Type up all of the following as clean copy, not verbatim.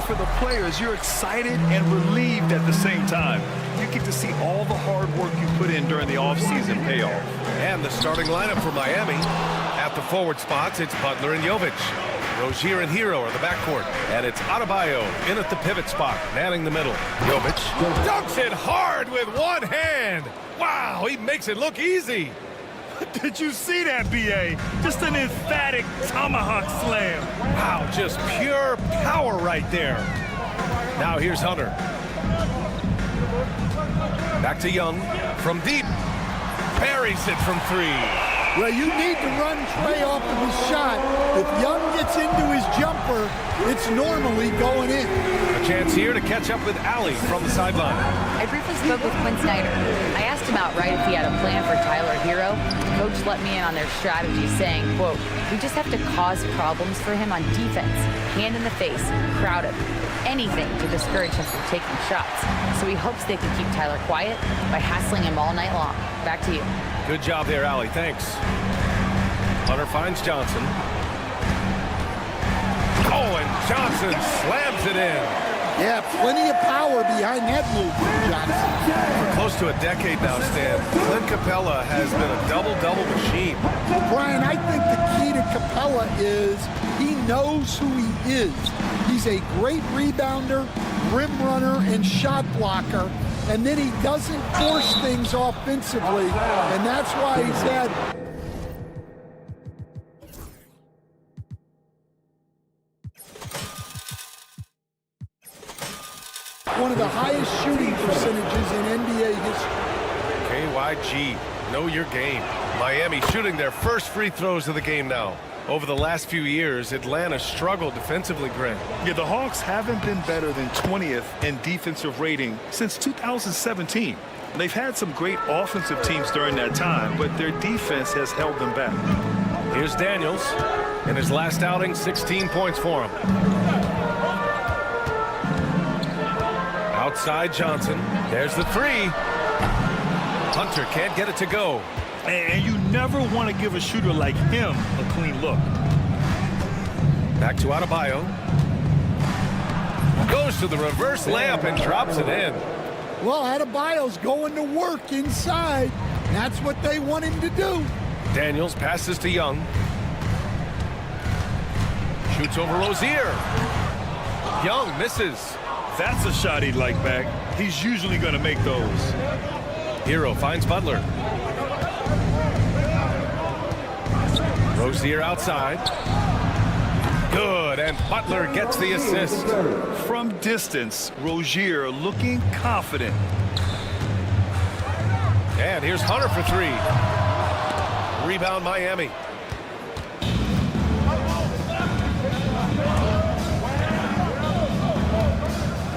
for the players. You're excited and relieved at the same time. You get to see all the hard work you put in during the offseason pay off. And the starting lineup for Miami. At the forward spots, it's Butler and Jovic. Rozier and Hero are the backcourt. And it's Adebayo in at the pivot spot, manning the middle. Jovic dunks it hard with one hand. Wow, he makes it look easy. Did you see that, B.A.? Just an emphatic tomahawk slam. Wow, just pure power right there. Now here's Hunter. Back to Young from deep. Buries it from three. Well, you need to run Trey off of his shot. If Young gets into his jumper, it's normally going in. A chance here to catch up with Allie from the sideline. I briefly spoke with Quinn Snyder. I asked him outright if he had a plan for Tyler Hero. Coach let me in on their strategy, saying, quote, "We just have to cause problems for him on defense. Hand in the face, crowd him. Anything to discourage him from taking shots. So he hopes they can keep Tyler quiet by hassling him all night long." Back to you. Good job there, Allie. Thanks. Hunter finds Johnson. Oh, and Johnson slams it in. Yeah, plenty of power behind that move from Johnson. For close to a decade now, Stan, Clint Capella has been a double-double machine. Brian, I think the key to Capella is he knows who he is. He's a great rebounder, rim runner, and shot blocker. And then he doesn't force things offensively, and that's why he's had one of the highest shooting percentages in NBA history. KYG, know your game. Miami shooting their first free throws of the game now. Over the last few years, Atlanta struggled defensively, Grant. Yeah, the Hawks haven't been better than 20th in defensive rating since 2017. They've had some great offensive teams during that time, but their defense has held them back. Here's Daniels. In his last outing, 16 points for him. Outside Johnson. There's the three. Hunter can't get it to go. And you never want to give a shooter like him a clean look. Back to Adebayo. Goes to the reverse layup and drops it in. Well, Adebayo's going to work inside. That's what they want him to do. Daniels passes to Young. Shoots over Rozier. Young misses. That's a shot he'd like back. He's usually going to make those. Hero finds Butler. Rozier outside. Good, and Butler gets the assist. From distance, Rozier looking confident. And here's Hunter for three. Rebound Miami.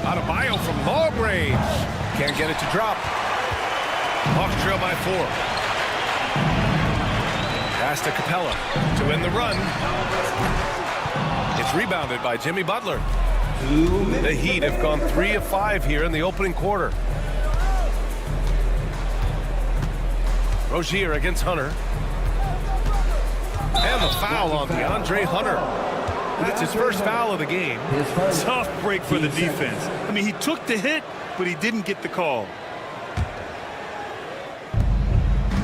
Adebayo from long range. Can't get it to drop. Hawks trail by 4. Pass to Capella to win the run. It's rebounded by Jimmy Butler. The Heat have gone 3 of 5 here in the opening quarter. Rozier against Hunter. And the foul on DeAndre Hunter. That's his first foul of the game. Tough break for the defense. I mean, he took the hit, but he didn't get the call.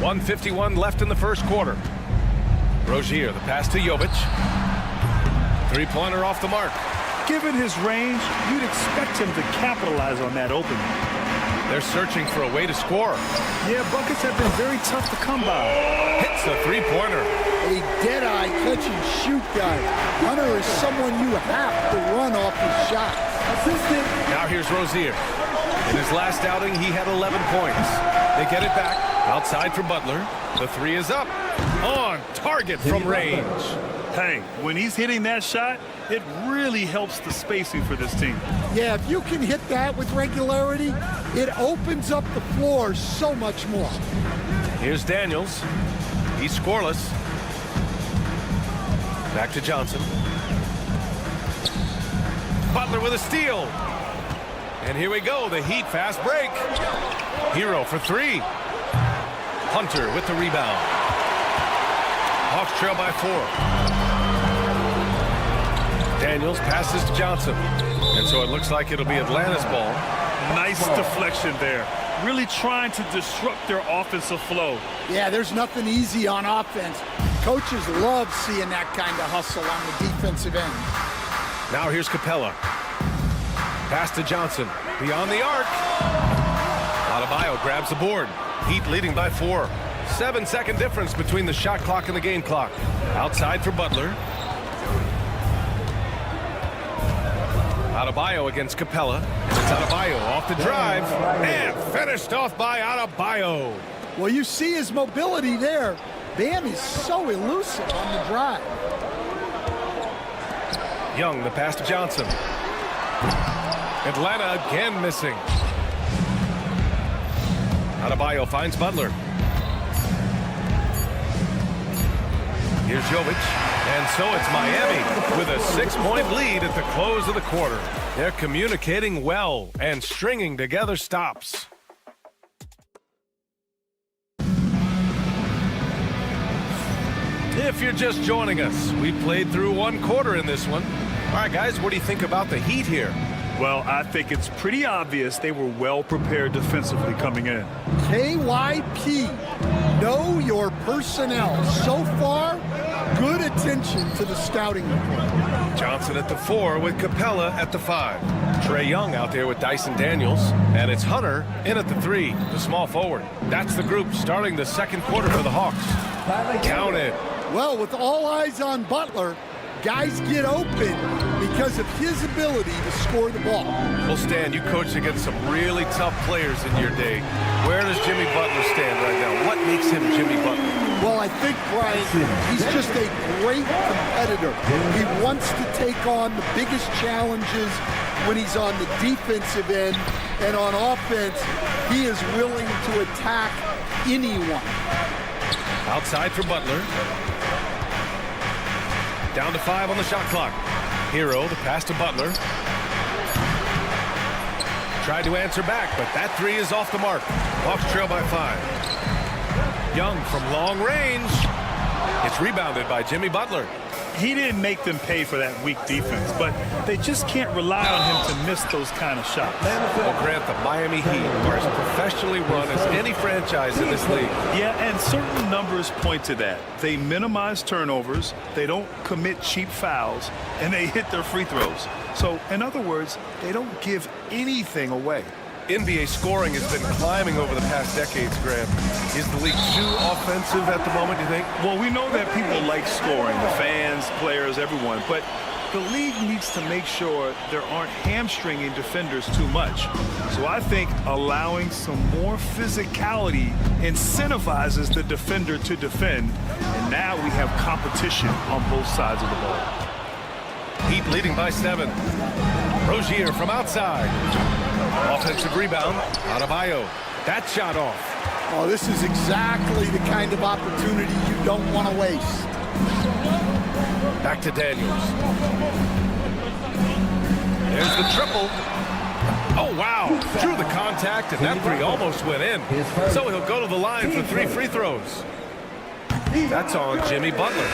1:51 left in the first quarter. Rozier, the pass to Jovic. Three-pointer off the mark. Given his range, you'd expect him to capitalize on that opening. They're searching for a way to score. Yeah, buckets have been very tough to come by. Hits the three-pointer. A dead-eye catch-and-shoot guy. Hunter is someone you have to run off his shot. Assistant. Now here's Rozier. In his last outing, he had 11 points. They get it back. Outside for Butler. The three is up. On target from range. Hey, when he's hitting that shot, it really helps the spacing for this team. Yeah, if you can hit that with regularity, it opens up the floor so much more. Here's Daniels. He's scoreless. Back to Johnson. Butler with a steal. And here we go, the Heat fast break. Hero for three. Hunter with the rebound. Hawks trail by 4. Daniels passes to Johnson. And so it looks like it'll be Atlanta's ball. Nice deflection there. Really trying to disrupt their offensive flow. Yeah, there's nothing easy on offense. Coaches love seeing that kind of hustle on the defensive end. Now here's Capella. Pass to Johnson. Beyond the arc. Adebayo grabs the board. Heat leading by 4. 7-second difference between the shot clock and the game clock. Outside for Butler. Adebayo against Capella. It's Adebayo off the drive. And finished off by Adebayo. Well, you see his mobility there. Bam is so elusive on the drive. Young, the pass to Johnson. Atlanta again missing. Adebayo finds Butler. Here's Jovic. And so it's Miami with a 6-point lead at the close of the quarter. They're communicating well and stringing together stops. If you're just joining us, we played through 1 quarter in this one. All right, guys, what do you think about the Heat here? Well, I think it's pretty obvious they were well prepared defensively coming in. KYP, know your personnel. So far, good attention to the scouting report. Johnson at the 4 with Capella at the 5. Trae Young out there with Dyson Daniels. And it's Hunter in at the 3, the small forward. That's the group starting the 2nd quarter for the Hawks. Count it. Well, with all eyes on Butler, guys get open because of his ability to score the ball. Well, Stan, you coached against some really tough players in your day. Where does Jimmy Butler stand right now? What makes him Jimmy Butler? Well, I think, Brian, he's just a great competitor. He wants to take on the biggest challenges when he's on the defensive end, and on offense, he is willing to attack anyone. Outside for Butler. Down to 5 on the shot clock. Hero, the pass to Butler. Tried to answer back, but that 3 is off the mark. Hawks trail by 5. Young from long range. It's rebounded by Jimmy Butler. He didn't make them pay for that weak defense, but they just can't rely on him to miss those kind of shots. Well, Grant, the Miami Heat are as professionally run as any franchise in this league. Yeah, and certain numbers point to that. They minimize turnovers, they don't commit cheap fouls, and they hit their free throws. So, in other words, they don't give anything away. NBA scoring has been climbing over the past decades, Grant. Is the league too offensive at the moment, you think? Well, we know that people like scoring, the fans, players, everyone, but the league needs to make sure there aren't hamstringing defenders too much. So I think allowing some more physicality incentivizes the defender to defend, and now we have competition on both sides of the ball. Heat leading by 7. Rozier from outside. Offensive rebound. Adebayo. That shot off. Oh, this is exactly the kind of opportunity you don't want to waste. Back to Daniels. There's the triple. Oh, wow. Drew the contact, and that 3 almost went in. So he'll go to the line for 3 free throws. That's on Jimmy Butler.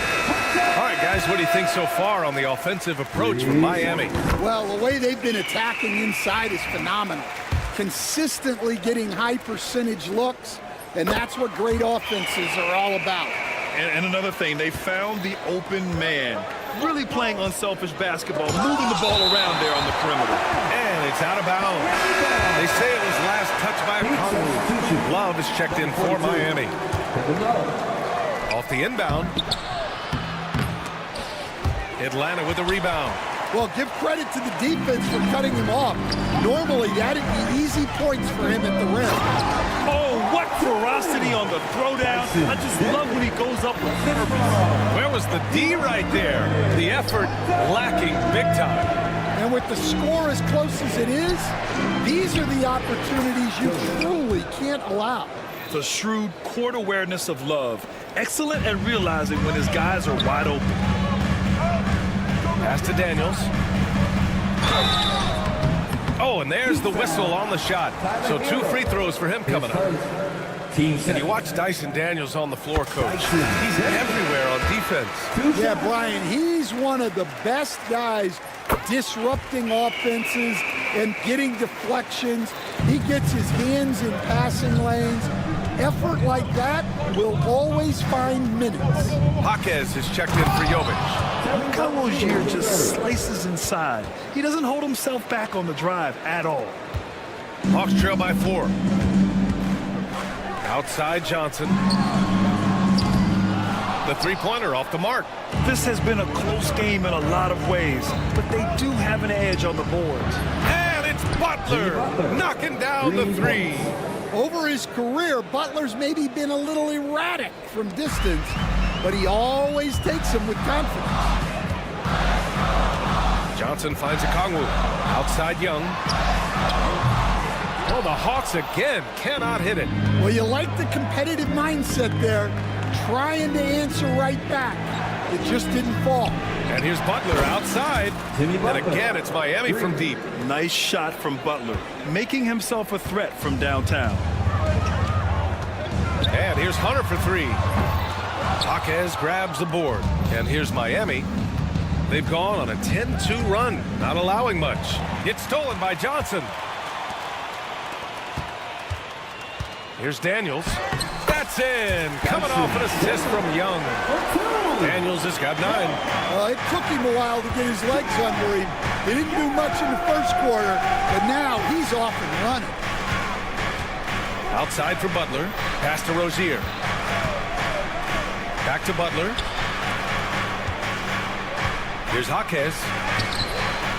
All right, guys, what do you think so far on the offensive approach from Miami? Well, the way they've been attacking inside is phenomenal. Consistently getting high percentage looks, and that's what great offenses are all about. And another thing, they found the open man. Really playing unselfish basketball, moving the ball around there on the perimeter. And it's out of bounds. They say it was last touched by a Conley. Love is checked in for Miami. Off the inbound. Atlanta with the rebound. Well, give credit to the defense for cutting him off. Normally, that'd be easy points for him at the rim. Oh, what ferocity on the throwdown. I just love when he goes up with purpose. Where was the D right there? The effort lacking big time. And with the score as close as it is, these are the opportunities you truly can't allow. The shrewd court awareness of Love. Excellent at realizing when his guys are wide open. Pass to Daniels. Oh, and there's the whistle on the shot. So 2 free throws for him coming up. And you watch Dyson Daniels on the floor, Coach. He's everywhere on defense. defense. Yeah, Brian, he's one of the best guys disrupting offenses and getting deflections. He gets his hands in passing lanes. Effort like that will always find minutes. Jaquez is checked in for Jovic. Look how Rozier just slices inside. He doesn't hold himself back on the drive at all. Hawks trail by 4. Outside Johnson. The three-pointer off the mark. This has been a close game in a lot of ways, but they do have an edge on the boards. And it's Butler knocking down the three. Over his career, Butler's maybe been a little erratic from distance, but he always takes them with confidence. Johnson finds a Kongwu. Outside Young. Oh, the Hawks again cannot hit it. Well, you like the competitive mindset there, trying to answer right back. It just didn't fall. And here's Butler outside. And again, it's Miami from deep. Nice shot from Butler, making himself a threat from downtown. And here's Hunter for 3. Jaquez grabs the board. And here's Miami. They've gone on a 10-2 run, not allowing much. It's stolen by Johnson. Here's Daniels. That's in. Coming off an assist from Young. Daniels has got 9. It took him a while to get his legs under him. He didn't do much in the first quarter, but now he's off and running. Outside for Butler. Pass to Rozier. Back to Butler. Here's Jaquez.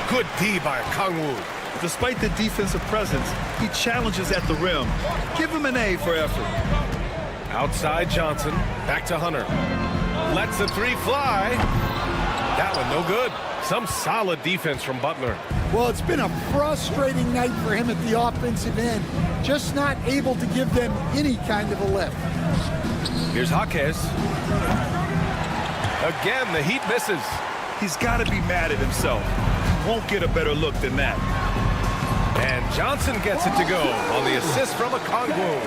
Good D by Kongwu. Despite the defensive presence, he challenges at the rim. Give him an A for effort. Outside Johnson. Back to Hunter. Lets the three fly. That one no good. Some solid defense from Butler. Well, it's been a frustrating night for him at the offensive end. Just not able to give them any kind of a lift. Here's Jaquez. Again, the Heat misses. He's got to be mad at himself. Won't get a better look than that. And Johnson gets it to go on the assist from a Kongwu.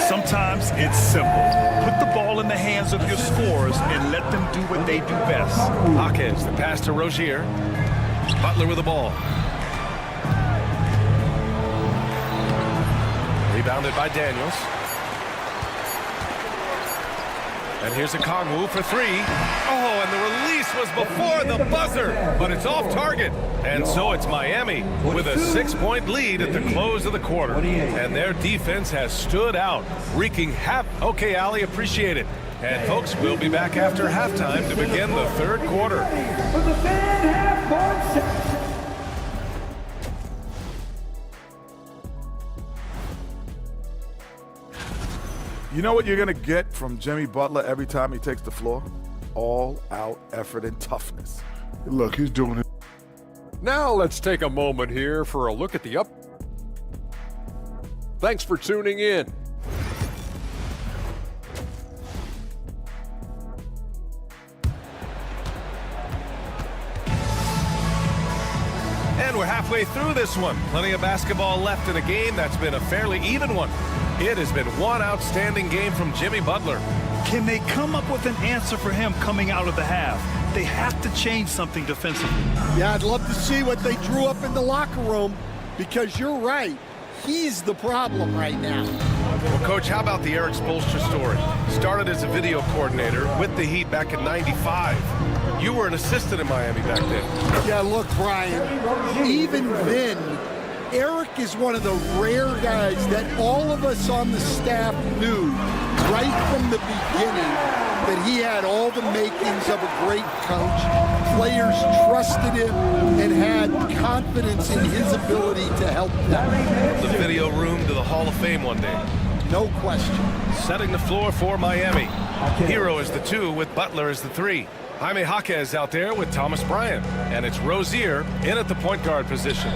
Sometimes it's simple. Put the ball in the hands of your scorers and let them do what they do best. Jaquez, the pass to Rozier. Butler with the ball. Rebounded by Daniels. And here's a Kongwu for 3. Oh, and the release was before the buzzer, but it's off target. And so it's Miami with a 6-point lead at the close of the quarter. And their defense has stood out, wreaking havoc. Okay, Ali, appreciate it. And folks, we'll be back after halftime to begin the third quarter. You know what you're going to get from Jimmy Butler every time he takes the floor? All-out effort and toughness. Look, he's doing it. Now let's take a moment here for a look at the up. Thanks for tuning in. And we're halfway through this one. Plenty of basketball left in a game that's been a fairly even one. It has been one outstanding game from Jimmy Butler. Can they come up with an answer for him coming out of the half? They have to change something defensively. Yeah, I'd love to see what they drew up in the locker room, because you're right. He's the problem right now. Well, Coach, how about the Eric Spoelstra story? Started as a video coordinator with the Heat back in '95. You were an assistant in Miami back then. Yeah, look, Brian, even then, Eric is one of the rare guys that all of us on the staff knew right from the beginning that he had all the makings of a great coach. Players trusted him and had confidence in his ability to help them. The video room to the Hall of Fame one day. No question. Setting the floor for Miami. Hero is the 2 with Butler as the 3. Jaime Jaquez out there with Thomas Bryant. And it's Rozier in at the point guard position.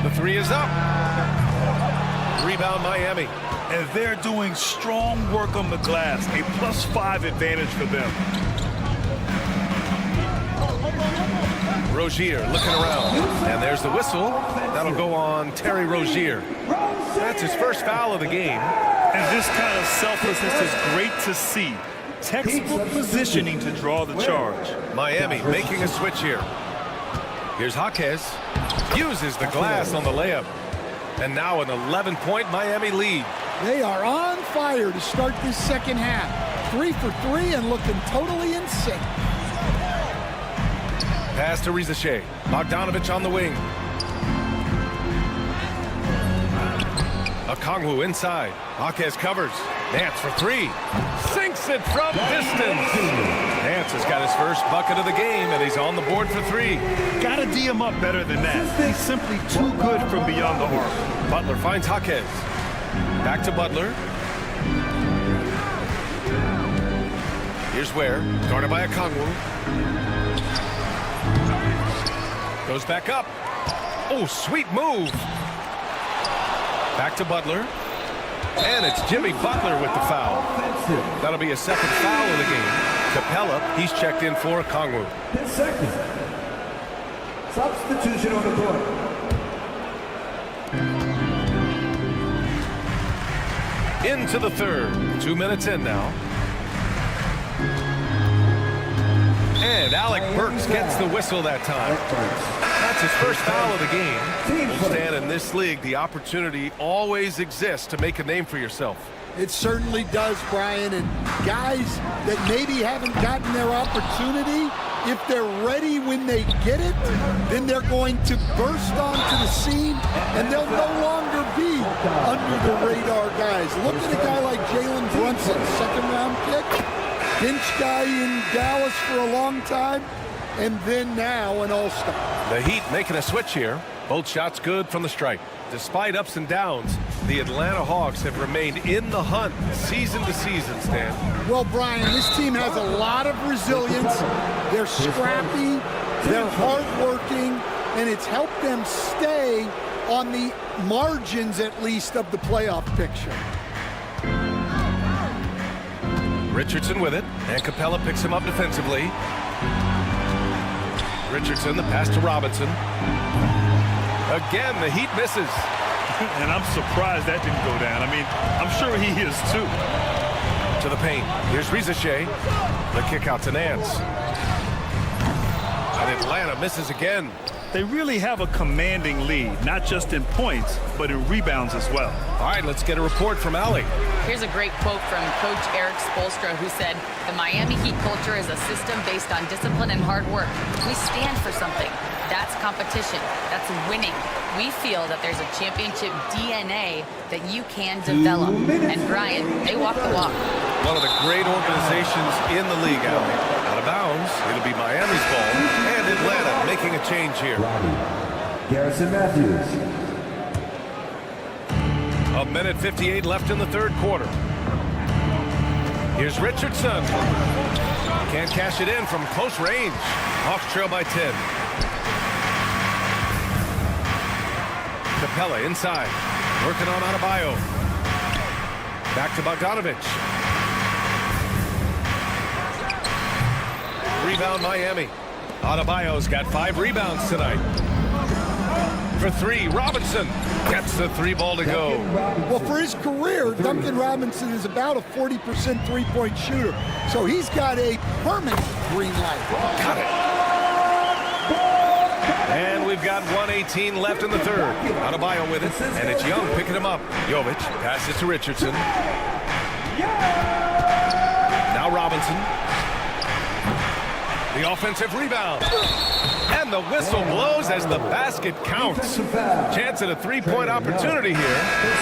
The 3 is up. Rebound Miami. And they're doing strong work on the glass. A +5 advantage for them. Rozier looking around. And there's the whistle. That'll go on Terry Rozier. That's his first foul of the game. And this kind of selflessness is great to see. Textbook positioning to draw the charge. Miami making a switch here. Here's Jaquez. Uses the glass on the layup. And now an 11-point Miami lead. They are on fire to start this second half. 3 for 3 and looking totally in sync. Pass to Rizachet. Bogdanovich on the wing. Okongwu inside. Jaquez covers. Nance for 3. Sinks it from distance. Nance has got his first bucket of the game, and he's on the board for 3. Gotta D him up better than that. He's simply too good from beyond the arc. Butler finds Jaquez. Back to Butler. Here's Ware. Guarded by Okongwu. Goes back up. Oh, sweet move. Back to Butler. And it's Jimmy Butler with the foul. That'll be a second foul of the game. Capella, he's checked in for Okongwu. 10 seconds. Substitution on the court. Into the third. 2 minutes in now. And Alec Burks gets the whistle that time. That's his first foul of the game. Stan, in this league, the opportunity always exists to make a name for yourself. It certainly does, Brian. And guys that maybe haven't gotten their opportunity, if they're ready when they get it, then they're going to burst onto the scene, and they'll no longer be under the radar guys. Look at a guy like Jalen Brunson, second-round pick. Bench guy in Dallas for a long time, and then now an all-star. The Heat making a switch here. Both shots good from the stripe. Despite ups and downs, the Atlanta Hawks have remained in the hunt season to season, Stan. Well, Brian, this team has a lot of resilience. They're scrappy, they're hardworking, and it's helped them stay on the margins, at least, of the playoff picture. Richardson with it, and Capella picks him up defensively. Richardson, the pass to Robinson. Again, the Heat misses. And I'm surprised that didn't go down. I mean, I'm sure he is too. To the paint. Here's Rizachet. The kick out to Nance. And Atlanta misses again. They really have a commanding lead, not just in points, but in rebounds as well. All right, let's get a report from Allie. Here's a great quote from Coach Eric Spoelstra, who said, "The Miami Heat culture is a system based on discipline and hard work. We stand for something. That's competition. That's winning. We feel that there's a championship DNA that you can develop." And Brian, they walk the walk. One of the great organizations in the league, Allie. Out of bounds, it'll be Miami's ball, and Atlanta making a change here. Garrison Matthews. A minute 58 left in the third quarter. Here's Richardson. Can't cash it in from close range. Hawks trail by 10. Capella inside. Working on Adebayo. Back to Bogdanovich. Rebound Miami. Adebayo's got 5 rebounds tonight. For 3, Robinson gets the 3 ball to go. Well, for his career, Duncan Robinson is about a 40% three-point shooter. So he's got a permanent green light. Got it. And we've got 1:18 left in the third. Adebayo with it, and it's Young picking him up. Jovic passes to Richardson. Now Robinson. The offensive rebound. And the whistle blows as the basket counts. Chance at a 3-point opportunity here.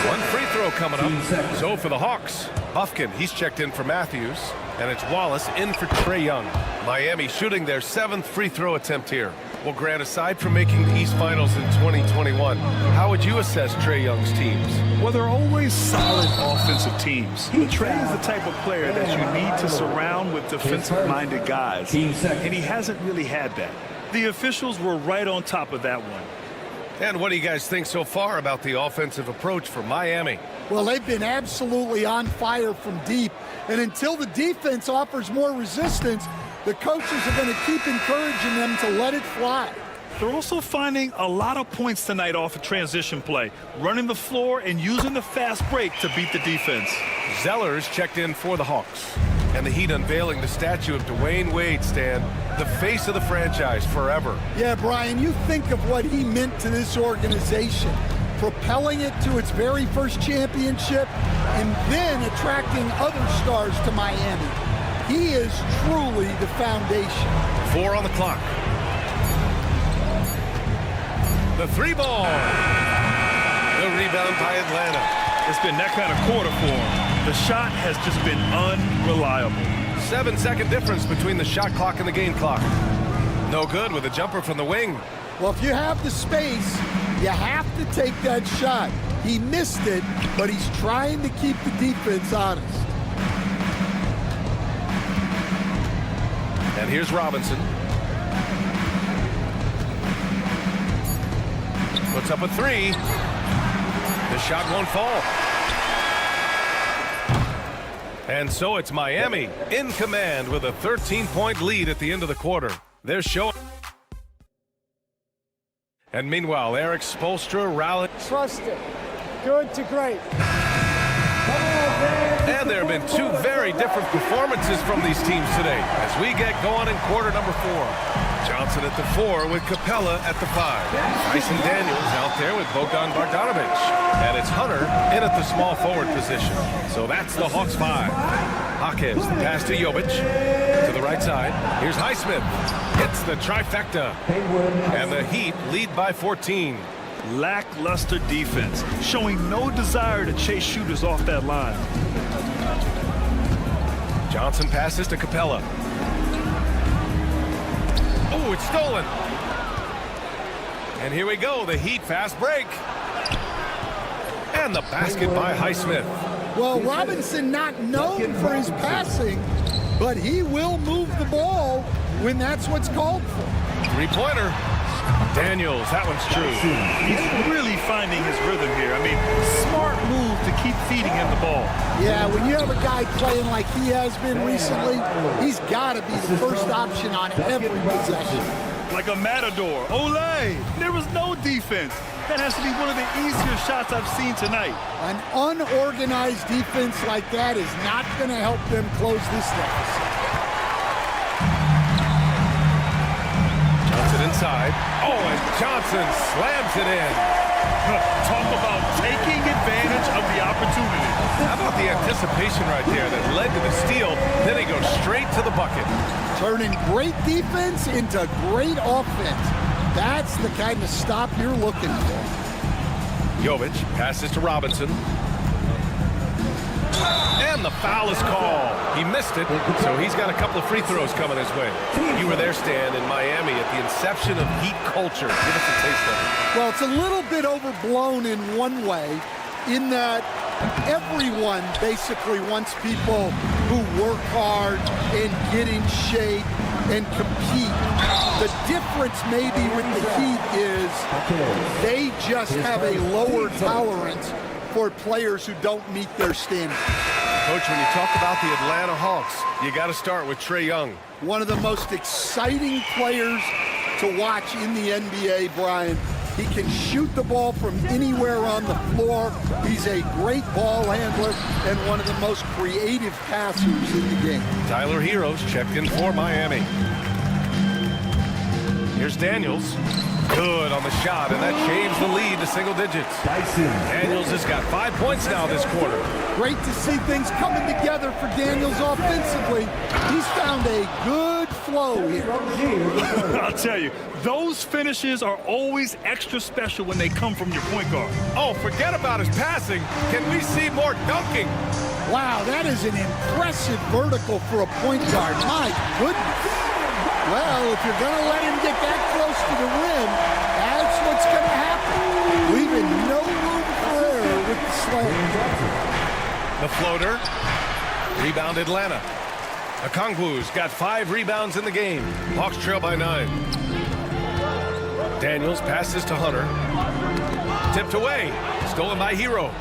1 free throw coming up. So for the Hawks, Buffkin, he's checked in for Matthews. And it's Wallace in for Trae Young. Miami shooting their 7th free throw attempt here. Well, Grant, aside from making the East Finals in 2021, how would you assess Trae Young's teams? Well, they're always solid offensive teams. But Trae is the type of player that you need to surround with defensive-minded guys. And he hasn't really had that. The officials were right on top of that one. And what do you guys think so far about the offensive approach for Miami? Well, they've been absolutely on fire from deep. And until the defense offers more resistance, the coaches are going to keep encouraging them to let it fly. They're also finding a lot of points tonight off of transition play, running the floor and using the fast break to beat the defense. Zeller's checked in for the Hawks. And the Heat unveiling the statue of Dwayne Wade, Stan, the face of the franchise forever. Yeah, Brian, you think of what he meant to this organization, propelling it to its very first championship and then attracting other stars to Miami. He is truly the foundation. 4 on the clock. The 3-ball. The rebound by Atlanta. It's been that kind of quarter for him. The shot has just been unreliable. 7-second difference between the shot clock and the game clock. No good with a jumper from the wing. Well, if you have the space, you have to take that shot. He missed it, but he's trying to keep the defense honest. And here's Robinson. Puts up a 3. The shot won't fall. And so it's Miami in command with a 13-point lead at the end of the quarter. They're showing. And meanwhile, Eric Spoelstra rallied. Trust it. Good to great. And there have been 2 very different performances from these teams today as we get going in quarter number 4. Johnson at the 4 with Capella at the 5. Tyson Daniels out there with Bogdan Bogdanovic. And it's Hunter in at the small forward position. So that's the Hawks 5. Jaquez, the pass to Jovic. To the right side. Here's Highsmith. Hits the trifecta. And the Heat lead by 14. Lackluster defense, showing no desire to chase shooters off that line. Johnson passes to Capella. Oh, it's stolen. And here we go, the Heat fast break. And the basket by Highsmith. Well, Robinson not known for his passing, but he will move the ball when that's what's called for. 3-pointer. Daniels, that one's true. He's really finding his rhythm here. I mean, smart move to keep feeding him the ball. Yeah, when you have a guy playing like he has been recently, he's got to be the first option on every possession. Like a matador. Olay! There was no defense. That has to be one of the easier shots I've seen tonight. An unorganized defense like that is not going to help them close this deficit. Inside. Oh, and Johnson slams it in. Talk about taking advantage of the opportunity. How about the anticipation right there that led to the steal? Then he goes straight to the bucket. Turning great defense into great offense. That's the kind of stop you're looking for. Jovic passes to Robinson. And the foul is called. He missed it, so he's got a couple of free throws coming his way. You were there, Stan, in Miami at the inception of Heat culture. Give us a taste of it. Well, it's a little bit overblown in one way, in that everyone basically wants people who work hard and get in shape and compete. The difference maybe with the Heat is they just have a lower tolerance for players who don't meet their standards. Coach, when you talk about the Atlanta Hawks, you got to start with Trae Young. One of the most exciting players to watch in the NBA, Brian. He can shoot the ball from anywhere on the floor. He's a great ball handler and one of the most creative passers in the game. Tyler Hero's checked in for Miami. Here's Daniels. Good on the shot, and that changed the lead to single digits. Daniels has got 5 points now this quarter. Great to see things coming together for Daniels offensively. He's found a good flow here. I'll tell you, those finishes are always extra special when they come from your point guard. Oh, forget about his passing. Can we see more dunking? Wow, that is an impressive vertical for a point guard. My goodness. Well, if you're going to let him get that close to the rim, that's what's going to happen. Leaving no room for error with the slam. The floater. Rebound Atlanta. Okongwu's got 5 rebounds in the game. Hawks trail by 9. Daniels passes to Hunter. Tipped away. Stolen by Hero.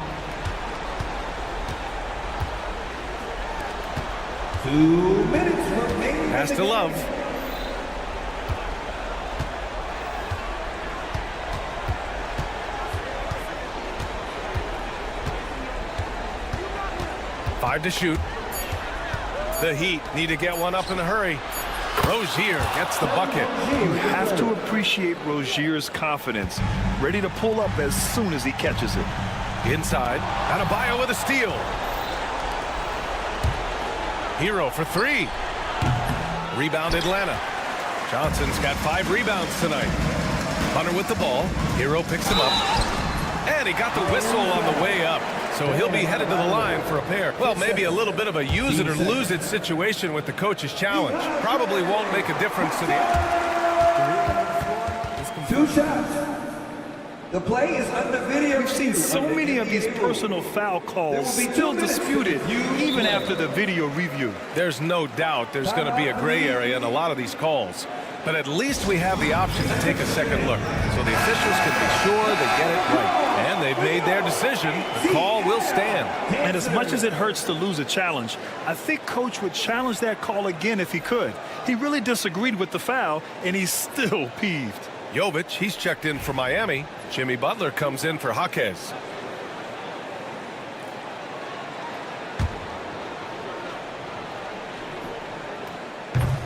2 minutes remaining. Pass to Love. Five to shoot. The Heat need to get one up in a hurry. Rozier gets the bucket. You have to appreciate Rozier's confidence. Ready to pull up as soon as he catches it. Inside, Adebayo with a steal. Hero for three. Rebound Atlanta. Johnson's got 5 rebounds tonight. Hunter with the ball. Hero picks him up. And he got the whistle on the way up. So he'll be headed to the line for a pair. Well, maybe a little bit of a use it or lose it situation with the coach's challenge. Probably won't make a difference to the... 2 shots. The play is under video. We've seen so many of these personal foul calls still disputed, even after the video review. There's no doubt there's going to be a gray area in a lot of these calls. But at least we have the option to take a second look. So the officials can be sure they get it right. And they've made their decision. The call will stand. And as much as it hurts to lose a challenge, I think Coach would challenge that call again if he could. He really disagreed with the foul, and he's still peeved. Jovic, he's checked in for Miami. Jimmy Butler comes in for Jaquez.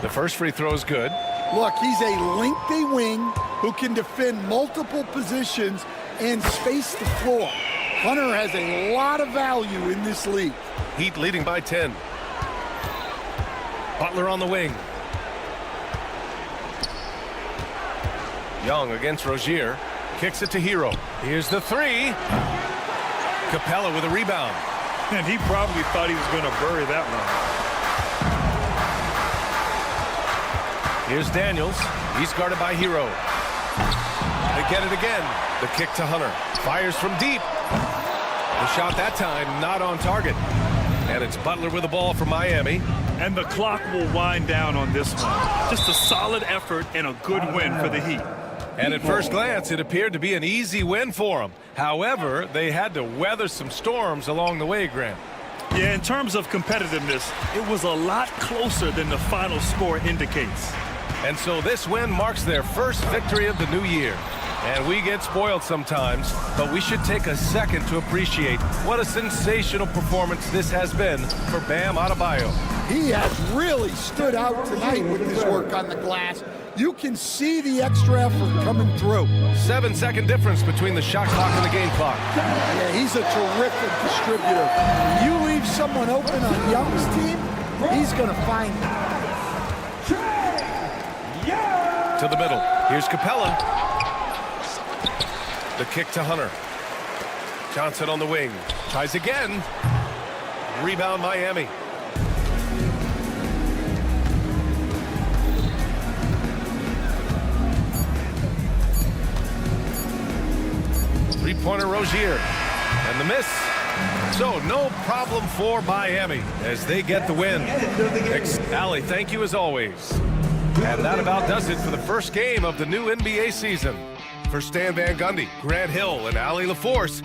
The first free throw is good. Look, he's a lengthy wing who can defend multiple positions and space the floor. Hunter has a lot of value in this league. Heat leading by 10. Butler on the wing. Young against Rozier. Kicks it to Hero. Here's the three. Capella with a rebound. And he probably thought he was going to bury that one. Here's Daniels. He's guarded by Hero. They get it again. The kick to Hunter. Fires from deep. The shot that time not on target. And it's Butler with the ball for Miami. And the clock will wind down on this one. Just a solid effort and a good win for the Heat. And at first glance, it appeared to be an easy win for them. However, they had to weather some storms along the way, Grant. Yeah, in terms of competitiveness, it was a lot closer than the final score indicates. And so this win marks their first victory of the new year. And we get spoiled sometimes, but we should take a second to appreciate what a sensational performance this has been for Bam Adebayo. He has really stood out tonight with his work on the glass. You can see the extra effort coming through. 7-second difference between the shot clock and the game clock. Yeah, he's a terrific distributor. You leave someone open on Young's team, he's going to find them. To the middle. Here's Capella. The kick to Hunter. Johnson on the wing. Tries again. Rebound Miami. Three-pointer Rozier. And the miss. So no problem for Miami as they get the win. Allie, thank you as always. And that about does it for the first game of the new NBA season. For Stan Van Gundy, Grant Hill, and Allie LaForce.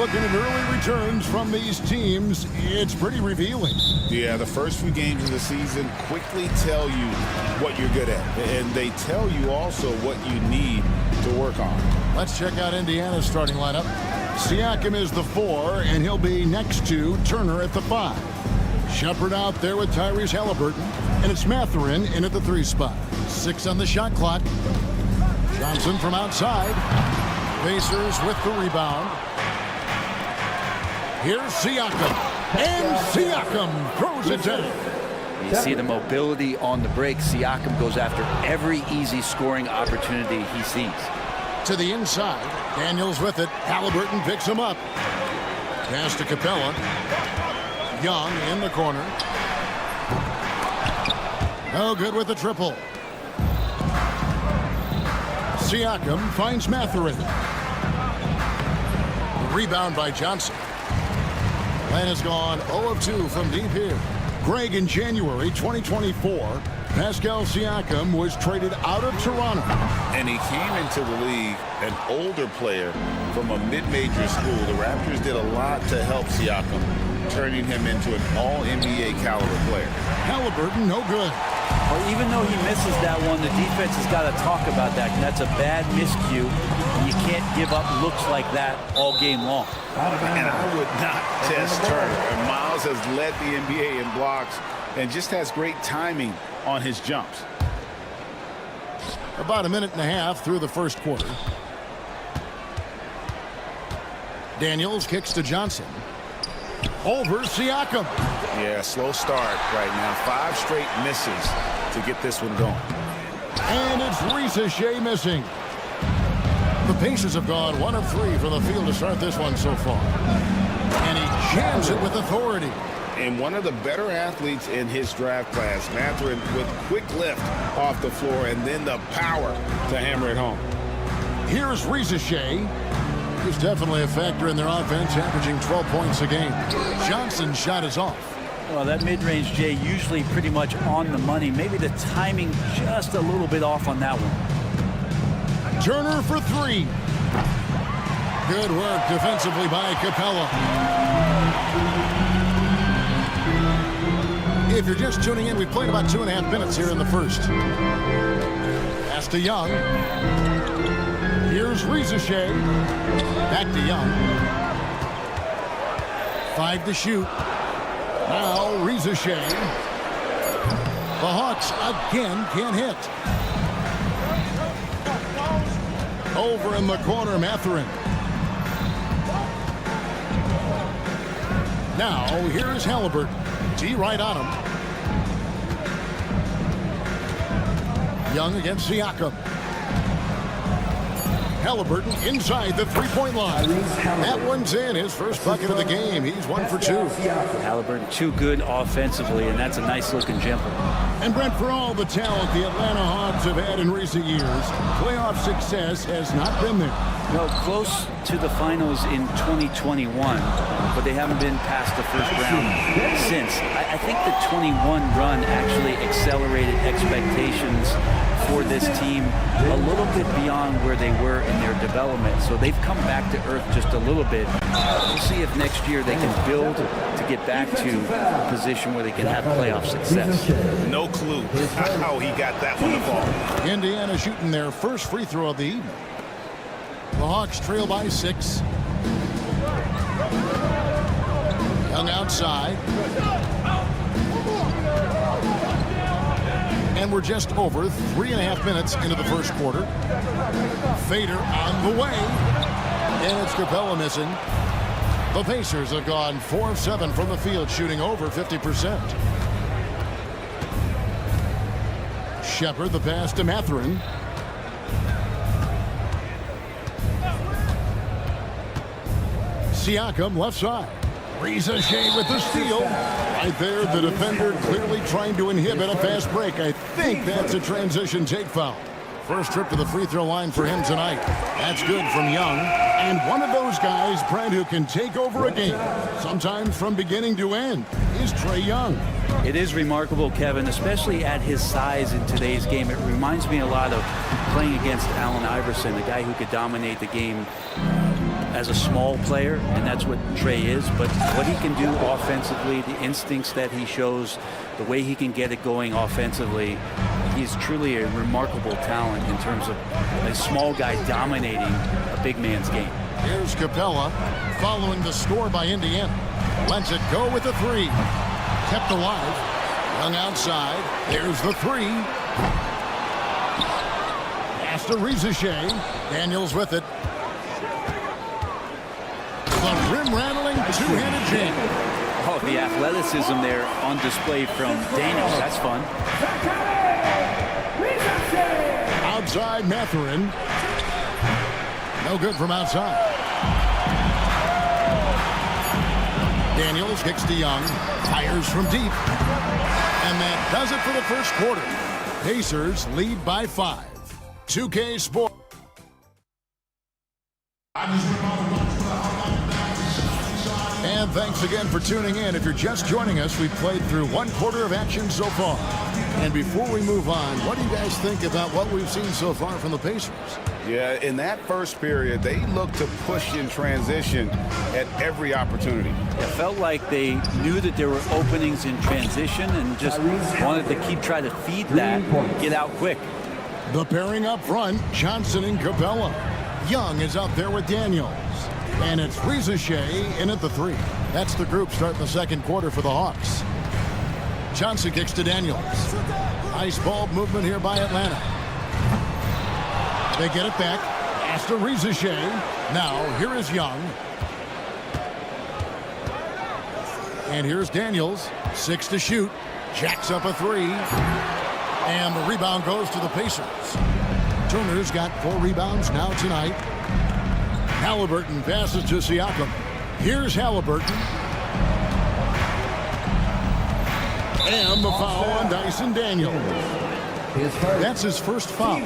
looking at early returns from these teams, it's pretty revealing. Yeah, the first few games of the season quickly tell you what you're good at. And they tell you also what you need to work on. Let's check out Indiana's starting lineup. Siakam is the 4, and he'll be next to Turner at the 5. Shepard out there with Tyrese Halliburton, and it's Mathurin in at the 3 spot. 6 on the shot clock. Johnson from outside. Pacers with the rebound. Here's Siakam, and Siakam throws it down. You see the mobility on the break. Siakam goes after every easy scoring opportunity he sees. To the inside, Daniels with it. Halliburton picks him up. Pass to Capella. Young in the corner. No good with the triple. Siakam finds Mathurin. Rebound by Johnson. Plan has gone 0 of 2 from deep here. Greg, in January 2024, Pascal Siakam was traded out of Toronto. And he came into the league an older player from a mid-major school. The Raptors did a lot to help Siakam, turning him into an all-NBA caliber player. Halliburton, no good. Well, even though he misses that one, the defense has got to talk about that. That's a bad miscue. You can't give up looks like that all game long. And I would not test Turner. And Miles has led the NBA in blocks and just has great timing on his jumps. About a minute and a half through the first quarter. Daniels kicks to Johnson. Over Siakam. Yeah, slow start right now. 5 straight misses to get this one going. And it's Reese missing. The Pacers have gone 1 of 3 from the field to start this one so far. And he jams it with authority. And one of the better athletes in his draft class, Mathurin, with quick lift off the floor and then the power to hammer it home. Here's Reese. He's definitely a factor in their offense, averaging 12 points a game. Johnson's shot is off. Well, that mid-range, Jay, usually pretty much on the money. Maybe the timing just a little bit off on that one. Turner for 3. Good work defensively by Capella. If you're just tuning in, we've played about 2.5 minutes here in the first. Pass to Young. Here's Reese. Back to Young. 5 to shoot. Now Reese. The Hawks again can't hit. Over in the corner, Mathurin. Now here's Halliburton. T right on him. Young against Siakam. Halliburton inside the 3-point line. That one's in. His first bucket of the game. He's 1 for 2. Halliburton too good offensively, and that's a nice looking jumper. And Brent, for all the talent the Atlanta Hawks have had in recent years, playoff success has not been there. No, close to the finals in 2021, but they haven't been past the first round since. I think the 21 run actually accelerated expectations for this team a little bit beyond where they were in their development. So they've come back to earth just a little bit. We'll see if next year they can build to get back to a position where they can have playoff success. No clue how he got that one to fall. Indiana shooting their first free throw of the evening. The Hawks trail by 6. Young outside. And we're just over 3.5 minutes into the first quarter. Fader on the way. And it's Capella missing. The Pacers have gone 4 of 7 from the field, shooting over 50%. Shepard, the pass to Mathurin. Siakam left side. Reese with the steal. Right there, the defender clearly trying to inhibit a fast break. I think that's a transition take foul. First trip to the free throw line for him tonight. That's good from Young. And one of those guys, Brent, who can take over a game, sometimes from beginning to end, is Trae Young. It is remarkable, Kevin, especially at his size in today's game. It reminds me a lot of playing against Allen Iverson, the guy who could dominate the game as a small player, and that's what Trey is. But what he can do offensively, the instincts that he shows, the way he can get it going offensively, he's truly a remarkable talent in terms of a small guy dominating a big man's game. Here's Capella following the score by Indiana. Lets it go with the three. Kept alive. Young outside. There's the three. Pass to Rizashay. Daniels with it. The rim-rattling two-handed jam. Oh, the athleticism there on display from Daniels. That's fun. Outside Mathurin. No good from outside. Daniels kicks to Young. Fires from deep. And that does it for the first quarter. Pacers lead by 5. 2K Sports. And thanks again for tuning in. If you're just joining us, we've played through one quarter of action so far. And before we move on, what do you guys think about what we've seen so far from the Pacers? Yeah, in that first period, they looked to push in transition at every opportunity. It felt like they knew that there were openings in transition and just wanted to keep trying to feed that, get out quick. The pairing up front, Johnson and Capella. Young is out there with Daniels. And it's Rizashay in at the three. That's the group starting the second quarter for the Hawks. Johnson kicks to Daniels. Nice ball movement here by Atlanta. They get it back. Pass to Rizashay. Now, here is Young. And here's Daniels. 6 to shoot. Jacks up a three. And the rebound goes to the Pacers. Turner's got 4 rebounds now tonight. Halliburton passes to Siakam. Here's Halliburton. And the foul on Dyson Daniels. That's his first foul.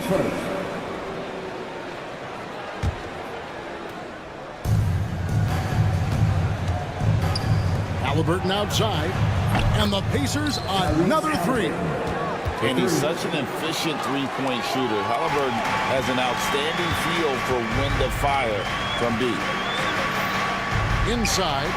Halliburton outside. And the Pacers another three. And he's such an efficient three-point shooter. Halliburton has an outstanding feel for when to fire from deep. Inside.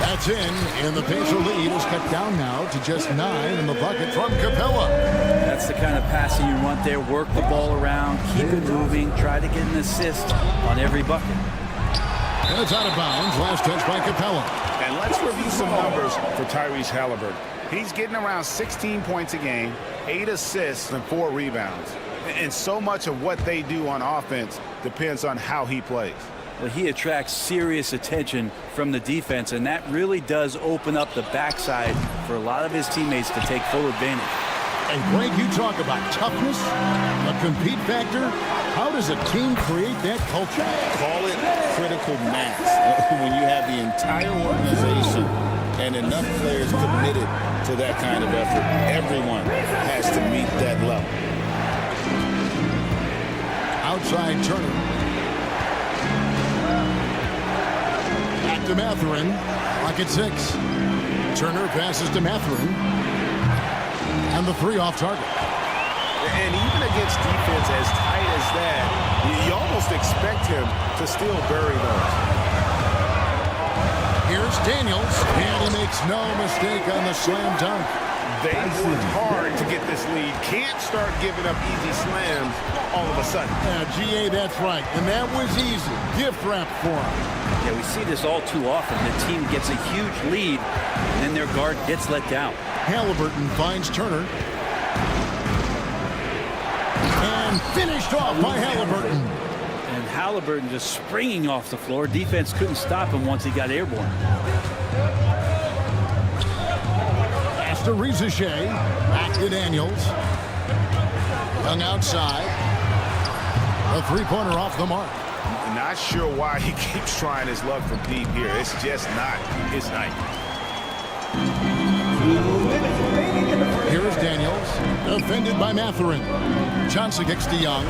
That's in, and the Pacer lead is cut down now to just 9 in the bucket from Capella. That's the kind of passing you want there. Work the ball around, keep it moving, try to get an assist on every bucket. And it's out of bounds. Last touch by Capella. And let's review some numbers for Tyrese Halliburton. He's getting around 16 points a game, 8 assists, and 4 rebounds. And so much of what they do on offense depends on how he plays. Well, he attracts serious attention from the defense, and that really does open up the backside for a lot of his teammates to take full advantage. And Greg, you talk about toughness, a compete factor. How does a team create that culture? Call it critical mass. When you have the entire organization and enough players committed to that kind of effort, everyone has to meet that level. Outside Turner. Back to Mathurin. Clock at 6. Turner passes to Mathurin. And the three off target. And even against defense as tight as that, you almost expect him to still bury those. Here's Daniels, and he makes no mistake on the slam dunk. They worked hard to get this lead. Can't start giving up easy slams all of a sudden. GA, that's right. And that was easy. Gift wrap for him. Yeah, we see this all too often. The team gets a huge lead, and then their guard gets let down. Halliburton finds Turner. And finished off by Halliburton. And Halliburton just springing off the floor. Defense couldn't stop him once he got airborne. Pass to Rizashay. Back to Daniels. Young outside. A three-pointer off the mark. Not sure why he keeps trying his luck from deep here. It's just not his night. Here's Daniels. Defended by Mathurin. Johnson kicks to Young.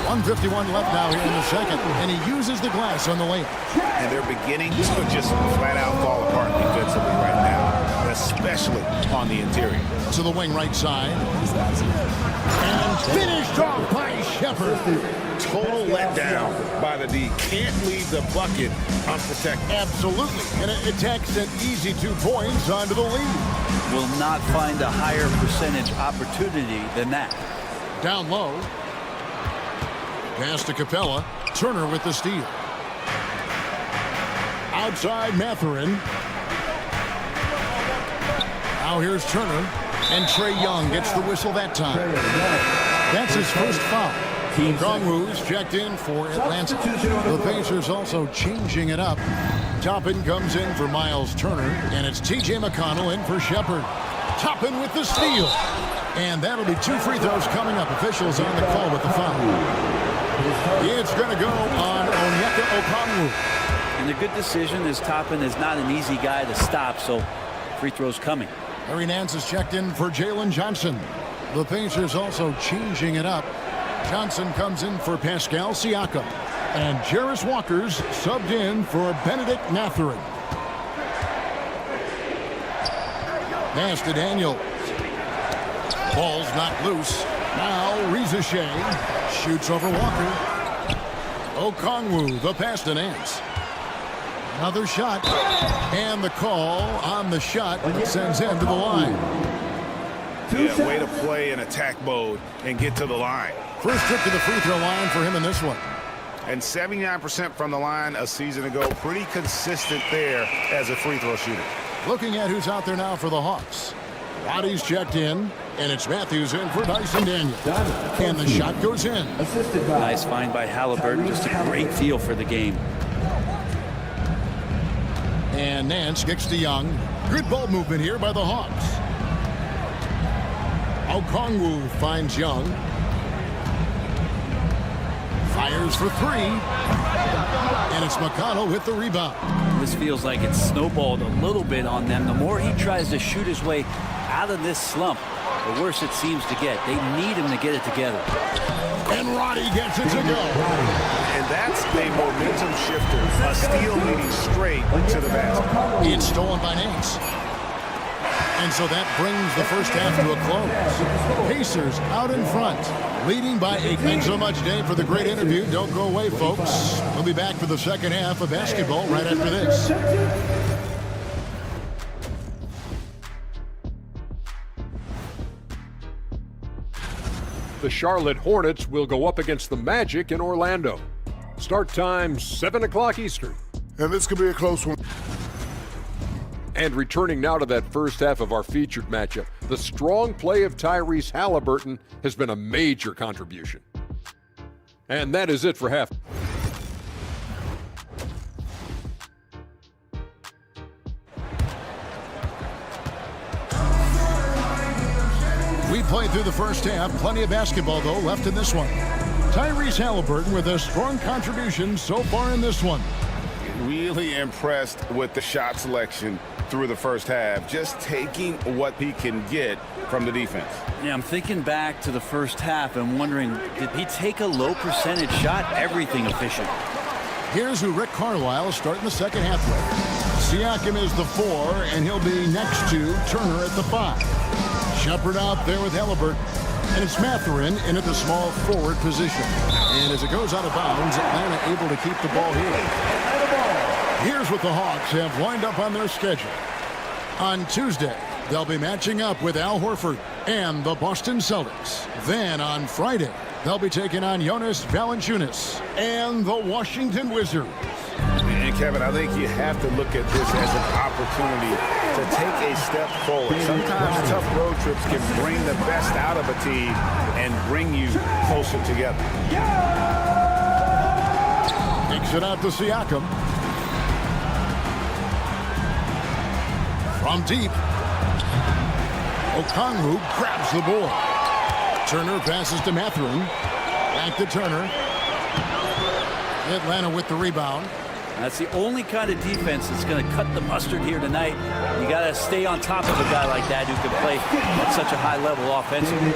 1:51 left now here in the second. And he uses the glass on the layup. And they're beginning to just flat out fall apart defensively right now. especially on the interior. To the wing right side. And finished off by Shepard. Total letdown by the D. Can't leave the bucket unprotected. Absolutely. And it takes an easy 2 points onto the lead. Will not find a higher percentage opportunity than that. Down low. Pass to Capella. Turner with the steal. Outside Mathurin. Now here's Turner. And Trae Young gets the whistle that time. That's his first foul. Kongwu's checked in for Atlanta. The Pacers also changing it up. Toppin comes in for Miles Turner. And it's T.J. McConnell in for Shepard. Toppin with the steal. And that'll be 2 free throws coming up. Officials on the call with the foul. It's going to go on Onyeka Okongwu. And a good decision as Toppin is not an easy guy to stop, so free throws coming. Larry Nance is checked in for Jalen Johnson. The Pacers also changing it up. Johnson comes in for Pascal Siakam. And Jarris Walker's subbed in for Benedict Mathurin. Pass to Daniel. Ball's not loose. Now Reza Shea shoots over Walker. Okongwu, the pass to Nance. Another shot. And the call on the shot sends him to the line. Yeah, way to play in attack mode and get to the line. First trip to the free throw line for him in this one. And 79% from the line a season ago. Pretty consistent there as a free throw shooter. Looking at who's out there now for the Hawks. Roddy's checked in, and it's Matthews in for Dyson Daniels. And the shot goes in. Nice find by Halliburton. Just a great feel for the game. And Nance kicks to Young. Good ball movement here by the Hawks. Okongwu finds Young. Fires for 3. And it's McConnell with the rebound. This feels like it's snowballed a little bit on them. The more he tries to shoot his way out of this slump, the worse it seems to get. They need him to get it together. And Roddy gets it to go. And that's a momentum shifter. A steal leading straight to the basket. It's stolen by Nance. And so that brings the first half to a close. Pacers out in front, leading by 8. Thanks so much, Dave, for the great interview. Don't go away, folks. We'll be back for the second half of basketball right after this. The Charlotte Hornets will go up against the Magic in Orlando. Start time 7 o'clock Eastern. And this could be a close one. And returning now to that first half of our featured matchup, the strong play of Tyrese Halliburton has been a major contribution. And that is it for half. We played through the first half. Plenty of basketball, though, left in this one. Tyrese Halliburton with a strong contribution so far in this one. Really impressed with the shot selection through the first half, just taking what he can get from the defense. Yeah, I'm thinking back to the first half and wondering, did he take a low percentage shot? Everything efficient. Here's who Rick Carlisle is starting the second half with. Siakam is the 4, and he'll be next to Turner at the 5. Shepard out there with Halliburton. And it's Mathurin in at the small forward position. And as it goes out of bounds, Atlanta able to keep the ball here. Here's what the Hawks have lined up on their schedule. On Tuesday, they'll be matching up with Al Horford and the Boston Celtics. Then on Friday, they'll be taking on Jonas Valanciunas and the Washington Wizards. And Kevin, I think you have to look at this as an opportunity to take a step forward. Sometimes tough road trips can bring the best out of a team and bring you closer together. Takes it out to Siakam. From deep, Okongwu grabs the ball. Turner passes to Mathurin. Back to Turner. Atlanta with the rebound. That's the only kind of defense that's going to cut the mustard here tonight. You got to stay on top of a guy like that who can play at such a high level offensively.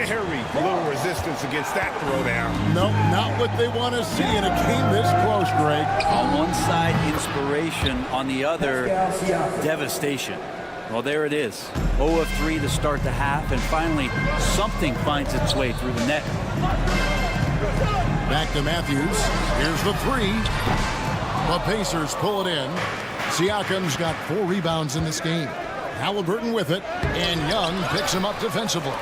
Very little resistance against that throwdown. No, not what they want to see in a game this close, Greg. On one side, inspiration. On the other, devastation. Well, there it is. 0 of 3 to start the half, and finally something finds its way through the net. Back to Matthews. Here's the 3. The Pacers pull it in. Siakam's got 4 rebounds in this game. Halliburton with it, and Young picks him up defensively.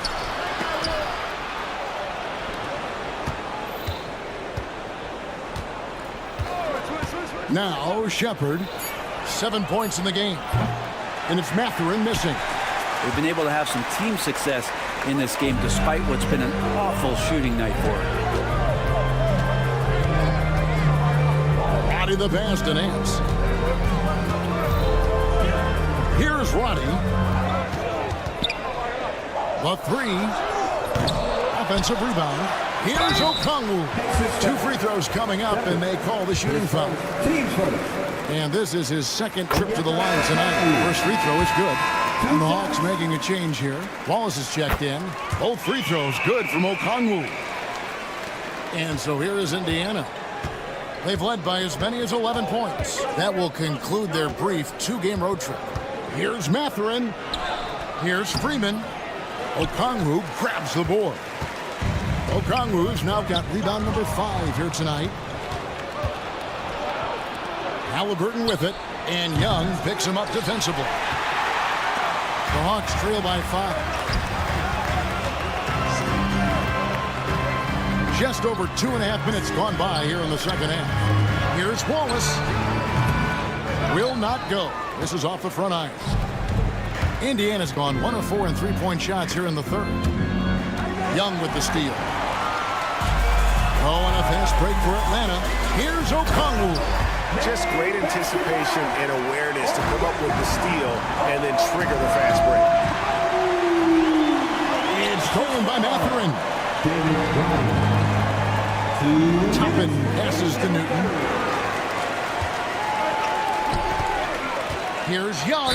Now Shepard, 7 points in the game. And it's Mathurin missing. They've been able to have some team success in this game despite what's been an awful shooting night for them. Body the pass to Nance. Here's Roddy. The 3. Offensive rebound. Here's Okongwu. 2 free throws coming up, and they call the shooting foul. And this is his second trip to the line tonight. First free throw is good. And the Hawks making a change here. Wallace is checked in. Both free throws good from Okongwu. And so here is Indiana. They've led by as many as 11 points. That will conclude their brief 2-game road trip. Here's Mathurin. Here's Freeman. Okongwu grabs the board. Okongwu's now got rebound number 5 here tonight. Halliburton with it, and Young picks him up defensively. The Hawks trail by 5. Just over 2.5 minutes gone by here in the second half. Here's Wallace. Will not go. This is off the front ice. Indiana's gone 1 of 4 in 3-point shots here in the third. Young with the steal. Oh, and a fast break for Atlanta. Here's Okongwu. Just great anticipation and awareness to come up with the steal and then trigger the fast break. It's stolen by Mathurin. Toppin passes to Newton. Here's Young.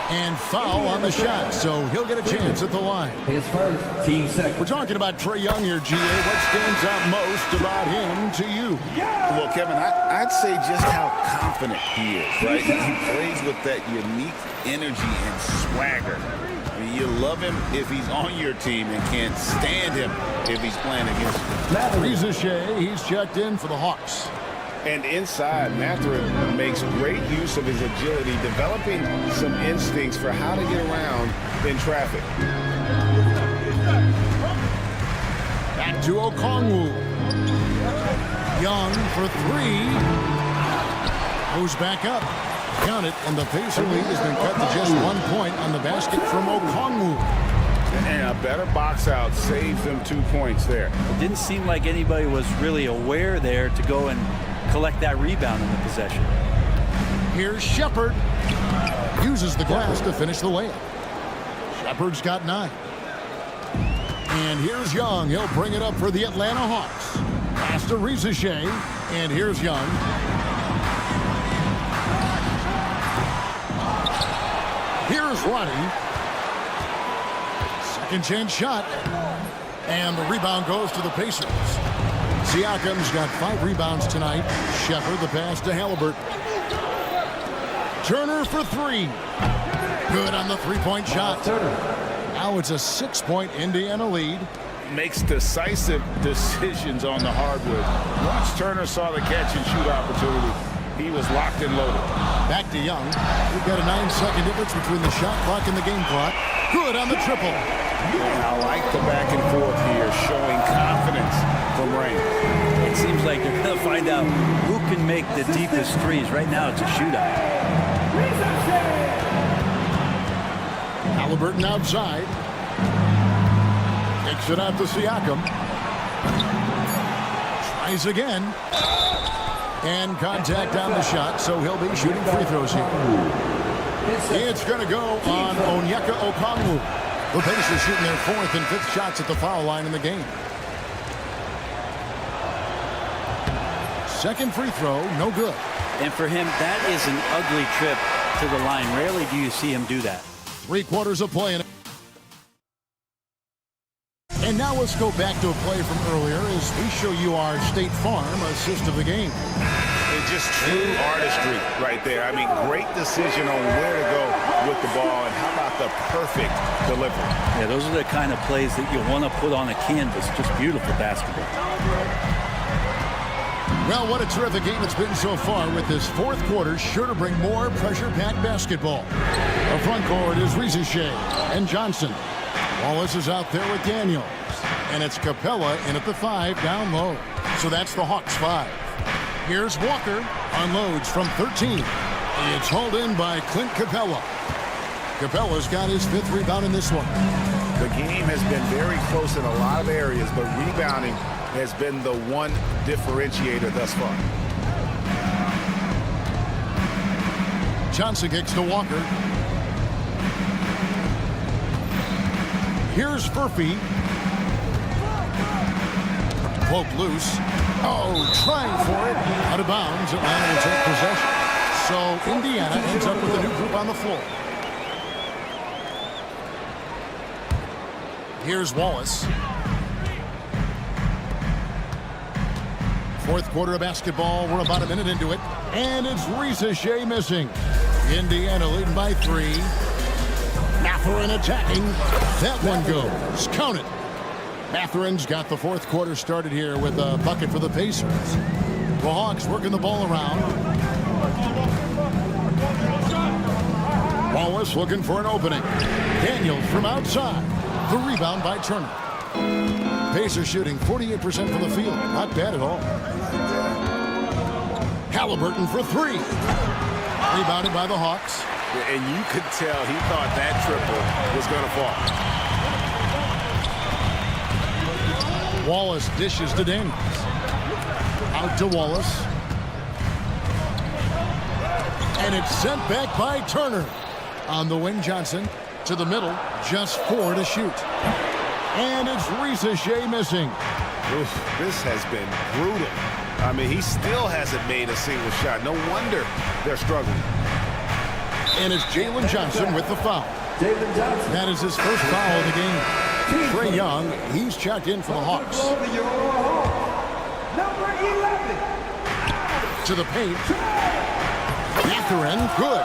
And foul on the shot, so he'll get a chance at the line. His first, team second. We're talking about Trae Young here, GA. What stands out most about him to you? Well, Kevin, I'd say just how confident he is, right? He plays with that unique energy and swagger. I mean, you love him if he's on your team and can't stand him if he's playing against you. Freez, he's checked in for the Hawks. And inside, Mathurin makes great use of his agility, developing some instincts for how to get around in traffic. Back to Okongwu. Young for 3. Goes back up. Count it, and the Pacer lead has been cut to just 1 point on the basket from Okongwu. And a better box out saves them 2 points there. It didn't seem like anybody was really aware there to go and collect that rebound in the possession. Here's Shepard. Uses the glass to finish the layup. Shepard's got 9. And here's Young. He'll bring it up for the Atlanta Hawks. Pass to Freez. And here's Young. Here's Roddy. Second chance shot. And the rebound goes to the Pacers. Siakam's got 5 rebounds tonight. Shepard the pass to Halliburton. Turner for 3. Good on the 3-point shot. Now it's a 6-point Indiana lead. Makes decisive decisions on the hardwood. Once Turner saw the catch and shoot opportunity, he was locked and loaded. Back to Young. We've got a 9-second difference between the shot clock and the game clock. Good on the triple. I like the back and forth here, showing confidence from Rain. It seems like they're going to find out who can make the deepest threes. Right now, it's a shootout. Halliburton outside. Takes it out to Siakam. Tries again. And contact on the shot, so he'll be shooting free throws here. It's going to go on Onyeka Okongwu. The Pacers shooting their 4th and 5th shots at the foul line in the game. Second free throw, no good. And for him, that is an ugly trip to the line. Rarely do you see him do that. 3 quarters of play. And now let's go back to a play from earlier as we show you our State Farm assist of the game. And just true artistry right there. I mean, great decision on where to go with the ball, and how about the perfect delivery? Yeah, those are the kind of plays that you want to put on a canvas. Just beautiful basketball. Well, what a terrific game it's been so far, with this fourth quarter sure to bring more pressure-packed basketball. The front court is Freez and Johnson. Wallace is out there with Daniels. And it's Capella in at the 5 down low. So that's the Hawks 5. Here's Walker. Unloads from 13. It's hauled in by Clint Capella. Capella's got his 5th rebound in this one. The game has been very close in a lot of areas, but rebounding has been the one differentiator thus far. Johnson kicks to Walker. Here's Furphy. Poke loose. Oh, trying for it. Out of bounds. Atlanta will take possession. So Indiana ends up with a new group on the floor. Here's Wallace. Fourth quarter of basketball. We're about a minute into it. And it's Freez missing. Indiana leading by 3. Mathurin attacking. That one goes. Count it. Mathurin's got the fourth quarter started here with a bucket for the Pacers. The Hawks working the ball around. Wallace looking for an opening. Daniels from outside. The rebound by Turner. Pacers shooting 48% from the field. Not bad at all. Halliburton for 3. Rebounded by the Hawks. And you could tell he thought that triple was going to fall. Wallace dishes to Daniels. Out to Wallace. And it's sent back by Turner. On the wing, Johnson to the middle. Just 4 to shoot. And it's Freez missing. Oof, this has been brutal. I mean, he still hasn't made a single shot. No wonder they're struggling. And it's Jalen Johnson with the foul. That is his first foul of the game. Trae Young, he's checked in for the Hawks. Number 11. To the paint. Mathurin, good.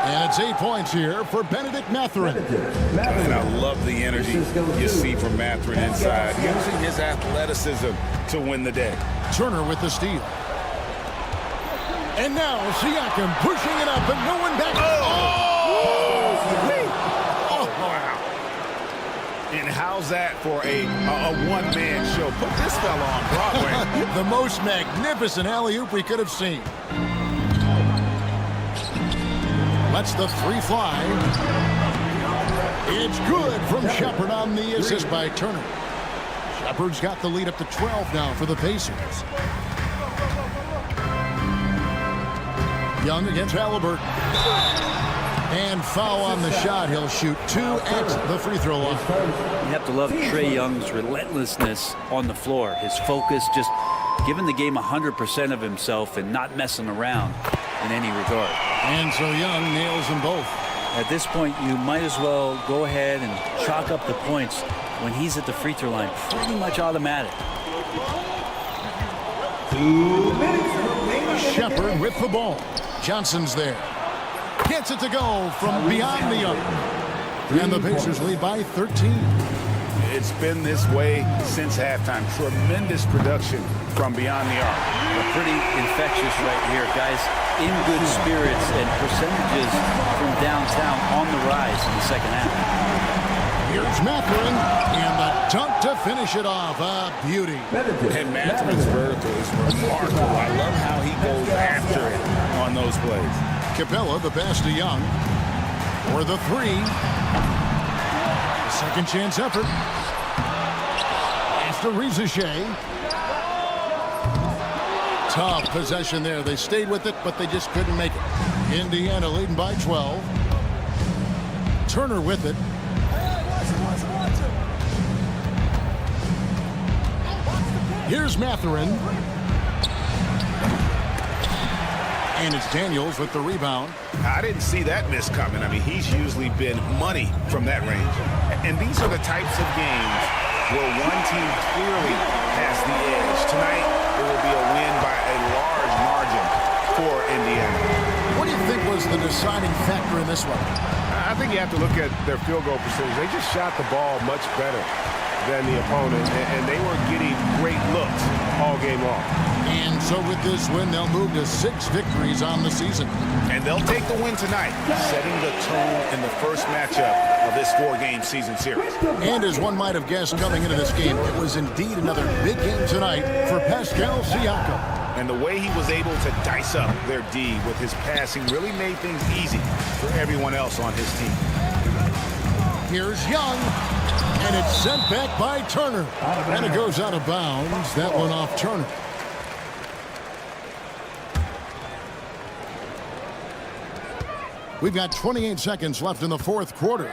And it's 8 points here for Benedict Mathurin. And I love the energy you see from Mathurin inside, using his athleticism to win the day. Turner with the steal. And now Siakam pushing it up and no one back. Oh, wow. And how's that for a one-man show? Put this fella on Broadway. The most magnificent alley-oop we could have seen. Lets the 3 fly. It's good from Shepard on the assist by Turner. Shepard's got the lead up to 12 now for the Pacers. Young against Halliburton. And foul on the shot. He'll shoot 2 at the free throw line. You have to love Trae Young's relentlessness on the floor. His focus, just giving the game 100% of himself and not messing around in any regard. And so Young nails them both. At this point, you might as well go ahead and chalk up the points when he's at the free throw line. Pretty much automatic. 2 minutes remaining. Shepard with the ball. Johnson's there. Gets it to go from beyond the arc. And the Pacers lead by 13. It's been this way since halftime. Tremendous production from beyond the arc. Pretty infectious right here, guys. In good spirits and percentages from downtown on the rise in the second half. Here's Mathurin and the dunk to finish it off. A beauty. And Mathurin's vertical is remarkable. I love how he goes after it on those plays. Capella, the pass to Young. For the 3. Second chance effort. After Freez. Tough possession there. They stayed with it, but they just couldn't make it. Indiana leading by 12. Turner with it. Here's Mathurin. And it's Daniels with the rebound. I didn't see that miss coming. I mean, he's usually been money from that range. And these are the types of games where one team clearly has the edge. Tonight, it will be a win by a large margin for Indiana. What do you think was the deciding factor in this one? I think you have to look at their field goal percentage. They just shot the ball much better than the opponent, and they were getting great looks all game long. And so with this win, they'll move to 6 victories on the season. And they'll take the win tonight, setting the tone in the first matchup of this 4-game season series. And as one might have guessed coming into this game, it was indeed another big game tonight for Pascal Siakam. And the way he was able to dice up their D with his passing really made things easy for everyone else on his team. Here's Young, and it's sent back by Turner. And it goes out of bounds. That one off Turner. We've got 28 seconds left in the fourth quarter.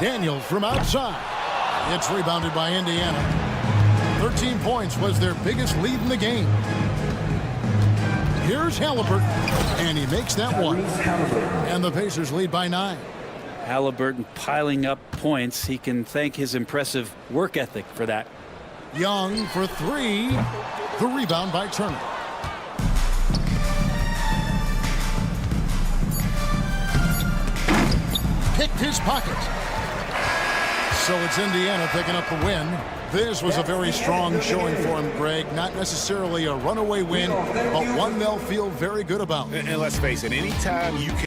Daniels from outside. It's rebounded by Indiana. 13 points was their biggest lead in the game. Here's Halliburton, and he makes that one. And the Pacers lead by 9. Halliburton piling up points. He can thank his impressive work ethic for that. Young for 3. The rebound by Turner. Picked his pocket. So it's Indiana picking up the win. This was a very strong showing for him, Greg. Not necessarily a runaway win, but one they'll feel very good about. And let's face it, anytime you can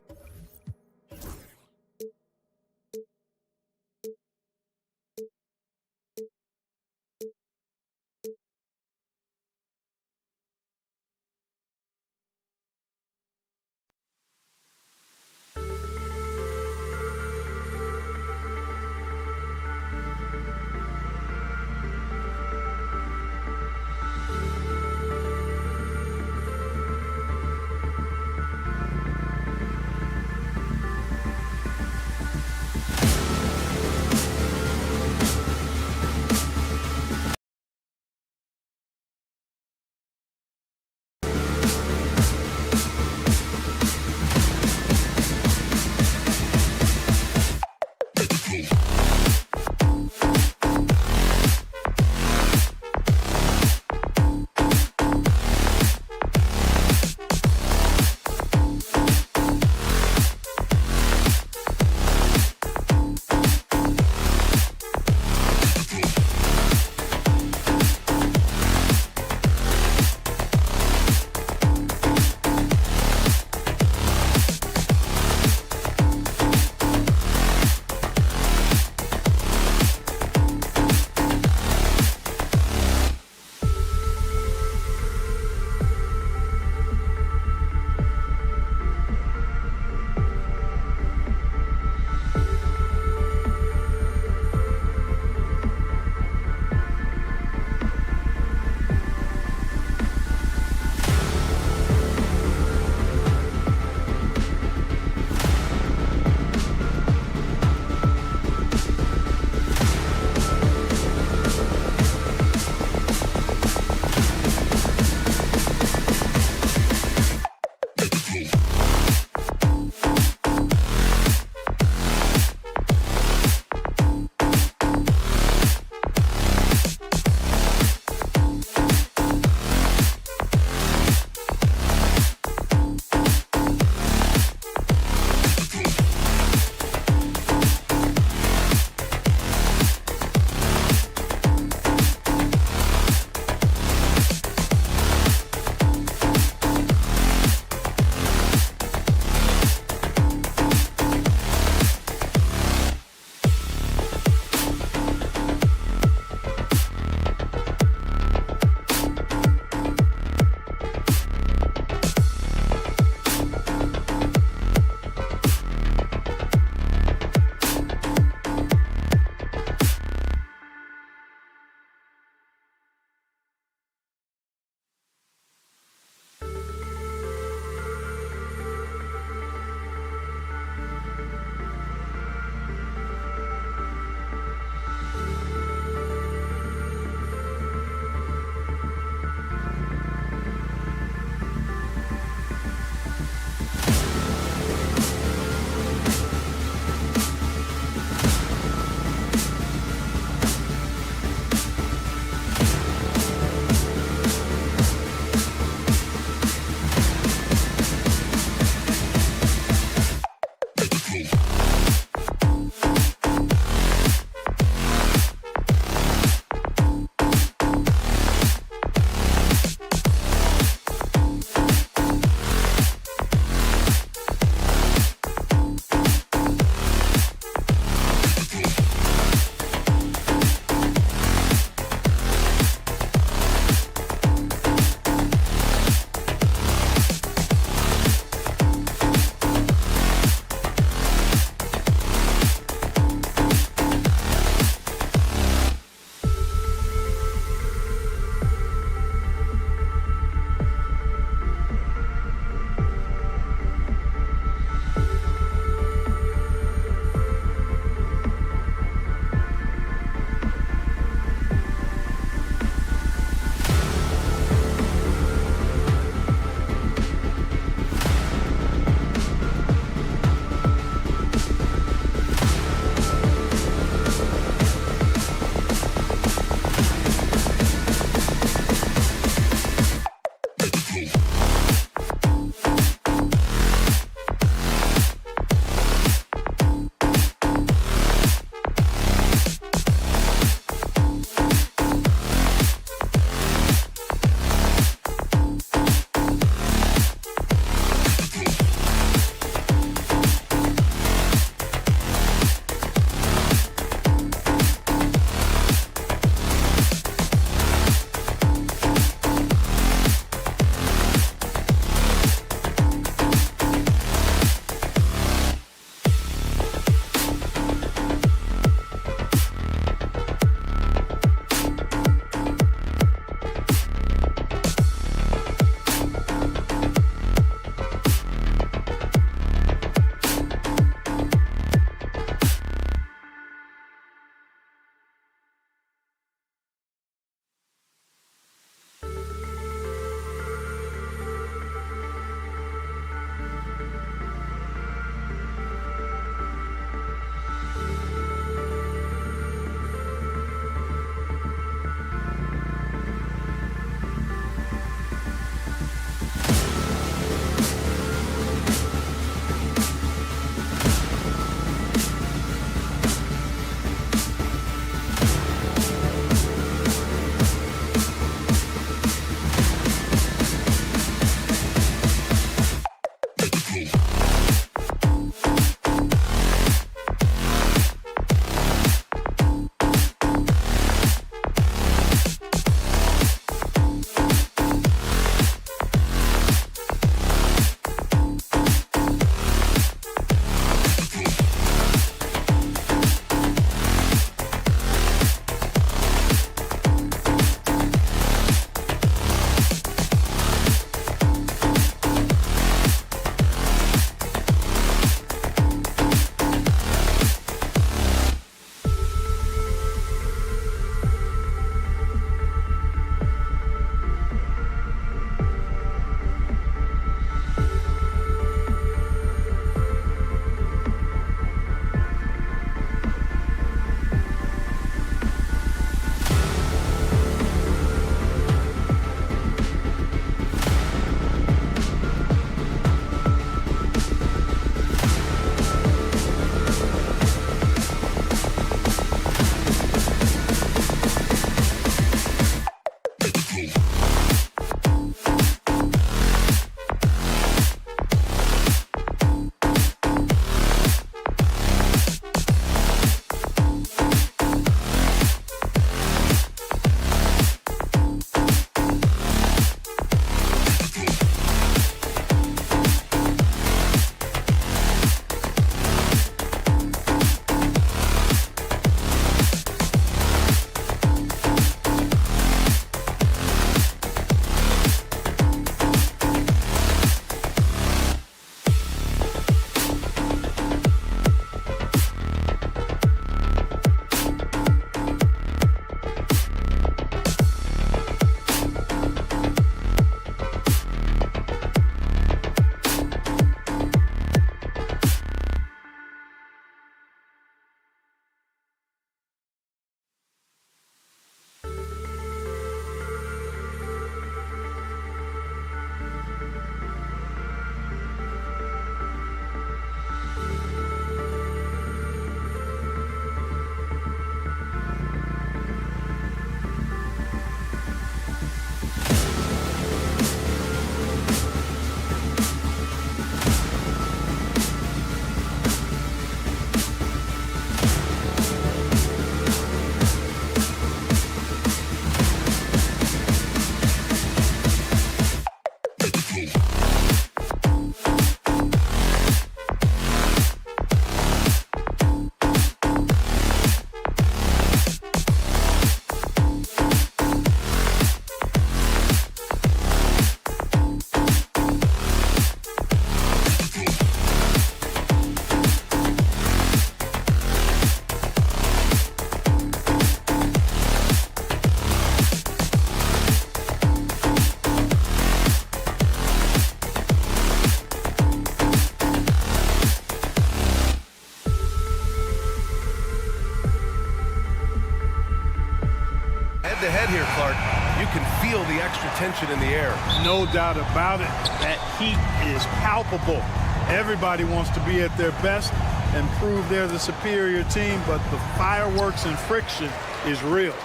head-to-head here, Clark. You can feel the extra tension in the air. No doubt about it. That heat is palpable. Everybody wants to be at their best and prove they're the superior team, but the fireworks and friction is real.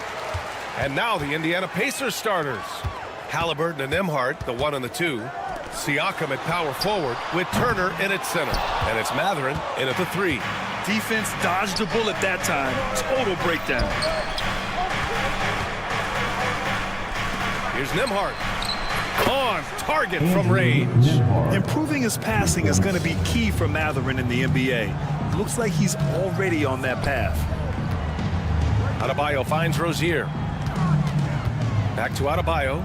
And now the Indiana Pacers starters. Halliburton and Nembhard, the 1 and the 2. Siakam at power forward with Turner in at center. And it's Mathurin in at the 3. Defense dodged the bullet that time. Total breakdown. Here's Nembhard. On target from range. Improving his passing is going to be key for Mathurin in the NBA. Looks like he's already on that path. Adebayo finds Rozier. Back to Adebayo.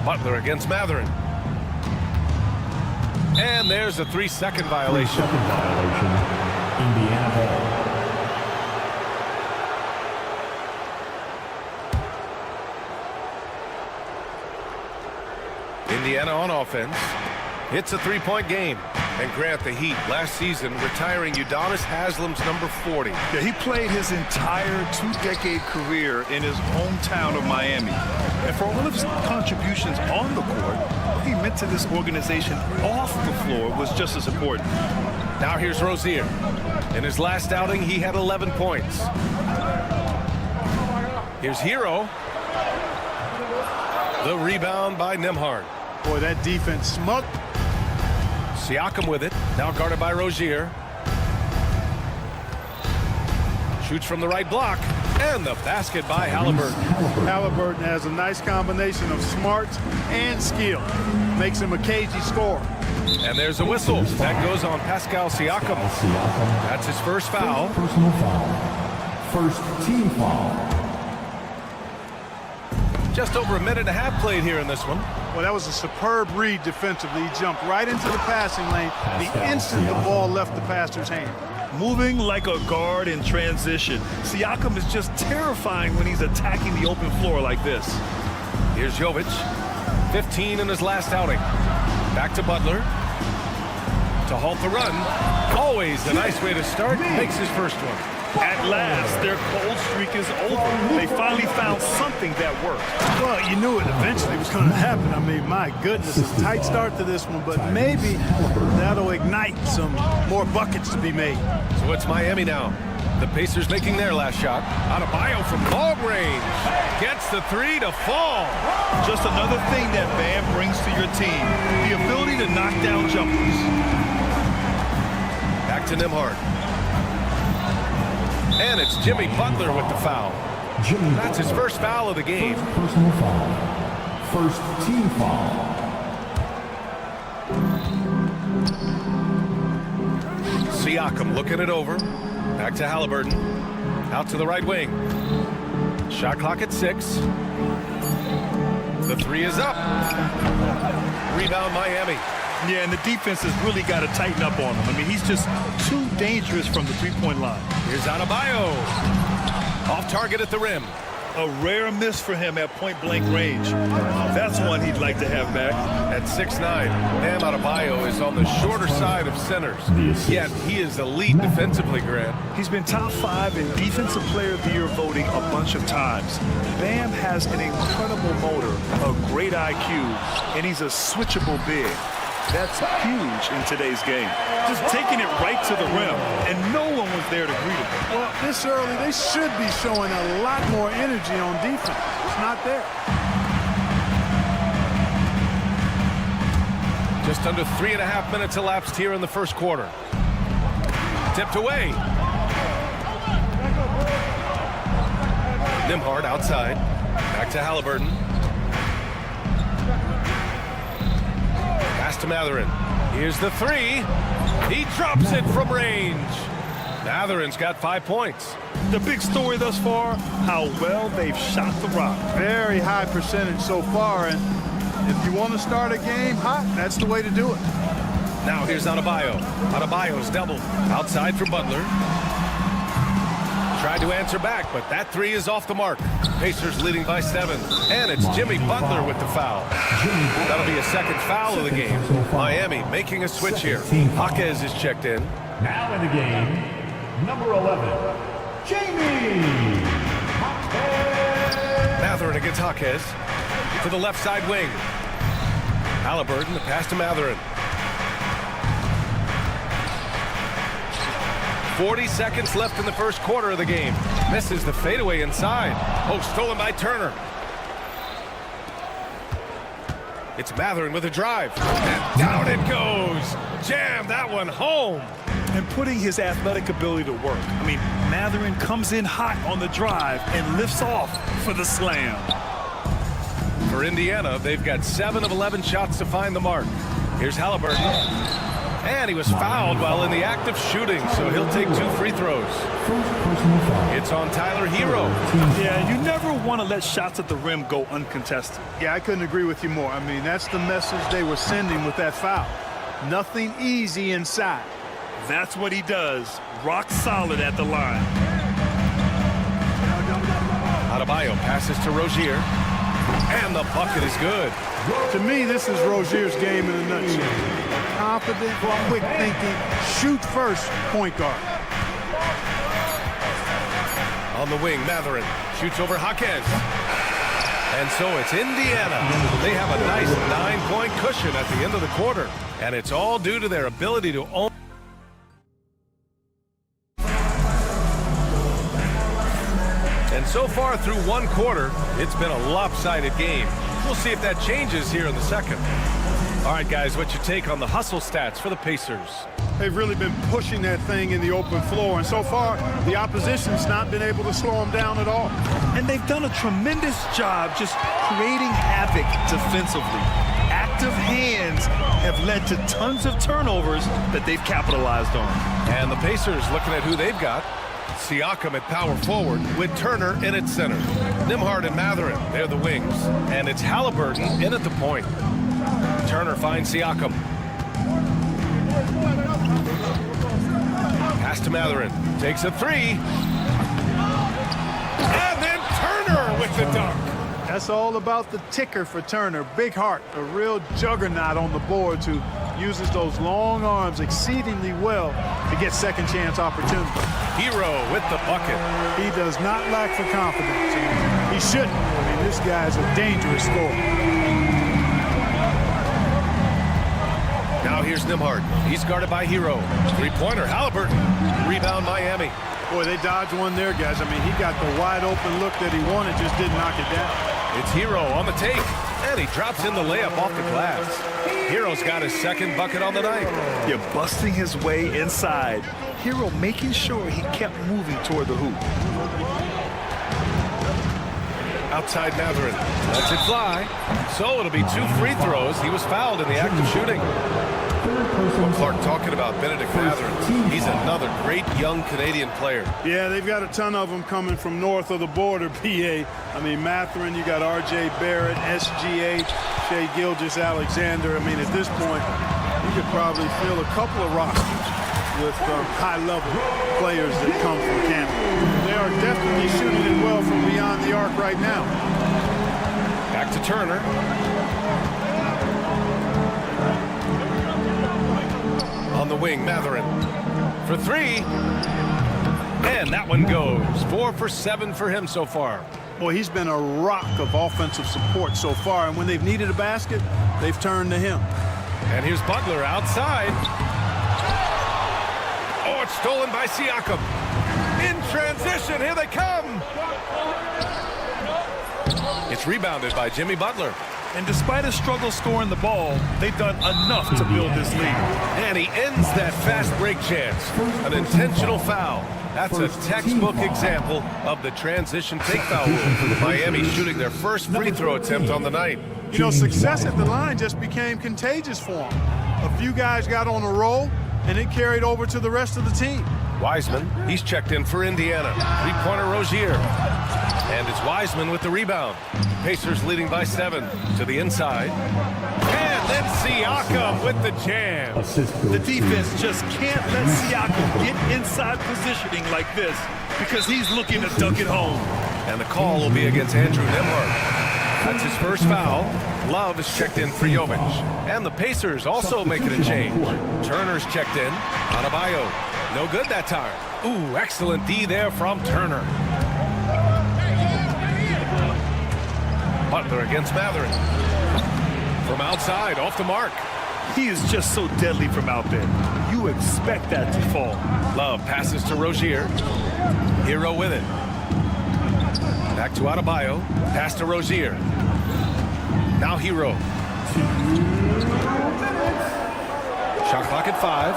Butler against Mathurin. And there's a 3-second violation. Indiana ball. Indiana on offense. It's a 3-point game. And Grant, the Heat last season retiring Udonis Haslam's number 40. Yeah, he played his entire 2-decade career in his hometown of Miami. And for all of his contributions on the court, what he meant to this organization off the floor was just as important. Now here's Rozier. In his last outing, he had 11 points. Here's Hero. The rebound by Nembhard. Boy, that defense smucked. Siakam with it. Now guarded by Rozier. Shoots from the right block. And the basket by Halliburton. Halliburton has a nice combination of smarts and skill. Makes him a cagey scorer. And there's a whistle. That goes on Pascal Siakam. That's his first foul. Personal foul. First team foul. Just over a minute and a half played here in this one. Well, that was a superb read defensively. He jumped right into the passing lane the instant the ball left the passer's hand. Moving like a guard in transition. Siakam is just terrifying when he's attacking the open floor like this. Here's Jovic. 15 in his last outing. Back to Butler. To halt the run. Always a nice way to start. Makes his first one. At last, their cold streak is over. They finally found something that worked. Well, you knew it eventually was going to happen. I mean, my goodness, a tight start to this one, but maybe that'll ignite some more buckets to be made. So it's Miami now. The Pacers making their last shot. Adebayo from long range. Gets the 3 to fall. Just another thing that Bam brings to your team. The ability to knock down jumpers. Back to Nembhard. And it's Jimmy Butler with the foul. That's his first foul of the game. Personal foul. First team foul. Siakam looking it over. Back to Halliburton. Out to the right wing. Shot clock at 6. The 3 is up. Rebound Miami. Yeah, and the defense has really got to tighten up on him. I mean, he's just too dangerous from the three-point line. Here's Adebayo. Off target at the rim. A rare miss for him at point-blank range. That's one he'd like to have back. At 6'9", Bam Adebayo is on the shorter side of centers. Yet he is elite defensively, Grant. He's been top 5 in Defensive Player of the Year voting a bunch of times. Bam has an incredible motor, a great IQ, and he's a switchable big. That's huge in today's game. Just taking it right to the rim, and no one was there to greet him. Well, this early, they should be showing a lot more energy on defense. It's not there. Just under 3.5 minutes elapsed here in the first quarter. Tipped away. Nembhard outside. Back to Halliburton. Pass to Mathurin. Here's the 3. He drops it from range. Mathurin's got 5 points. The big story thus far, how well they've shot the rock. Very high percentage so far, and if you want to start a game hot, that's the way to do it. Now here's Adebayo. Adebayo's doubled. Outside for Butler. Tried to answer back, but that 3 is off the mark. Pacers leading by 7. And it's Jimmy Butler with the foul. That'll be a second foul of the game. Miami making a switch here. Jaquez is checked in. Now in the game, number 11, Mathurin against Jaquez. To the left side wing. Halliburton, the pass to Mathurin. 40 seconds left in the first quarter of the game. Misses the fadeaway inside. Oh, stolen by Turner. It's Mathurin with a drive. And down it goes. Jam that one home. And putting his athletic ability to work. I mean, Mathurin comes in hot on the drive and lifts off for the slam. For Indiana, they've got 7 of 11 shots to find the mark. Here's Halliburton. And he was fouled while in the act of shooting, so he'll take 2 free throws. It's on Tyler Hero. Yeah, you never want to let shots at the rim go uncontested. Yeah, I couldn't agree with you more. I mean, that's the message they were sending with that foul. Nothing easy inside. That's what he does. Rock solid at the line. Adebayo passes to Rozier. And the bucket is good. To me, this is Rozier's game in a nutshell. Confident, quick thinking, shoot first point guard. On the wing, Mathurin shoots over Jaquez. And so it's Indiana. They have a nice 9-point cushion at the end of the quarter. And it's all due to their ability to own. And so far through one quarter, it's been a lopsided game. We'll see if that changes here in the second. All right, guys, what's your take on the hustle stats for the Pacers? They've really been pushing that thing in the open floor, and so far, the opposition's not been able to slow them down at all. And they've done a tremendous job just creating havoc defensively. Active hands have led to tons of turnovers that they've capitalized on. And the Pacers looking at who they've got. Siakam at power forward with Turner in at center. Nembhard and Mathurin, they're the wings. And it's Halliburton in at the point. Turner finds Siakam. Pass to Mathurin. Takes a 3. And then Turner with the dunk. That's all about the ticker for Turner. Big heart, a real juggernaut on the boards who uses those long arms exceedingly well to get second chance opportunities. Hero with the bucket. He does not lack for confidence. He shouldn't. I mean, this guy's a dangerous scorer. Now here's Nembhard. He's guarded by Hero. 3-pointer, Halliburton. Rebound, Miami. Boy, they dodged one there, guys. I mean, he got the wide open look that he wanted, just didn't knock it down. It's Hero on the take. And he drops in the layup off the glass. Hero's got his second bucket on the night. You're busting his way inside. Hero making sure he kept moving toward the hoop. Outside Mathurin. Lets it fly. So it'll be 2 free throws. He was fouled in the act of shooting. Well, Clark, talking about Benedict Mathurin. He's another great young Canadian player. Yeah, they've got a ton of them coming from north of the border, PA. I mean, Mathurin, you got R.J. Barrett, SGA, Shai Gilgeous-Alexander. I mean, at this point, you could probably fill a couple of rosters with high-level players that come from Canada. They are definitely shooting it well from beyond the arc right now. Back to Turner. On the wing, Mathurin for 3. And that one goes. 4 for 7 for him so far. Boy, he's been a rock of offensive support so far, and when they've needed a basket, they've turned to him. And here's Butler outside. Oh, it's stolen by Siakam. In transition, here they come. It's rebounded by Jimmy Butler. And despite a struggle scoring the ball, they've done enough to build this lead. And he ends that fast break chance. An intentional foul. That's a textbook example of the transition take foul rule. Miami shooting their first free throw attempt on the night. You know, success at the line just became contagious for him. A few guys got on a roll, and it carried over to the rest of the team. Wiseman, he's checked in for Indiana. 3-pointer Rozier. And it's Wiseman with the rebound. Pacers leading by 7 to the inside. And then Siakam with the jam. The defense just can't let Siakam get inside positioning like this because he's looking to dunk it home. And the call will be against Andrew Nembhard. That's his first foul. Love is checked in for Jovic. And the Pacers also making a change. Turner's checked in. Adebayo. No good that time. Ooh, excellent D there from Turner. Butler against Mathurin. From outside, off the mark. He is just so deadly from out there. You expect that to fall. Love passes to Rozier. Hero with it. Back to Adebayo. Pass to Rozier. Now Hero. Shot clock at 5.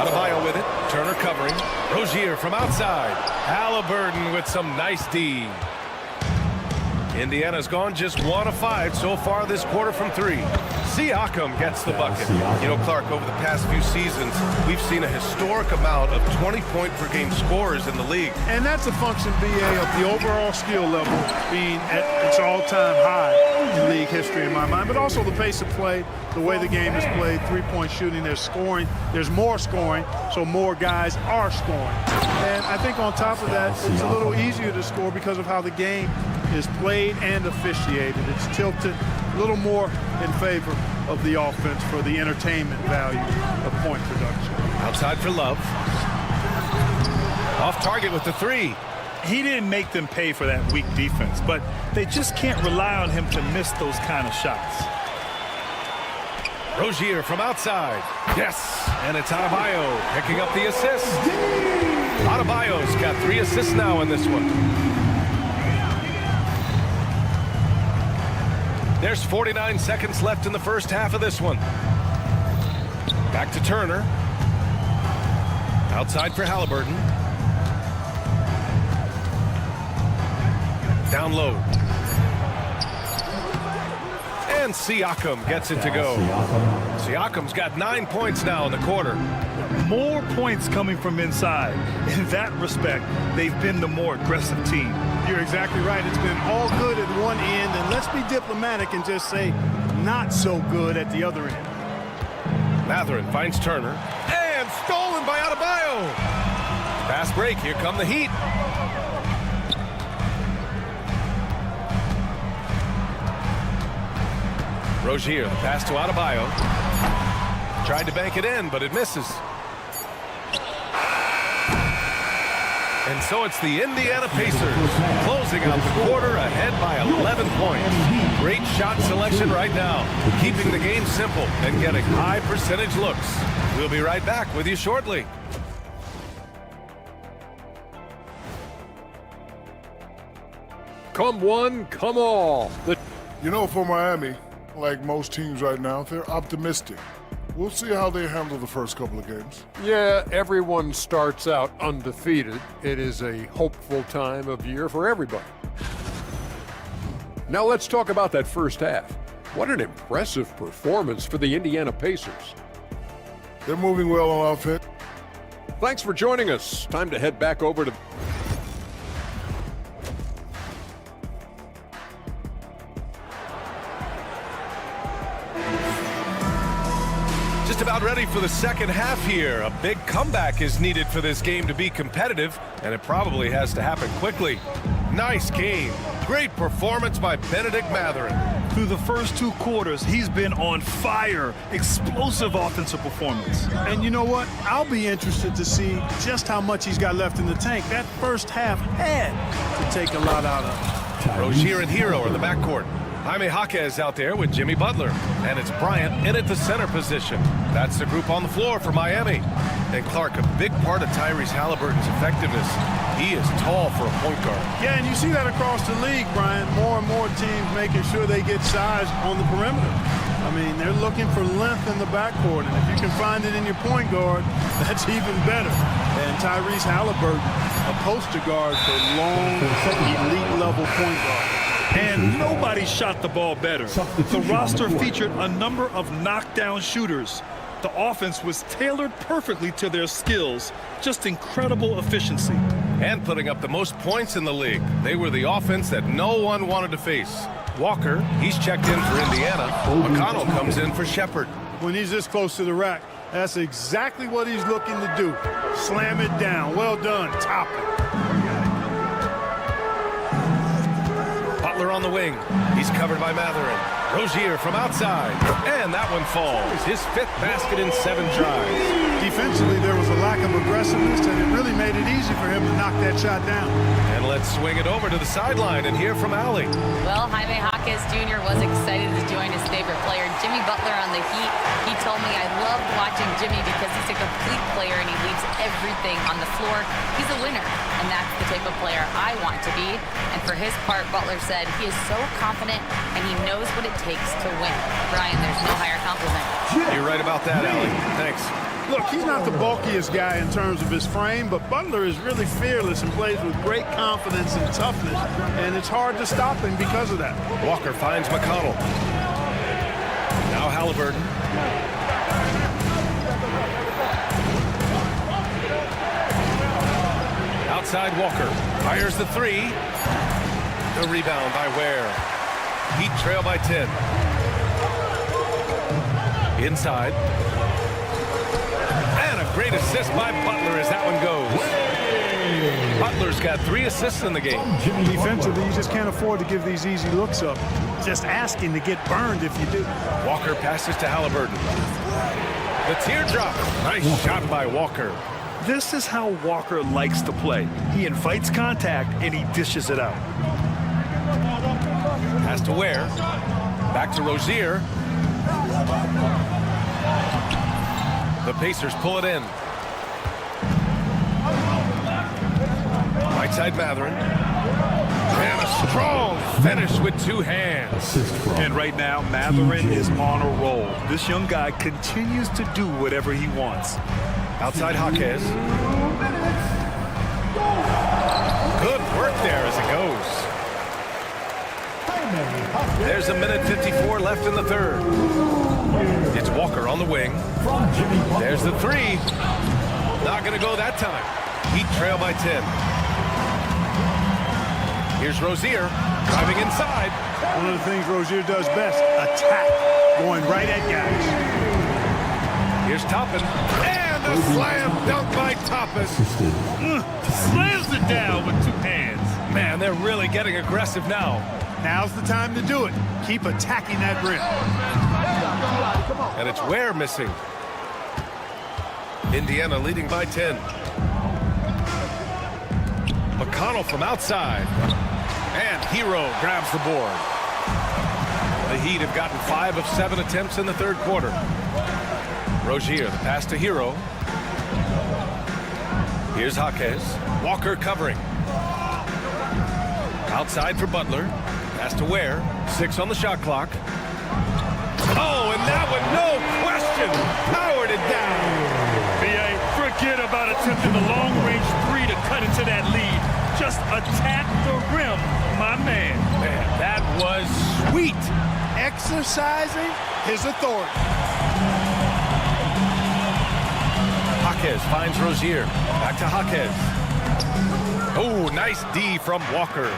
Adebayo with it. Turner covering. Rozier from outside. Halliburton with some nice D. Indiana's gone just 1 of 5 so far this quarter from 3. Siakam gets the bucket. You know, Clark, over the past few seasons, we've seen a historic amount of 20-point-per-game scorers in the league. And that's a function, BA, of the overall skill level being at its all-time high in league history in my mind, but also the pace of play, the way the game is played, three-point shooting, there's scoring, there's more scoring, so more guys are scoring. And I think on top of that, it's a little easier to score because of how the game is played and officiated. It's tilted a little more in favor of the offense for the entertainment value of point production. Outside for Love. Off target with the 3. He didn't make them pay for that weak defense, but they just can't rely on him to miss those kind of shots. Rozier from outside. Yes, and it's Adebayo picking up the assist. Adebayo's got 3 assists now in this one. There's 49 seconds left in the first half of this one. Back to Turner. Outside for Halliburton. Down low. And Siakam gets it to go. Siakam's got 9 points now in the quarter. More points coming from inside. In that respect, they've been the more aggressive team. You're exactly right. It's been all good at one end, and let's be diplomatic and just say not so good at the other end. Mathurin finds Turner. And stolen by Adebayo. Fast break. Here come the Heat. Rozier, the pass to Adebayo. Tried to bank it in, but it misses. And so it's the Indiana Pacers closing out the quarter ahead by 11 points. Great shot selection right now, keeping the game simple and getting high percentage looks. We'll be right back with you shortly. Come one, come all. You know, for Miami, like most teams right now, they're optimistic. We'll see how they handle the first couple of games. Yeah, everyone starts out undefeated. It is a hopeful time of year for everybody. Now let's talk about that first half. What an impressive performance for the Indiana Pacers. They're moving well on offense. Thanks for joining us. Time to head back over to... Just about ready for the second half here. A big comeback is needed for this game to be competitive, and it probably has to happen quickly. Nice game. Great performance by Benedict Mathurin. Through the first 2 quarters, he's been on fire. Explosive offensive performance. And you know what? I'll be interested to see just how much he's got left in the tank. That first half had to take a lot out of him. Rozier and Hero are in the backcourt. Jaime Jaquez out there with Jimmy Butler. And it's Bryant in at the center position. That's the group on the floor for Miami. And Clark, a big part of Tyrese Halliburton's effectiveness. He is tall for a point guard. Yeah, and you see that across the league, Brian. More and more teams making sure they get size on the perimeter. I mean, they're looking for length in the backcourt, and if you can find it in your point guard, that's even better. And Tyrese Halliburton, a poster guard for long, elite-level point guard. And nobody shot the ball better. The roster featured a number of knockdown shooters. The offense was tailored perfectly to their skills. Just incredible efficiency. And putting up the most points in the league. They were the offense that no one wanted to face. Walker, he's checked in for Indiana. McConnell comes in for Shepherd. When he's this close to the rack, that's exactly what he's looking to do. Slam it down. Well done. Top it. Butler on the wing. He's covered by Matherin. Rozier from outside. And that one falls. His 5th basket in 7 tries. Defensively, there was a lack of aggressiveness, and it really made it easy for him to knock that shot down. And let's swing it over to the sideline and hear from Allie. Well, Jaime Jaquez Jr. was excited to join his favorite player, Jimmy Butler, on the Heat. He told me, I loved watching Jimmy because he's a complete player and he leaves everything on the floor. He's a winner, and that's the type of player I want to be. And for his part, Butler said he is so confident and he knows what it takes to win. Brian, there's no higher compliment. You're right about that, Allie. Thanks. Look, he's not the bulkiest guy in terms of his frame, but Butler is really fearless and plays with great confidence and toughness, and it's hard to stop him because of that. Walker finds McConnell. Now Halliburton. Outside Walker. Fires the 3. The rebound by Ware. Heat trail by 10. Inside. And a great assist by Butler as that one goes. Butler's got 3 assists in the game. Defensively, you just can't afford to give these easy looks up. Just asking to get burned if you do. Walker passes to Halliburton. The teardrop. Nice shot by Walker. This is how Walker likes to play. He invites contact and he dishes it out. Pass to Ware. Back to Rozier. The Pacers pull it in. Right side Matherin. And a strong finish with 2 hands. And right now, Matherin is on a roll. This young guy continues to do whatever he wants. Outside Jaquez. Good work there as it goes. There's 1:54 left in the 3rd. It's Walker on the wing. There's the 3. Not going to go that time. Heat trail by 10. Here's Rozier driving inside. One of the things Rozier does best, attack, going right at guys. Here's Toppin. And a slam dunk by Toppin. Slams it down with 2 hands. Man, they're really getting aggressive now. Now's the time to do it. Keep attacking that rim. And it's Ware missing. Indiana leading by 10. McConnell from outside. And Hero grabs the board. The Heat have gotten 5 of 7 attempts in the 3rd quarter. Rozier, the pass to Hero. Here's Jaquez. Walker covering. Outside for Butler. Pass to Ware. 6 on the shot clock. Oh, and that one, no question, powered it down. B.A., forget about attempting the long-range 3 to cut into that lead. Just attack the rim, my man. Man, that was sweet. Exercising his authority. Jaquez finds Rozier. Back to Jaquez. Oh, nice D from Walker.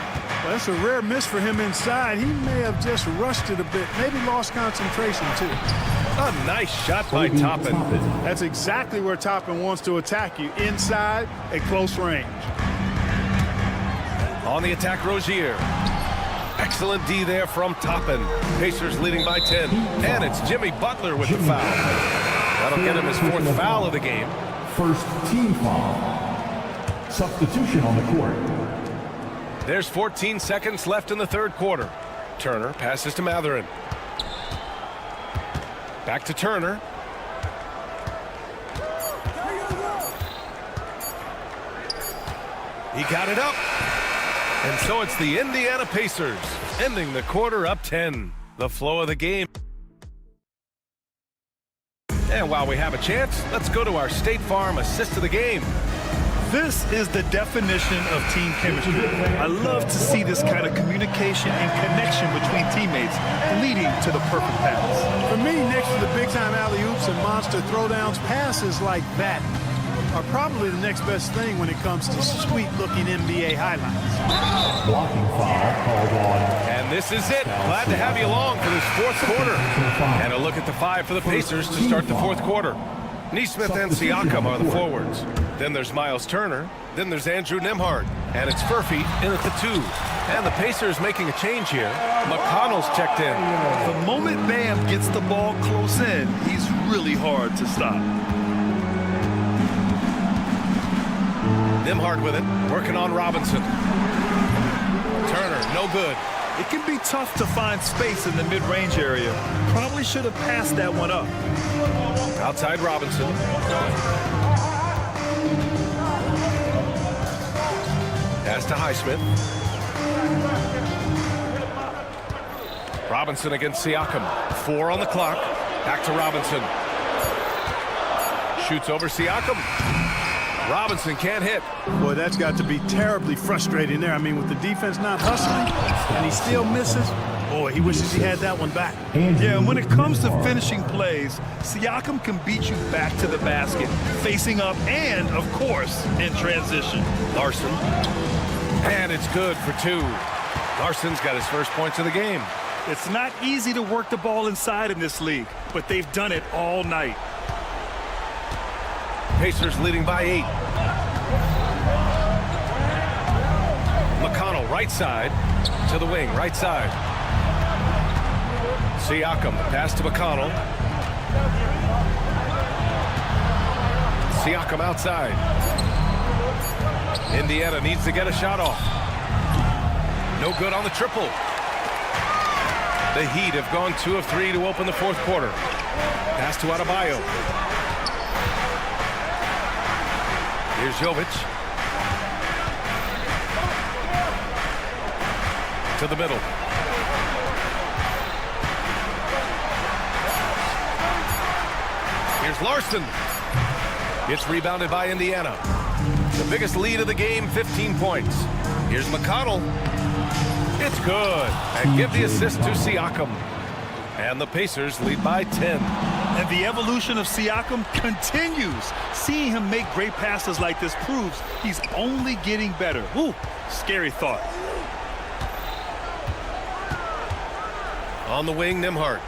Well, that's a rare miss for him inside. He may have just rushed it a bit, maybe lost concentration too. A nice shot by Toppin. That's exactly where Toppin wants to attack you, inside at close range. On the attack, Rozier. Excellent D there from Toppin. Pacers leading by 10. And it's Jimmy Butler with the foul. That'll get him his 4th foul of the game. First team foul. Substitution on the court. There's 14 seconds left in the 3rd quarter. Turner passes to Matherin. Back to Turner. He got it up. And so it's the Indiana Pacers ending the quarter up 10. The flow of the game. And while we have a chance, let's go to our State Farm assist of the game. This is the definition of team chemistry. I love to see this kind of communication and connection between teammates leading to the perfect pass. For me, next to the big-time alley-oops and monster throwdowns, passes like that are probably the next best thing when it comes to sweet-looking NBA highlights. Blocking foul called on. And this is it. Glad to have you along for this 4th quarter. And a look at the 5 for the Pacers to start the 4th quarter. Neesmith and Siakam are the forwards. Then there's Miles Turner. Then there's Andrew Nembhard. And it's Furphy in at the 2. And the Pacers making a change here. McConnell's checked in. The moment Bam gets the ball close in, he's really hard to stop. Nembhard with it, working on Robinson. Turner, no good. It can be tough to find space in the mid-range area. Probably should have passed that one up. Outside Robinson. Pass to Highsmith. Robinson against Siakam. 4 on the clock. Back to Robinson. Shoots over Siakam. Robinson can't hit. Boy, that's got to be terribly frustrating there. I mean, with the defense not hustling and he still misses, boy, he wishes he had that one back. Yeah, and when it comes to finishing plays, Siakam can beat you back to the basket, facing up and, of course, in transition. Larson. And it's good for 2. Larson's got his first points of the game. It's not easy to work the ball inside in this league, but they've done it all night. Pacers leading by 8. McConnell, right side, to the wing, right side. Siakam, pass to McConnell. Siakam outside. Indiana needs to get a shot off. No good on the triple. The Heat have gone 2 of 3 to open the 4th quarter. Pass to Adebayo. Here's Jovic. To the middle. Here's Larson. It's rebounded by Indiana. The biggest lead of the game, 15 points. Here's McConnell. It's good. And give the assist to Siakam. And the Pacers lead by 10. And the evolution of Siakam continues. Seeing him make great passes like this proves he's only getting better. Ooh, scary thought. On the wing, Nembhard.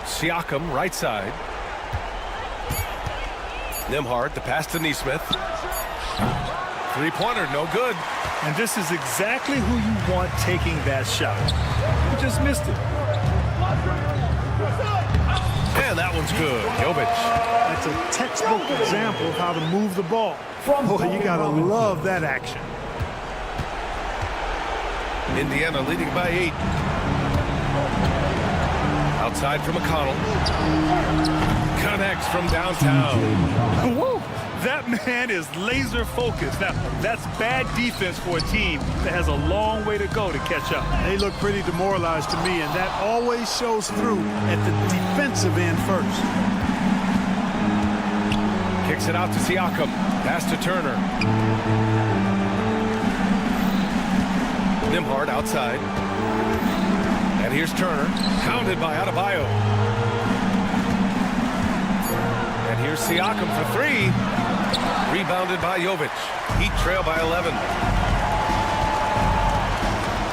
Siakam, right side. Nembhard, the pass to Neesmith. 3-pointer, no good. And this is exactly who you want taking that shot. You just missed it. And that one's good. Jovic. That's a textbook example of how to move the ball. Boy, you gotta love that action. Indiana leading by 8. Outside for McConnell. Connects from downtown. Woo! That man is laser focused. Now, that's bad defense for a team that has a long way to go to catch up. They look pretty demoralized to me, and that always shows through at the defensive end first. Kicks it out to Siakam. Pass to Turner. Nembhard outside. And here's Turner. Pounded by Adebayo. And here's Siakam for 3. Rebounded by Jovic. Heat trail by 11.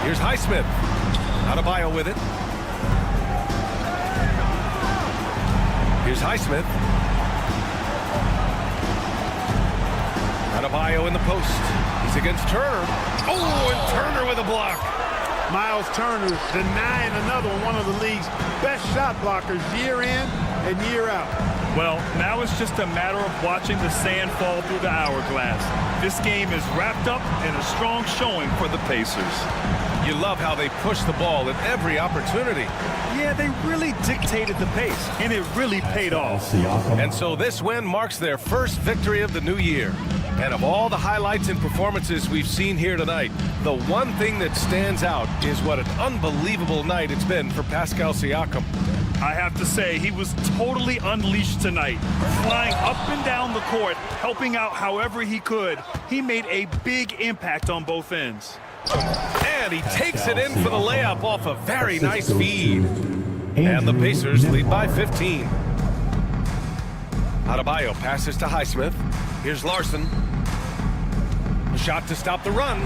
Here's Highsmith. Adebayo with it. Here's Highsmith. Adebayo in the post. He's against Turner. Oh, and Turner with a block. Miles Turner denying another one of the league's best shot blockers year in and year out. Well, now it's just a matter of watching the sand fall through the hourglass. This game is wrapped up in a strong showing for the Pacers. You love how they push the ball at every opportunity. Yeah, they really dictated the pace, and it really paid off. And so this win marks their first victory of the new year. And of all the highlights and performances we've seen here tonight, the one thing that stands out is what an unbelievable night it's been for Pascal Siakam. I have to say, he was totally unleashed tonight, flying up and down the court, helping out however he could. He made a big impact on both ends. And he takes it in for the layup off a very nice feed. And the Pacers lead by 15. Adebayo passes to Highsmith. Here's Larson. A shot to stop the run.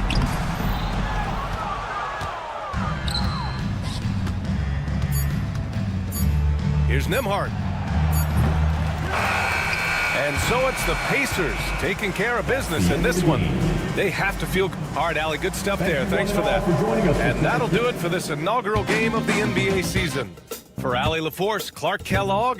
Here's Nembhard. And so it's the Pacers taking care of business in this one. They have to feel hard, Allie. Good stuff there. Thanks for that. And that'll do it for this inaugural game of the NBA season. For Allie LaForce, Clark Kellogg.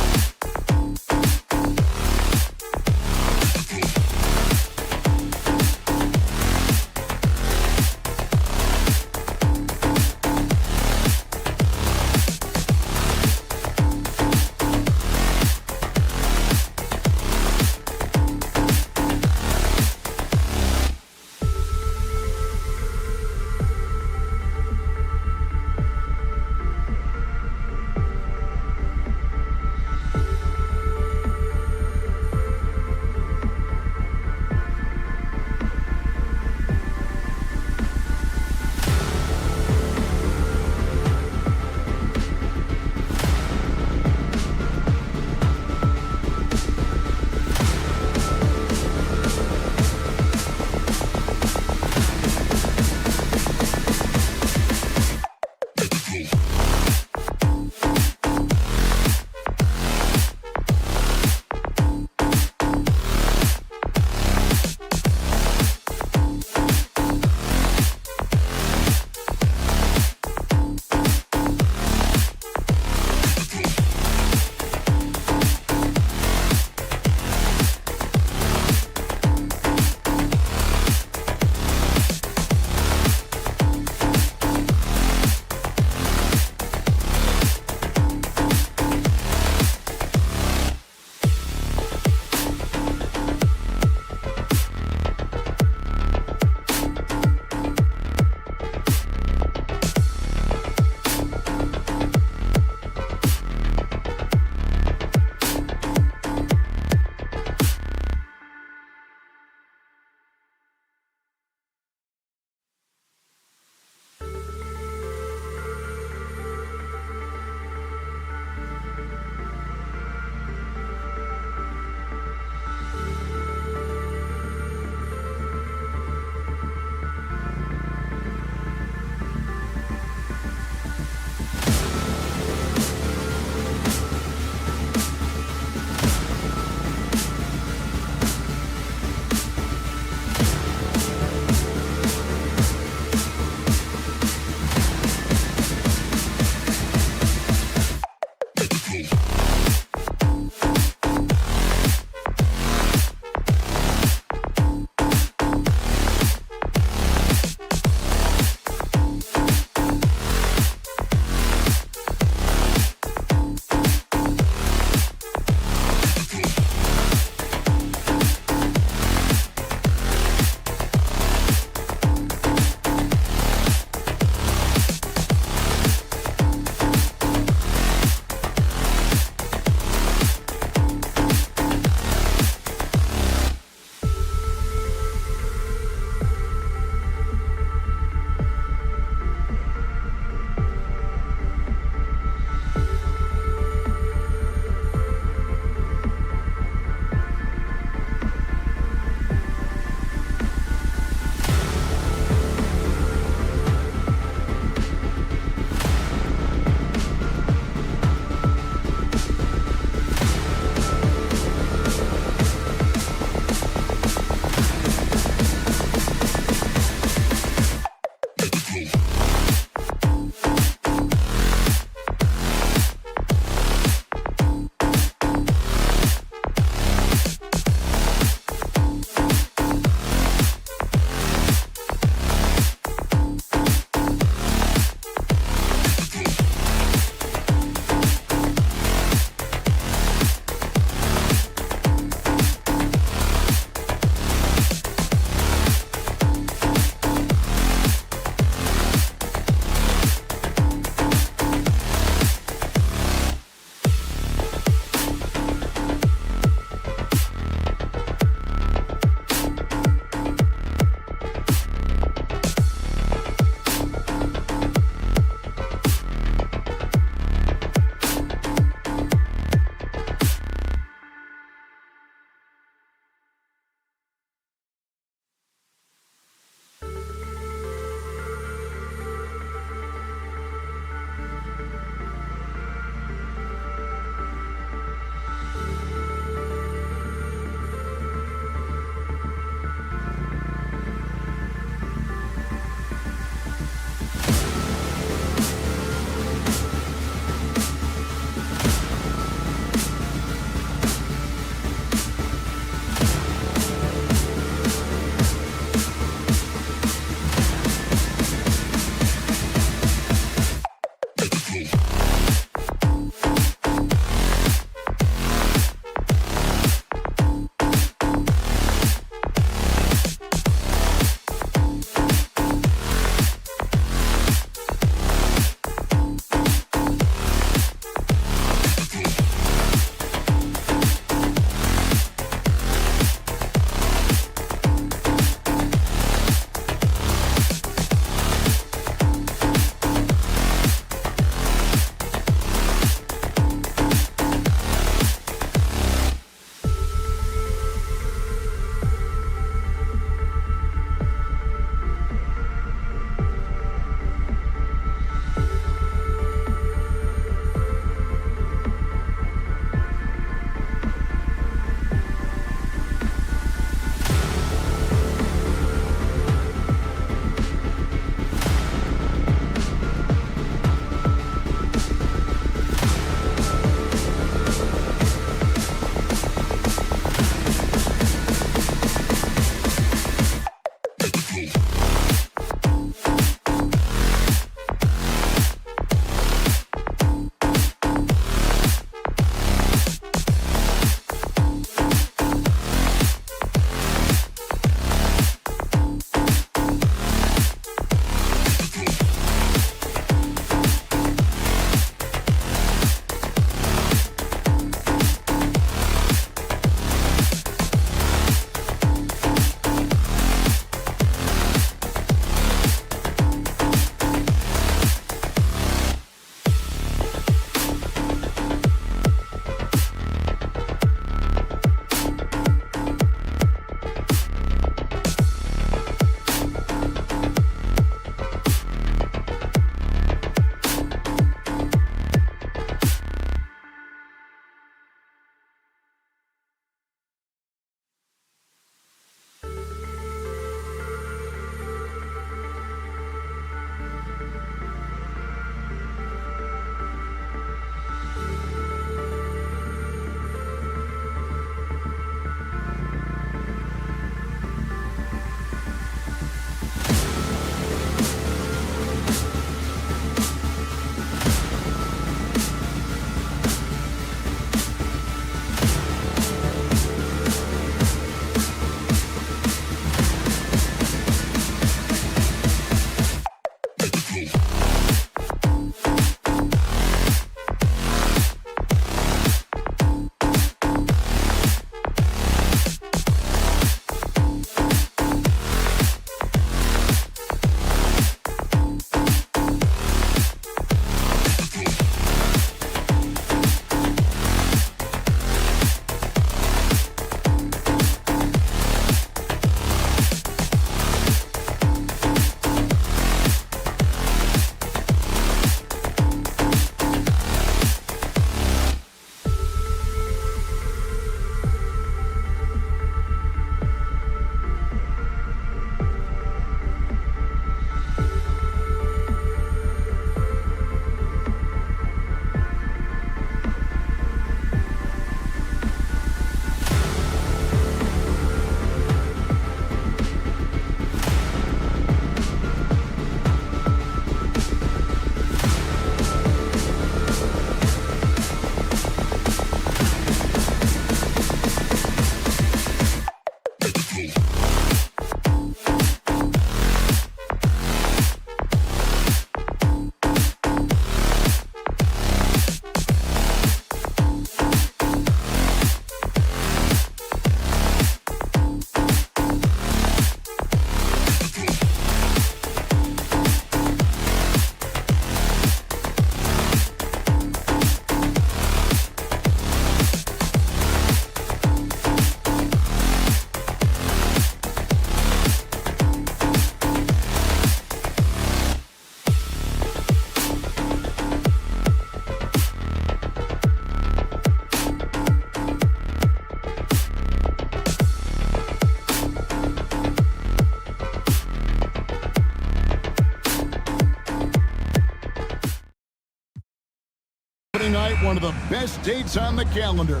Friday night, one of the best dates on the calendar.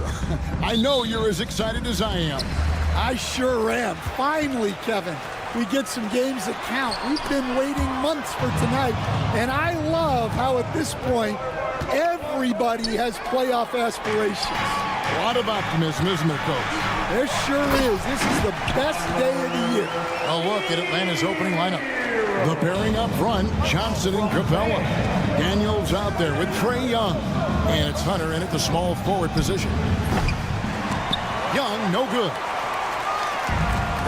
I know you're as excited as I am. I sure am. Finally, Kevin, we get some games that count. We've been waiting months for tonight, and I love how at this point, everybody has playoff aspirations. A lot of optimism, isn't there, Coach? There sure is. This is the best day of the year. A look at Atlanta's opening lineup. The pairing up front, Johnson and Capella. Daniels out there with Trae Young. And it's Hunter in at the small forward position. Young, no good.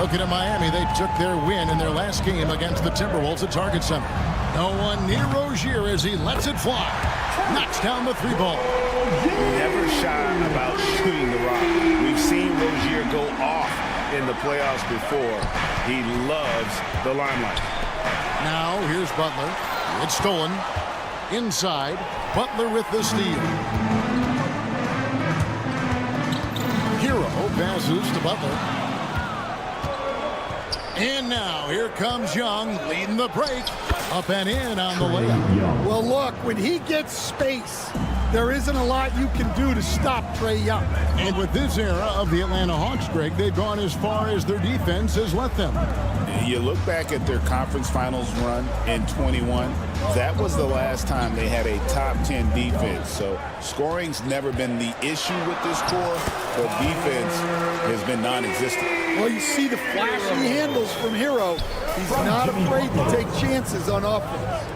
Looking at Miami, they took their win in their last game against the Timberwolves at Target Center. No one near Rozier as he lets it fly. Knocks down the three ball. Never shy about shooting the rock. We've seen Rozier go off in the playoffs before. He loves the limelight. Now here's Butler. It's stolen. Inside. Butler with the steal. Hero passes to Butler. And now here comes Young leading the break. Up and in on the layup. Well, look, when he gets space, there isn't a lot you can do to stop Trae Young. And with this era of the Atlanta Hawks, Greg, they've gone as far as their defense has let them. You look back at their conference finals run in 21. That was the last time they had a top 10 defense. So scoring's never been the issue with this core, but defense has been non-existent. Well, you see the flashy handles from Hero. He's not afraid to take chances on offense.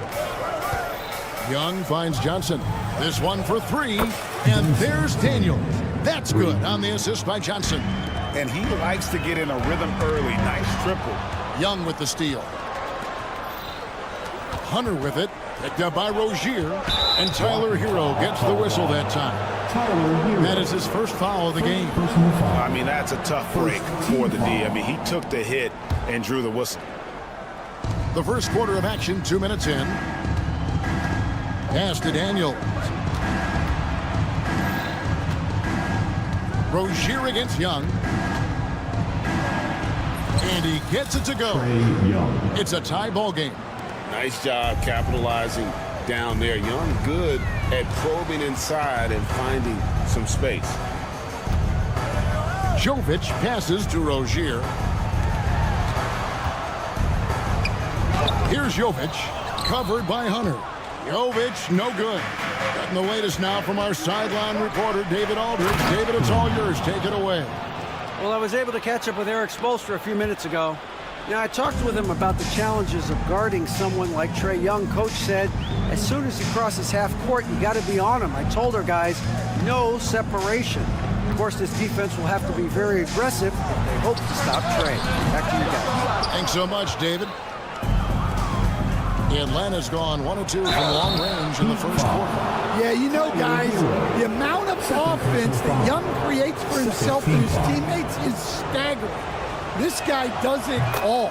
Young finds Johnson. This one for three. And there's Daniel. That's good on the assist by Johnson. And he likes to get in a rhythm early. Nice triple. Young with the steal. Hunter with it. Picked up by Rozier. And Tyler Hero gets the whistle that time. That is his first foul of the game. I mean, that's a tough break for the D. I mean, he took the hit and drew the whistle. The first quarter of action, 2 minutes in. Pass to Daniel. Rozier against Young. And he gets it to go. It's a tie ball game. Nice job capitalizing down there. Young good at probing inside and finding some space. Jovic passes to Rozier. Here's Jovic, covered by Hunter. Jovic, no good. Getting the latest now from our sideline reporter, David Aldridge. David, it's all yours. Take it away. Well, I was able to catch up with Eric Spoelstra a few minutes ago. Now, I talked with him about the challenges of guarding someone like Trae Young. Coach said, as soon as he crosses half court, you got to be on him. I told our guys, no separation. Of course, this defense will have to be very aggressive if they hope to stop Trae. Back to you guys. Thanks so much, David. Atlanta's gone 1 of 2 from long range in the first quarter. Yeah, you know, guys, the amount of offense that Young creates for himself and his teammates is staggering. This guy does it all.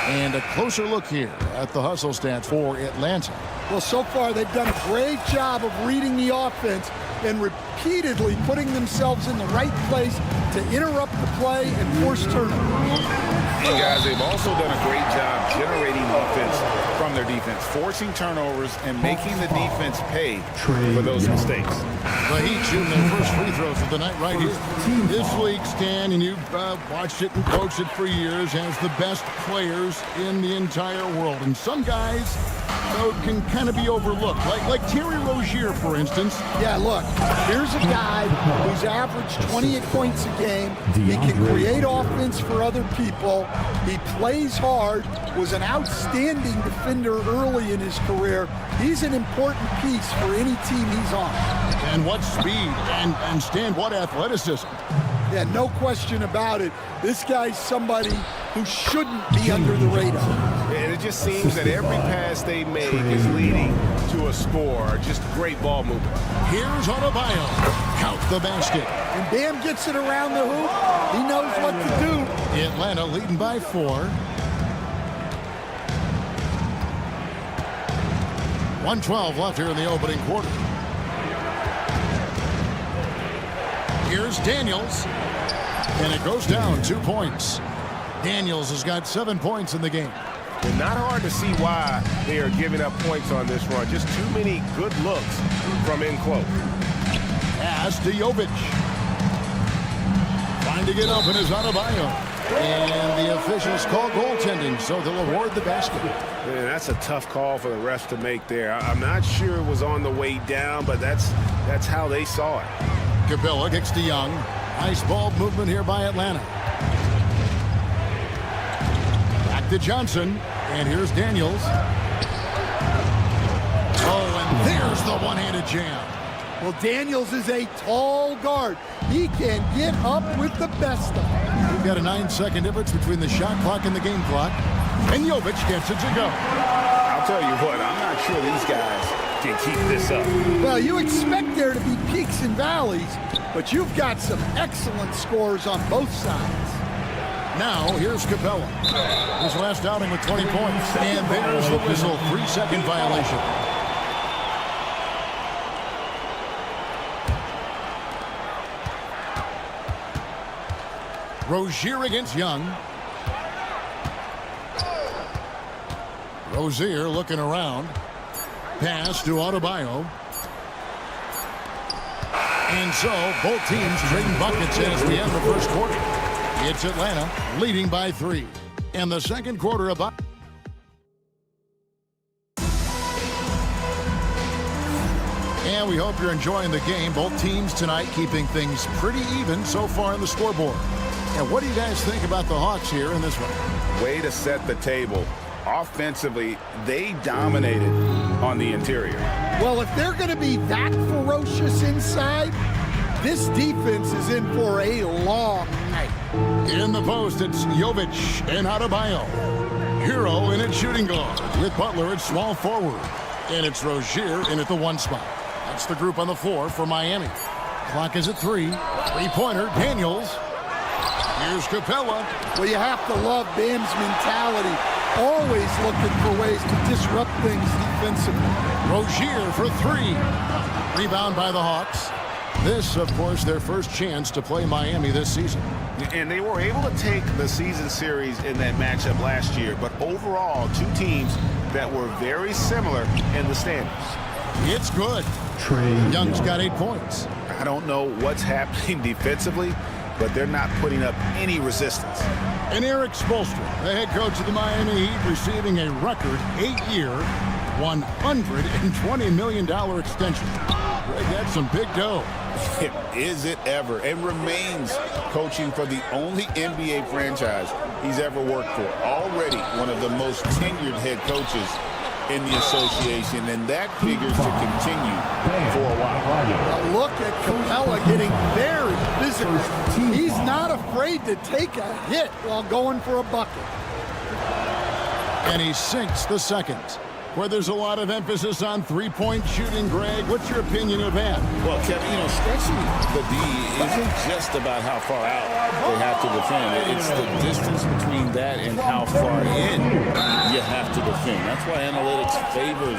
And a closer look here at the hustle stats for Atlanta. Well, so far they've done a great job of reading the offense and repeatedly putting themselves in the right place to interrupt the play and force turnovers. And guys, they've also done a great job generating offense from their defense, forcing turnovers and making the defense pay for those mistakes. The Heat shooting their first free throws of the night right here. This league, Stan, and you've watched it and coached it for years, has the best players in the entire world. And some guys, can kind of be overlooked, like Terry Rozier, for instance. Yeah, look, here's a guy who's averaged 28 points a game. He can create offense for other people. He plays hard, was an outstanding defender early in his career. He's an important piece for any team he's on. And what speed, and Stan, what athleticism. Yeah, no question about it. This guy's somebody who shouldn't be under the radar. And it just seems that every pass they make is leading to a score. Just great ball movement. Here's Adebayo. Count the basket. And Bam gets it around the hoop. He knows what to do. Atlanta leading by 4. 1:12 left here in the opening quarter. Here's Daniels. And it goes down 2 points. Daniels has got 7 points in the game. And not hard to see why they are giving up points on this run. Just too many good looks from in close. Pass to Jovic. Trying to get open is Adebayo. And the officials call goaltending, so they'll award the basket. Man, that's a tough call for the refs to make there. I'm not sure it was on the way down, but that's how they saw it. Capella kicks to Young. Nice ball movement here by Atlanta. Back to Johnson. And here's Daniels. Oh, and there's the one-handed jam. Well, Daniels is a tall guard. He can get up with the best of them. We've got a 9-second difference between the shot clock and the game clock. And Jovic gets it to go. I'll tell you what, I'm not sure these guys can keep this up. Well, you expect there to be peaks and valleys, but you've got some excellent scores on both sides. Now, here's Capella. His last outing with 20 points. And there's the whistle. 3-second violation. Rozier against Young. Rozier looking around. Pass to Adebayo. And so, both teams trading buckets as we end the first quarter. It's Atlanta leading by 3. And the second quarter about. And we hope you're enjoying the game. Both teams tonight keeping things pretty even so far on the scoreboard. And what do you guys think about the Hawks here in this one? Way to set the table. Offensively, they dominated on the interior. Well, if they're going to be that ferocious inside, this defense is in for a long night. In the post, it's Jovic and Adebayo. Hero in at shooting guard with Butler at small forward. And it's Rozier in at the 1 spot. That's the group on the floor for Miami. Clock is at 3. Three-pointer, Daniels. Here's Capella. Well, you have to love Bam's mentality. Always looking for ways to disrupt things defensively. Rozier for 3. Rebound by the Hawks. This, of course, their first chance to play Miami this season. And they were able to take the season series in that matchup last year. But overall, two teams that were very similar in the standings. It's good. Young's got 8 points. I don't know what's happening defensively, but they're not putting up any resistance. And Eric Spoelstra, the head coach of the Miami Heat, receiving a record 8-year, $120 million extension. Greg, that's some big dough. Is it ever? And remains coaching for the only NBA franchise he's ever worked for. Already one of the most tenured head coaches in the association, and that figures to continue for a while. Now look at Capella getting very physical. He's not afraid to take a hit while going for a bucket. And he sinks the second. Where there's a lot of emphasis on three-point shooting, Greg. What's your opinion of that? Well, Kevin, stretching the D isn't just about how far out they have to defend. It's the distance between that and how far in you have to defend. That's why analytics favors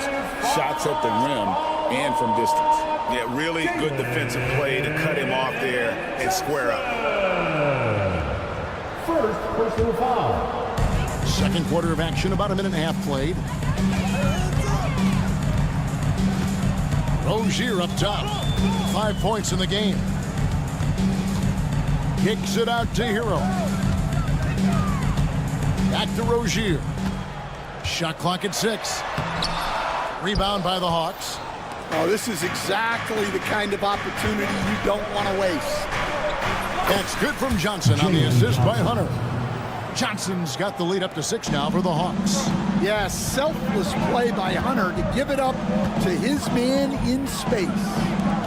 shots at the rim and from distance. Yeah, really good defensive play to cut him off there and square up. First personal foul. Second quarter of action, about a minute and a half played. Rozier up top. 5 points in the game. Kicks it out to Hero. Back to Rozier. Shot clock at 6. Rebound by the Hawks. Oh, this is exactly the kind of opportunity you don't want to waste. That's good from Johnson on the assist by Hunter. Johnson's got the lead up to 6 now for the Hawks. Yeah, selfless play by Hunter to give it up to his man in space.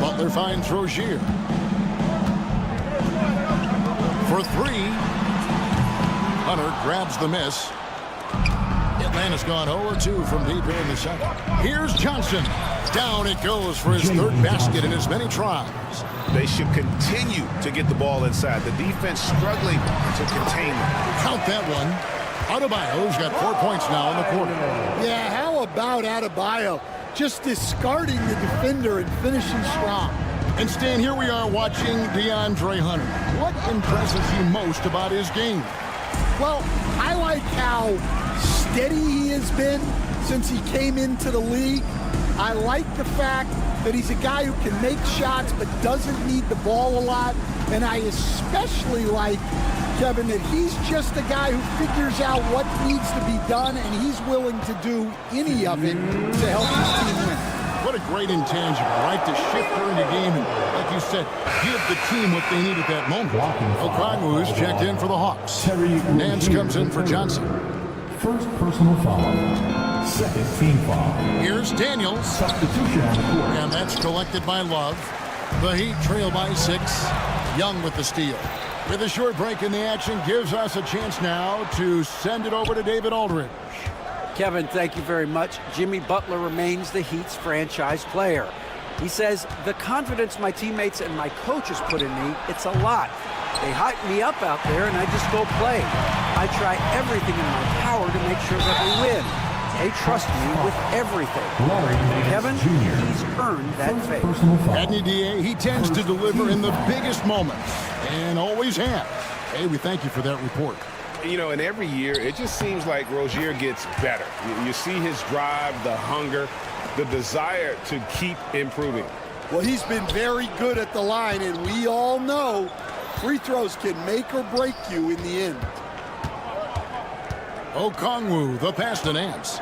Butler finds Rozier. For 3. Hunter grabs the miss. Atlanta's gone 0-2 from deep here in the second. Here's Johnson. Down it goes for his third basket in as many tries. They should continue to get the ball inside. The defense struggling to contain them. Count that one. Adebayo's got 4 points now in the quarter. Yeah, how about Adebayo just discarding the defender and finishing strong? And Stan, here we are watching DeAndre Hunter. What impresses you most about his game? Well, I like how steady he has been since he came into the league. I like the fact that he's a guy who can make shots but doesn't need the ball a lot. And I especially like, Kevin, that he's just a guy who figures out what needs to be done, and he's willing to do any of it to help his team win. What a great intangible, right? To shift during the game and, like you said, give the team what they need at that moment. Okongwu's checked in for the Hawks. Nance comes in for Johnson. First personal foul. Second team foul. Here's Daniels. Substitution on the court. And that's collected by Love. The Heat trail by 6. Young with the steal. With a short break in the action, gives us a chance now to send it over to David Aldridge. Kevin, thank you very much. Jimmy Butler remains the Heat's franchise player. He says, the confidence my teammates and my coaches put in me, it's a lot. They hype me up out there and I just go play. I try everything in my power to make sure that we win. They trust me with everything. Kevin, he's earned that faith. At NDA, he tends to deliver in the biggest moments and always has. Hey, we thank you for that report. You know, and every year, it just seems like Rozier gets better. You see his drive, the hunger, the desire to keep improving. Well, he's been very good at the line, and we all know free throws can make or break you in the end. Okongwu, the pass to Nance.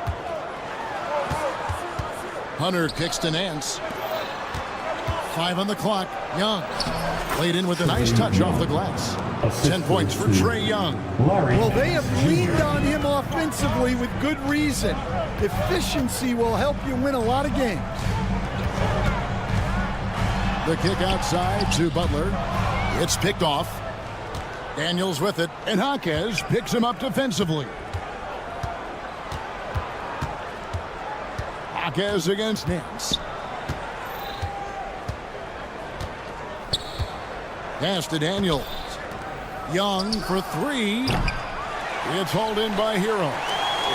Hunter kicks to Nance. 5 on the clock. Young laid in with a nice touch off the glass. 10 points for Trae Young. Well, they have leaned on him offensively with good reason. Efficiency will help you win a lot of games. The kick outside to Butler. It's picked off. Daniels with it, and Jaquez picks him up defensively. Jaquez against Nance. Pass to Daniels. Young for 3. It's hauled in by Hero.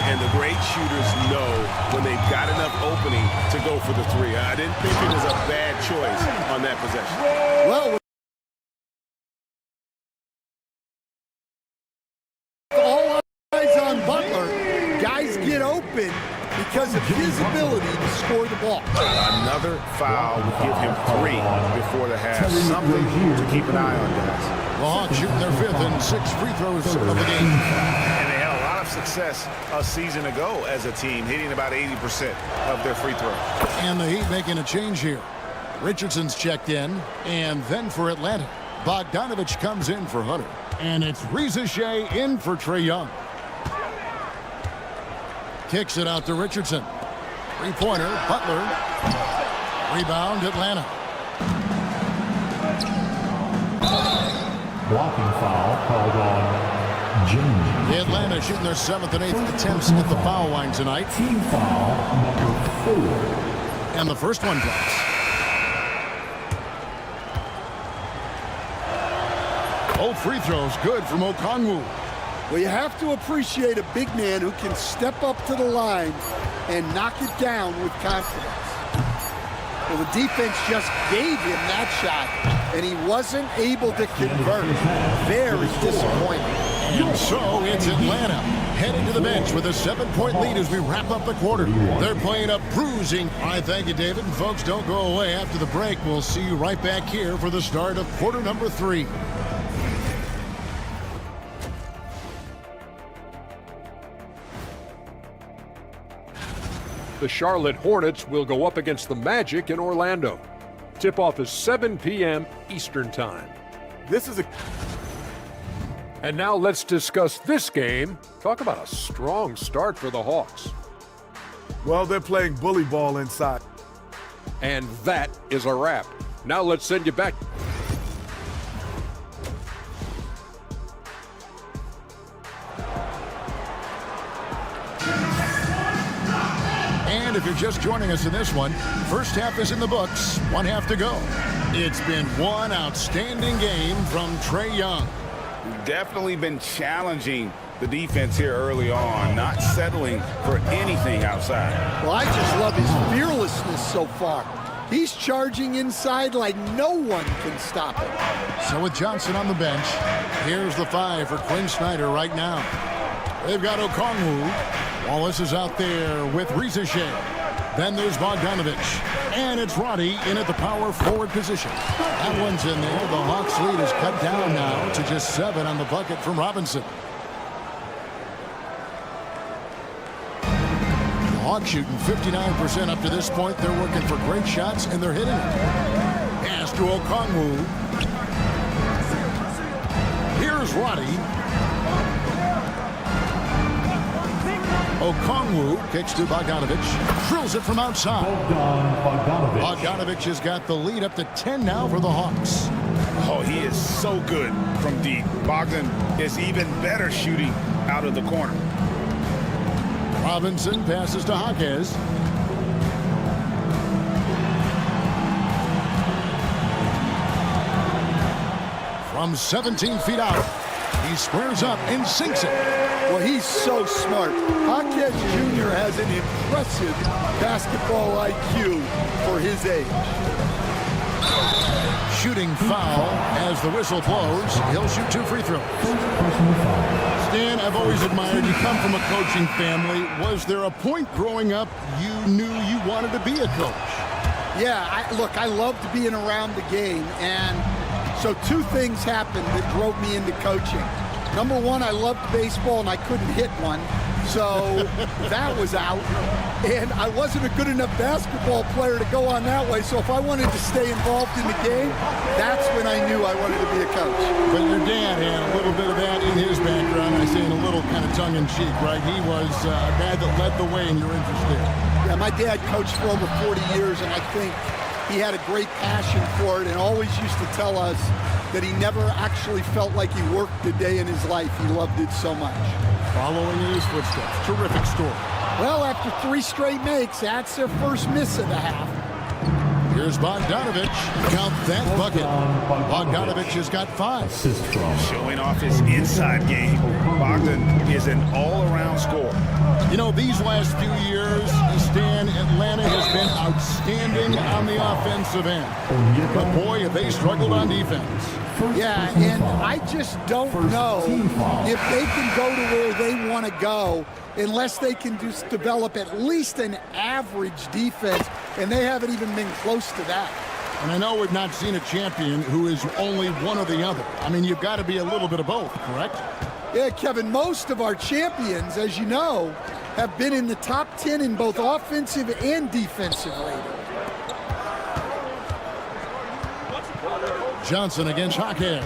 And the great shooters know when they've got enough opening to go for the 3. I didn't think it was a bad choice on that possession. Well, all eyes on Butler. Guys get open because of his ability to score the ball. Another foul would give him 3 before the half. Something to keep an eye on, guys. The Hawks shooting their 5th and 6th free throws of the game. And they had a lot of success a season ago as a team, hitting about 80% of their free throws. And the Heat making a change here. Richardson's checked in, and then for Atlanta, Bogdanovich comes in for Hunter. And it's Freez in for Trae Young. Kicks it out to Richardson. 3-pointer, Butler. Rebound, Atlanta. Blocking foul called on Jimmy. The Atlanta shooting their 7th and 8th attempts at the foul line tonight. Team foul number 4. And the first one drops. Both free throws good from Okongwu. Well, you have to appreciate a big man who can step up to the line and knock it down with confidence. Well, the defense just gave him that shot, and he wasn't able to convert. Very disappointing. And so it's Atlanta heading to the bench with a 7-point lead as we wrap up the quarter. They're playing a bruising. I thank you, David. And folks, don't go away after the break. We'll see you right back here for the start of quarter number 3. The Charlotte Hornets will go up against the Magic in Orlando. Tip-off is 7 p.m. Eastern Time. This is a... And now let's discuss this game. Talk about a strong start for the Hawks. Well, they're playing bully ball inside. And that is a wrap. Now let's send you back. And if you're just joining us in this one, first half is in the books, 1 half to go. It's been one outstanding game from Trae Young. Definitely been challenging the defense here early on, not settling for anything outside. Well, I just love his fearlessness so far. He's charging inside like no one can stop him. So with Johnson on the bench, here's the 5 for Quinn Snyder right now. They've got Okongwu. Wallace is out there with Rizashay. Then there's Bogdanovich. And it's Roddy in at the power forward position. That one's in there. The Hawks lead is cut down now to just 7 on the bucket from Robinson. The Hawks shooting 59% up to this point. They're working for great shots, and they're hitting it. Pass to Okongwu. Here's Roddy. Okongwu kicks to Bogdanovich. Drills it from outside. Bogdanovich has got the lead up to 10 now for the Hawks. Oh, he is so good from deep. Bogdan is even better shooting out of the corner. Robinson passes to Jaquez. From 17 feet out, he squares up and sinks it. Well, he's so smart. Jaquez Jr. has an impressive basketball IQ for his age. Shooting foul as the whistle blows. He'll shoot 2 free throws. Stan, I've always admired you. Come from a coaching family. Was there a point growing up you knew you wanted to be a coach? Yeah, look, I loved being around the game, and so 2 things happened that drove me into coaching. Number 1, I loved baseball and I couldn't hit one, so that was out. And I wasn't a good enough basketball player to go on that way, so if I wanted to stay involved in the game, that's when I knew I wanted to be a coach. But your dad had a little bit of that in his background. I say in a little kind of tongue-in-cheek, right? He was a guy that led the way in your interest there. Yeah, my dad coached for over 40 years, and I think he had a great passion for it and always used to tell us that he never actually felt like he worked a day in his life. He loved it so much. Following in his footsteps. Terrific story. Well, after 3 straight makes, that's their first miss of the half. Here's Bogdanovich. Count that bucket. Bogdanovich has got 5. Showing off his inside game. Bogdan is an all-around scorer. You know, these last few years, Stan, Atlanta has been outstanding on the offensive end. But boy, have they struggled on defense. Yeah, and I just don't know if they can go to where they want to go unless they can just develop at least an average defense, and they haven't even been close to that. And I know we've not seen a champion who is only one or the other. I mean, you've got to be a little bit of both, correct? Yeah, Kevin, most of our champions, as you know, have been in the top 10 in both offensive and defensive rating. Johnson against Jaquez.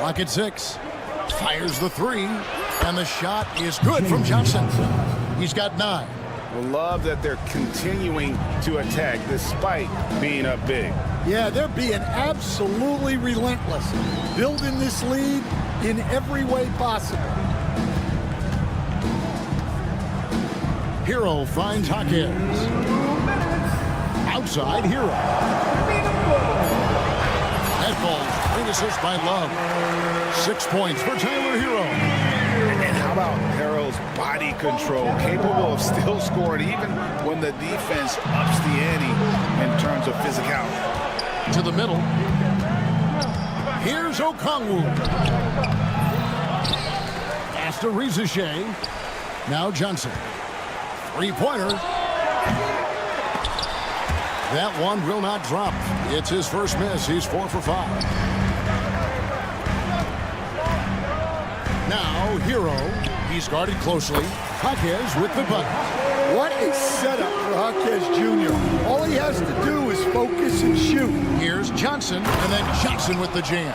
Lock at 6. Fires the 3. And the shot is good from Johnson. He's got 9. We love that they're continuing to attack despite being up big. Yeah, they're being absolutely relentless, building this lead in every way possible. Hero finds Jaquez. Outside, Hero. That ball's great assist by Love. 6 points for Tyler Hero. And how about Hero's body control, capable of still scoring even when the defense ups the ante in terms of physicality. To the middle. Here's Okongwu. Pass to Rizashay. Now Johnson. 3-pointer. That one will not drop. It's his first miss. He's 4 for 5. Now Hero. He's guarded closely. Jaquez with the bucket. What a setup for Jaquez Jr. All he has to do is focus and shoot. Here's Johnson, and then Johnson with the jam.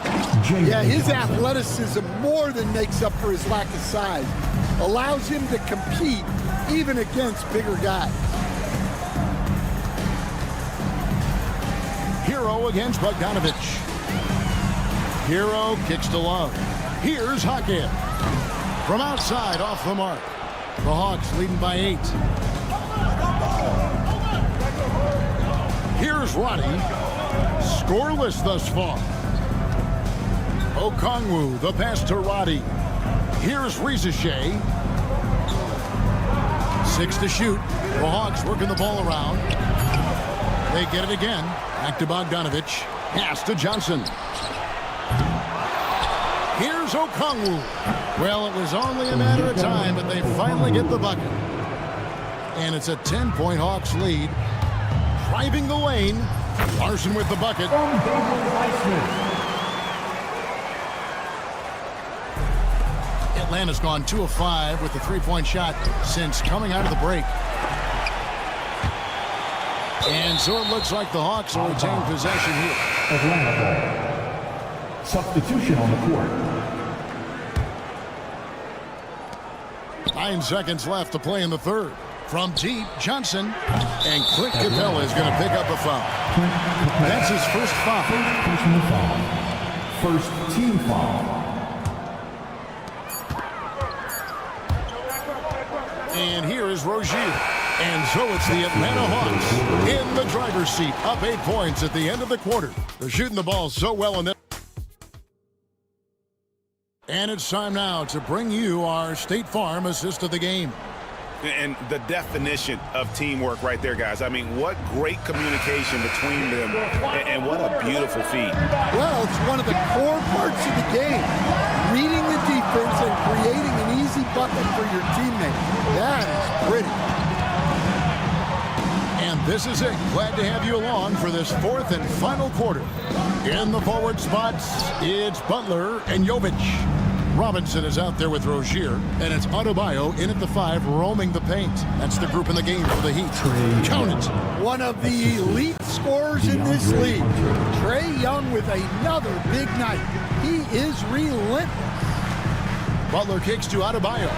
Yeah, his athleticism more than makes up for his lack of size. Allows him to compete even against bigger guys. Hero against Bogdanovich. Hero kicks to Love. Here's Jaquez. From outside, off the mark. The Hawks leading by 8. Here's Roddy. Scoreless thus far. Okongwu, the pass to Roddy. Here's Rizashay. 6 to shoot. The Hawks working the ball around. They get it again. Back to Bogdanovich. Pass to Johnson. Here's Okongwu. Well, it was only a matter of time, but they finally get the bucket. And it's a 10-point Hawks lead. Driving the lane, Larson with the bucket. Atlanta's gone 2 of 5 with the three-point shot since coming out of the break. And so it looks like the Hawks will retain possession here. Atlanta ball. Substitution on the court. 9 seconds left to play in the third. From deep, Johnson. And Clint Capella is going to pick up a foul. That's his first foul. Personal foul. First team foul. And here is Rozier. And so it's the Atlanta Hawks in the driver's seat, up 8 points at the end of the quarter. They're shooting the ball so well in this. And it's time now to bring you our State Farm assist of the game. And the definition of teamwork right there, guys. I mean, what great communication between them, and what a beautiful feed. Well, it's one of the core parts of the game. Reading the defense and creating an easy bucket for your teammate. That is pretty. And this is it. Glad to have you along for this fourth and final quarter. In the forward spots, it's Butler and Jovic. Robinson is out there with Rozier, and it's Adebayo in at the 5, roaming the paint. That's the group in the game for the Heat. Count it. One of the elite scorers in this league. Trae Young with another big night. He is relentless. Butler kicks to Adebayo.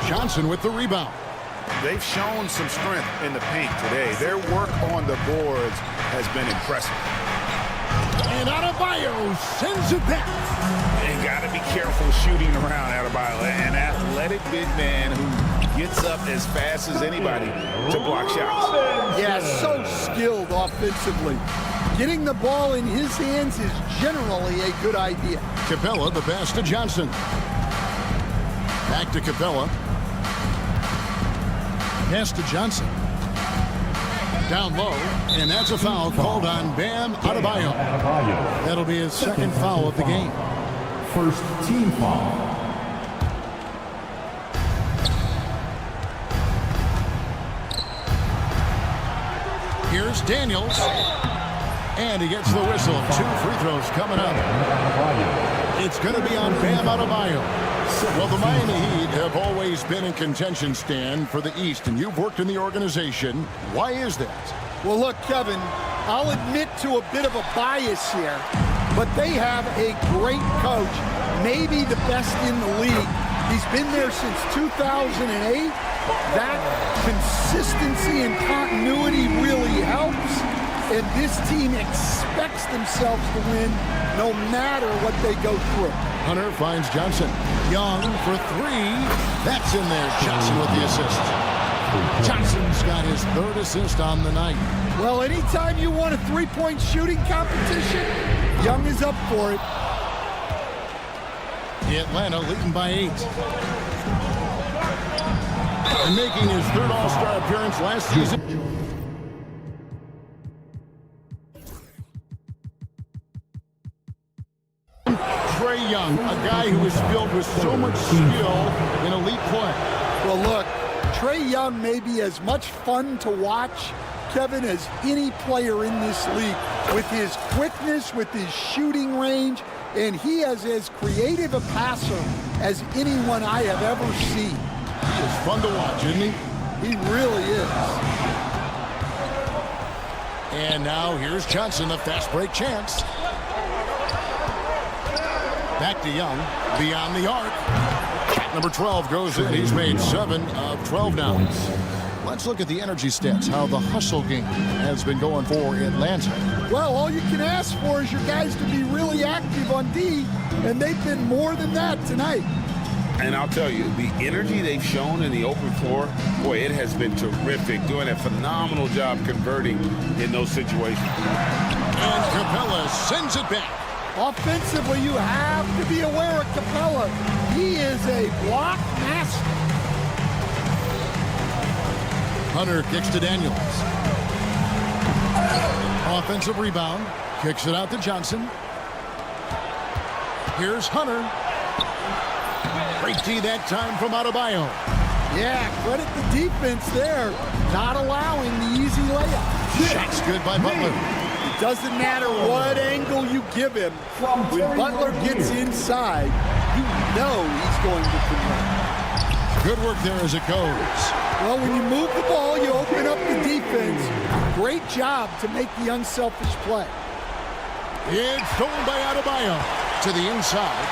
Johnson with the rebound. They've shown some strength in the paint today. Their work on the boards has been impressive. And Adebayo sends it back. And got to be careful shooting around Adebayo. An athletic big man who gets up as fast as anybody to block shots. Yeah, so skilled offensively. Getting the ball in his hands is generally a good idea. Capella, the pass to Johnson. Back to Capella. Pass to Johnson. Down low, and that's a foul called on Bam Adebayo. That'll be his second foul of the game. First team foul. Here's Daniels. And he gets the whistle. 2 free throws coming up. It's going to be on Bam Adebayo. Well, the Miami Heat have always been in contention, Stan, for the East, and you've worked in the organization. Why is that? Well, look, Kevin, I'll admit to a bit of a bias here, but they have a great coach, maybe the best in the league. He's been there since 2008. That consistency and continuity really helps, and this team expects themselves to win no matter what they go through. Hunter finds Johnson. Young for 3. That's in there. Johnson with the assist. Johnson's got his 3rd assist on the night. Well, anytime you want a three-point shooting competition, Young is up for it. Atlanta leading by 8. And making his 3rd All-Star appearance last season. Trae Young, a guy who is filled with so much skill in elite play. Well, look, Trae Young may be as much fun to watch, Kevin, as any player in this league. With his quickness, with his shooting range, and he is as creative a passer as anyone I have ever seen. He is fun to watch, isn't he? He really is. And now here's Johnson, a fast break chance. Back to Young, beyond the arc. Number 12 goes in. He's made 7 of 12 now. Let's look at the energy stats, how the hustle game has been going for Atlanta. Well, all you can ask for is your guys to be really active on D, and they've been more than that tonight. And I'll tell you, the energy they've shown in the open floor, boy, it has been terrific, doing a phenomenal job converting in those situations. And Capella sends it back. Offensively, you have to be aware of Capella. He is a block master. Hunter kicks to Daniels. Offensive rebound. Kicks it out to Johnson. Here's Hunter. Great D that time from Adebayo. Yeah, credit the defense there, not allowing the easy layup. Shot's good by Butler. It doesn't matter what angle you give him. When Butler gets inside, you know he's going to convert. Good work there as it goes. Well, when you move the ball, you open up the defense. Great job to make the unselfish play. It's stolen by Adebayo to the inside.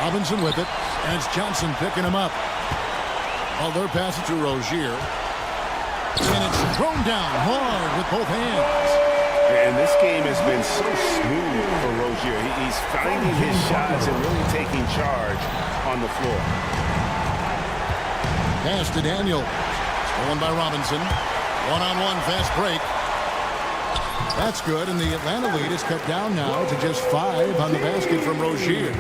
Robinson with it, and it's Johnson picking him up. Butler passes to Rozier. And it's thrown down hard with both hands. And this game has been so smooth for Rozier. He's finding his shots and really taking charge on the floor. Pass to Daniel. Stolen by Robinson. One-on-one fast break. That's good, and the Atlanta lead is cut down now to just 5 on the basket from Rozier.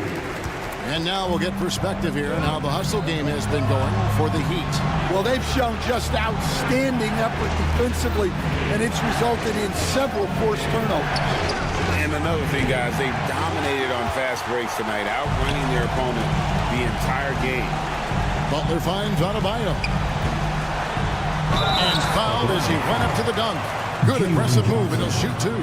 And now we'll get perspective here on how the hustle game has been going for the Heat. Well, they've shown just outstanding effort defensively, and it's resulted in several forced turnovers. And another thing, guys, they've dominated on fast breaks tonight, outrunning their opponent the entire game. Butler finds Adebayo. And fouled as he went up to the dunk. Good aggressive move, and he'll shoot 2.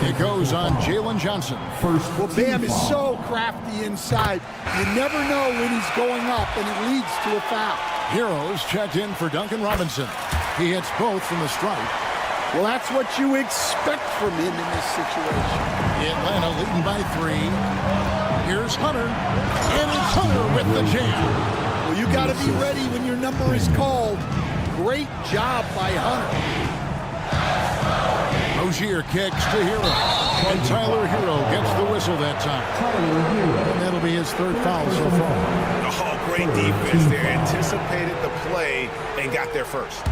It goes on Jalen Johnson. Well, Bam is so crafty inside. You never know when he's going up, and it leads to a foul. Heroes checked in for Duncan Robinson. He hits both from the stripe. Well, that's what you expect from him in this situation. Atlanta leading by 3. Here's Hunter. And it's Hunter with the jam. Well, you got to be ready when your number is called. Great job by Hunter. Rozier kicks to Hero. And Tyler Hero gets the whistle that time. And that'll be his 3rd foul so far. Oh, great defense there. Anticipated the play and got there first.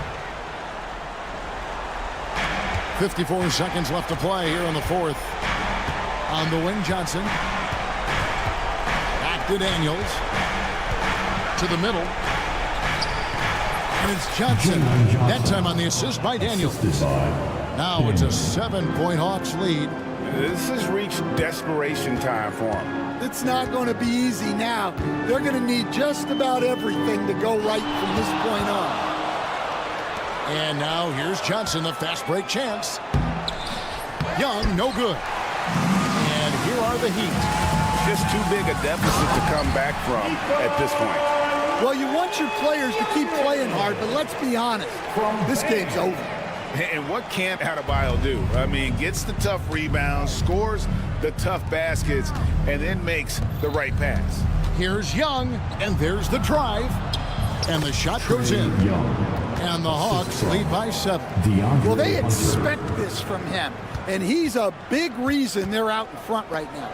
54 seconds left to play here in the 4th. On the wing, Johnson. Back to Daniels. To the middle. And it's Johnson. That time on the assist by Daniels. Now it's a 7-point Hawks lead. This has reached desperation time for them. It's not going to be easy now. They're going to need just about everything to go right from this point on. And now here's Johnson, the fast break chance. Young, no good. And here are the Heat. Just too big a deficit to come back from at this point. Well, you want your players to keep playing hard, but let's be honest. This game's over. And what can't Adebayo do? I mean, gets the tough rebounds, scores the tough baskets, and then makes the right pass. Here's Young, and there's the drive. And the shot goes in. And the Hawks lead by 7. Well, they expect this from him, and he's a big reason they're out in front right now.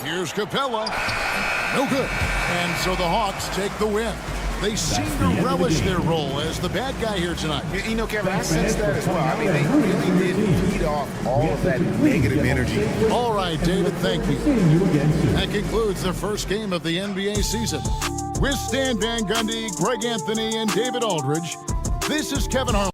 Here's Capella. No good. And so the Hawks take the win. They seem to relish their role as the bad guy here tonight. You know, Kevin, I sense that as well. I mean, they really did feed off all of that negative energy. All right, David, thank you. That concludes the first game of the NBA season. With Stan Van Gundy, Greg Anthony, and David Aldridge, this is Kevin Harlan.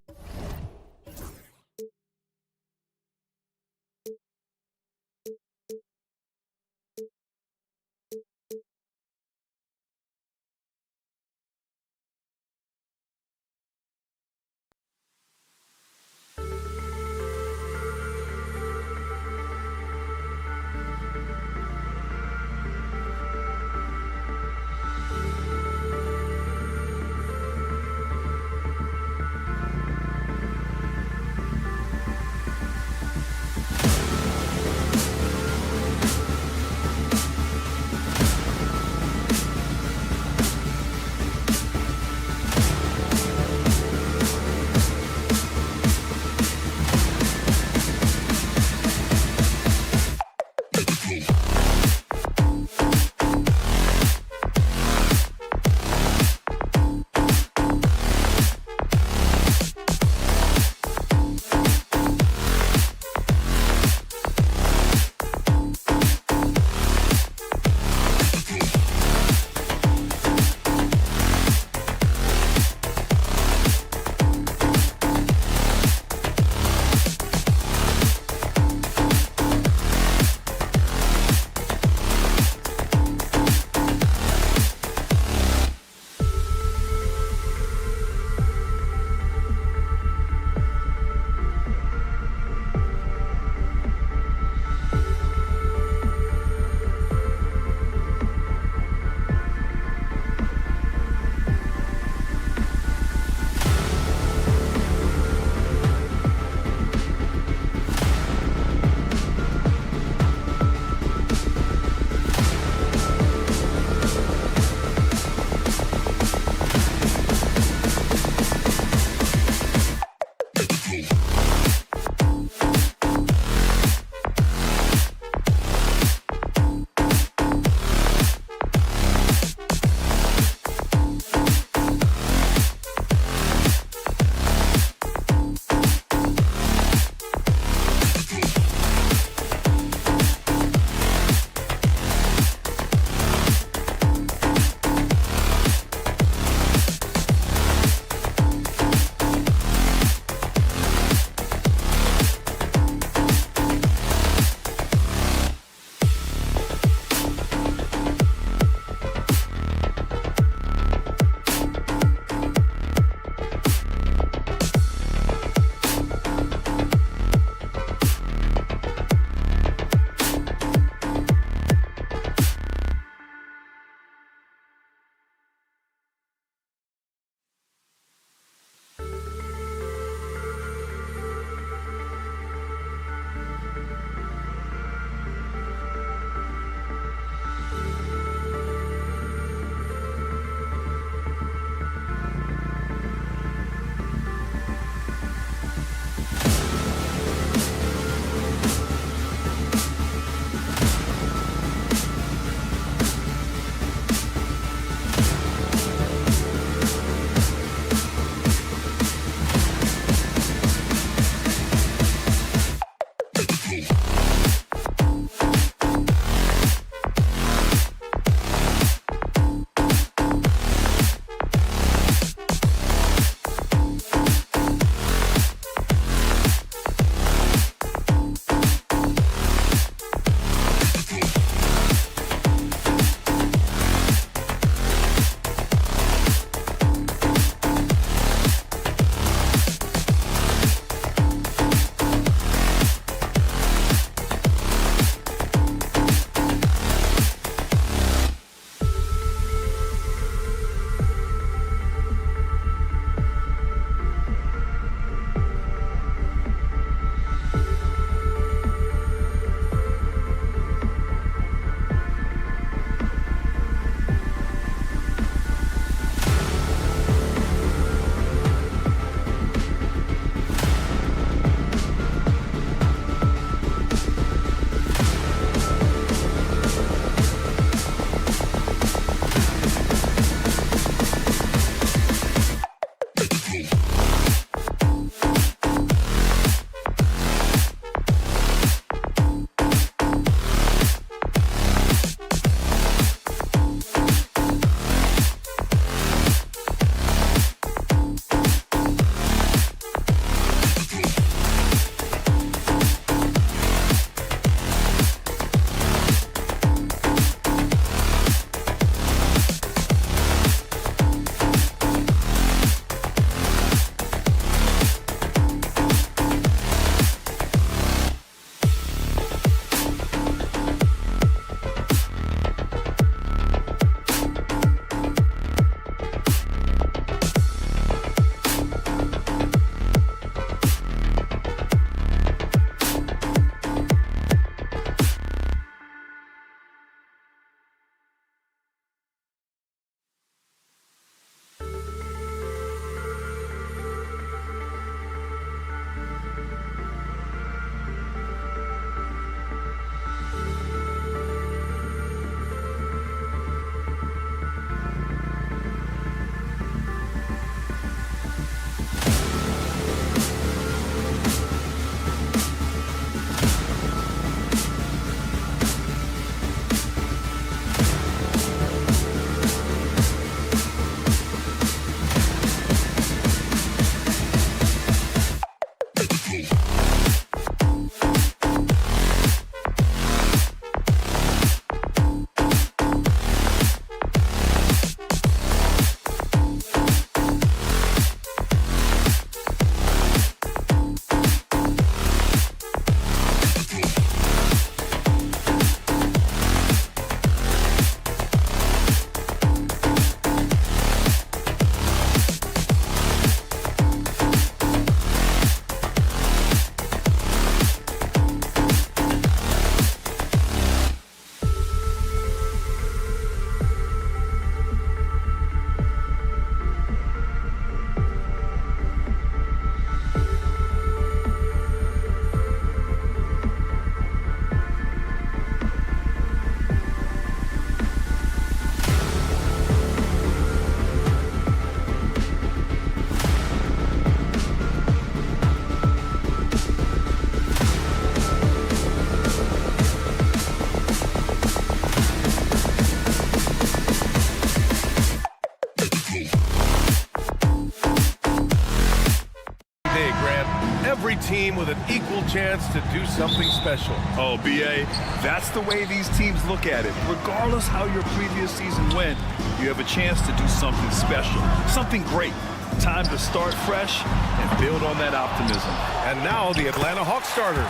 team with an equal chance to do something special. Oh, B.A., that's the way these teams look at it. Regardless how your previous season went, you have a chance to do something special, something great. Time to start fresh and build on that optimism. And now the Atlanta Hawks starters.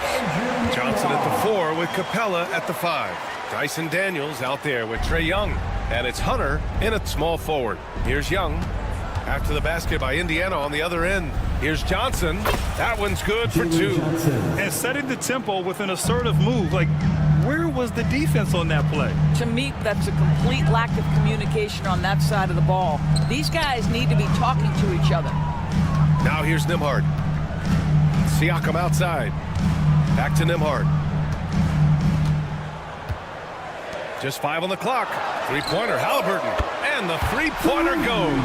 Johnson at the 4 with Capella at the 5. Dyson Daniels out there with Trae Young. And it's Hunter in at small forward. Here's Young. After the basket by Indiana on the other end. Here's Johnson. That one's good for 2. And setting the tempo with an assertive move. Like, where was the defense on that play? To me, that's a complete lack of communication on that side of the ball. These guys need to be talking to each other. Now here's Nembhard. Siakam outside. Back to Nembhard. Just 5 on the clock. Three-pointer, Halliburton. And the three-pointer goes.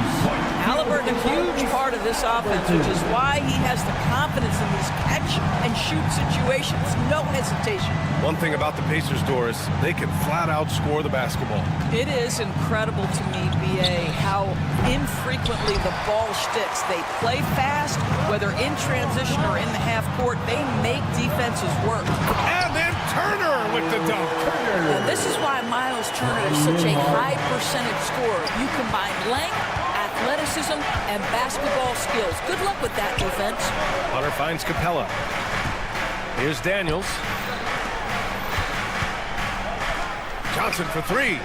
Halliburton, a huge part of this offense, which is why he has the confidence in these catch-and-shoot situations. No hesitation. One thing about the Pacers, Doris, they can flat-out score the basketball. It is incredible to me, B.A., how infrequently the ball sticks. They play fast, whether in transition or in the half court. They make defenses work. And then Turner with the dunk. And this is why Miles Turner is such a high percentage scorer. You combine length, athleticism, and basketball skills. Good luck with that defense. Hunter finds Capella. Here's Daniels. Johnson for 3.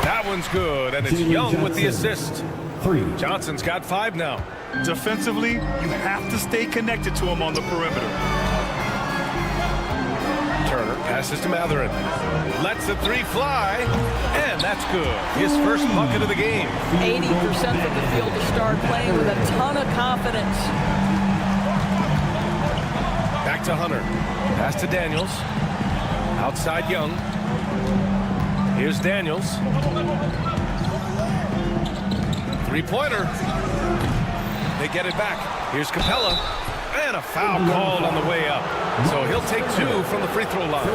That one's good, and it's Young with the assist. 3. Johnson's got 5 now. Defensively, you have to stay connected to him on the perimeter. Turner passes to Matherin. Lets the 3 fly, and that's good. His first bucket of the game. 80% from the field to start, playing with a ton of confidence. Back to Hunter. Pass to Daniels. Outside Young. Here's Daniels. Three-pointer. They get it back. Here's Capella. And a foul called on the way up. So he'll take 2 from the free throw line.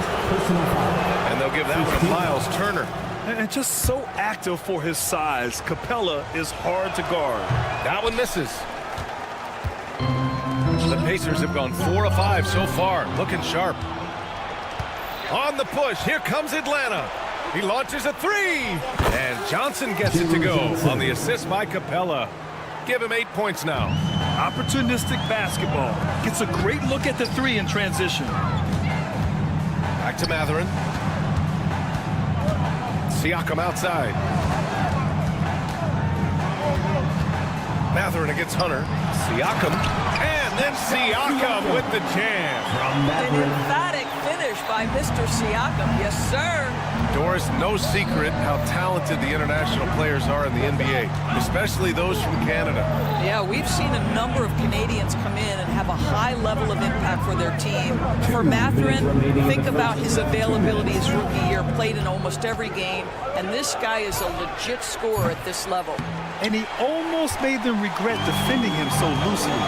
And they'll give that one to Miles Turner. And just so active for his size, Capella is hard to guard. That one misses. The Pacers have gone 4 of 5 so far. Looking sharp. On the push. Here comes Atlanta. He launches a 3. And Johnson gets it to go on the assist by Capella. Give him 8 points now. Opportunistic basketball. Gets a great look at the 3 in transition. Back to Matherin. Siakam outside. Matherin against Hunter. Siakam. And then Siakam with the jam. An emphatic finish by Mr. Siakam. Yes, sir. Doris, no secret how talented the international players are in the NBA, especially those from Canada. Yeah, we've seen a number of Canadians come in and have a high level of impact for their team. For Matherin, think about his availability his rookie year, played in almost every game, and this guy is a legit scorer at this level. And he almost made them regret defending him so loosely.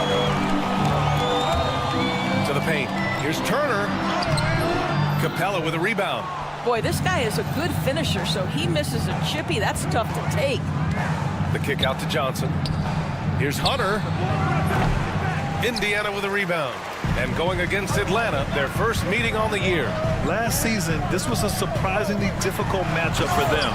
To the paint. Here's Turner. Capella with a rebound. Boy, this guy is a good finisher, so he misses a chippy. That's tough to take. The kick out to Johnson. Here's Hunter. Indiana with a rebound. And going against Atlanta, their first meeting on the year. Last season, this was a surprisingly difficult matchup for them.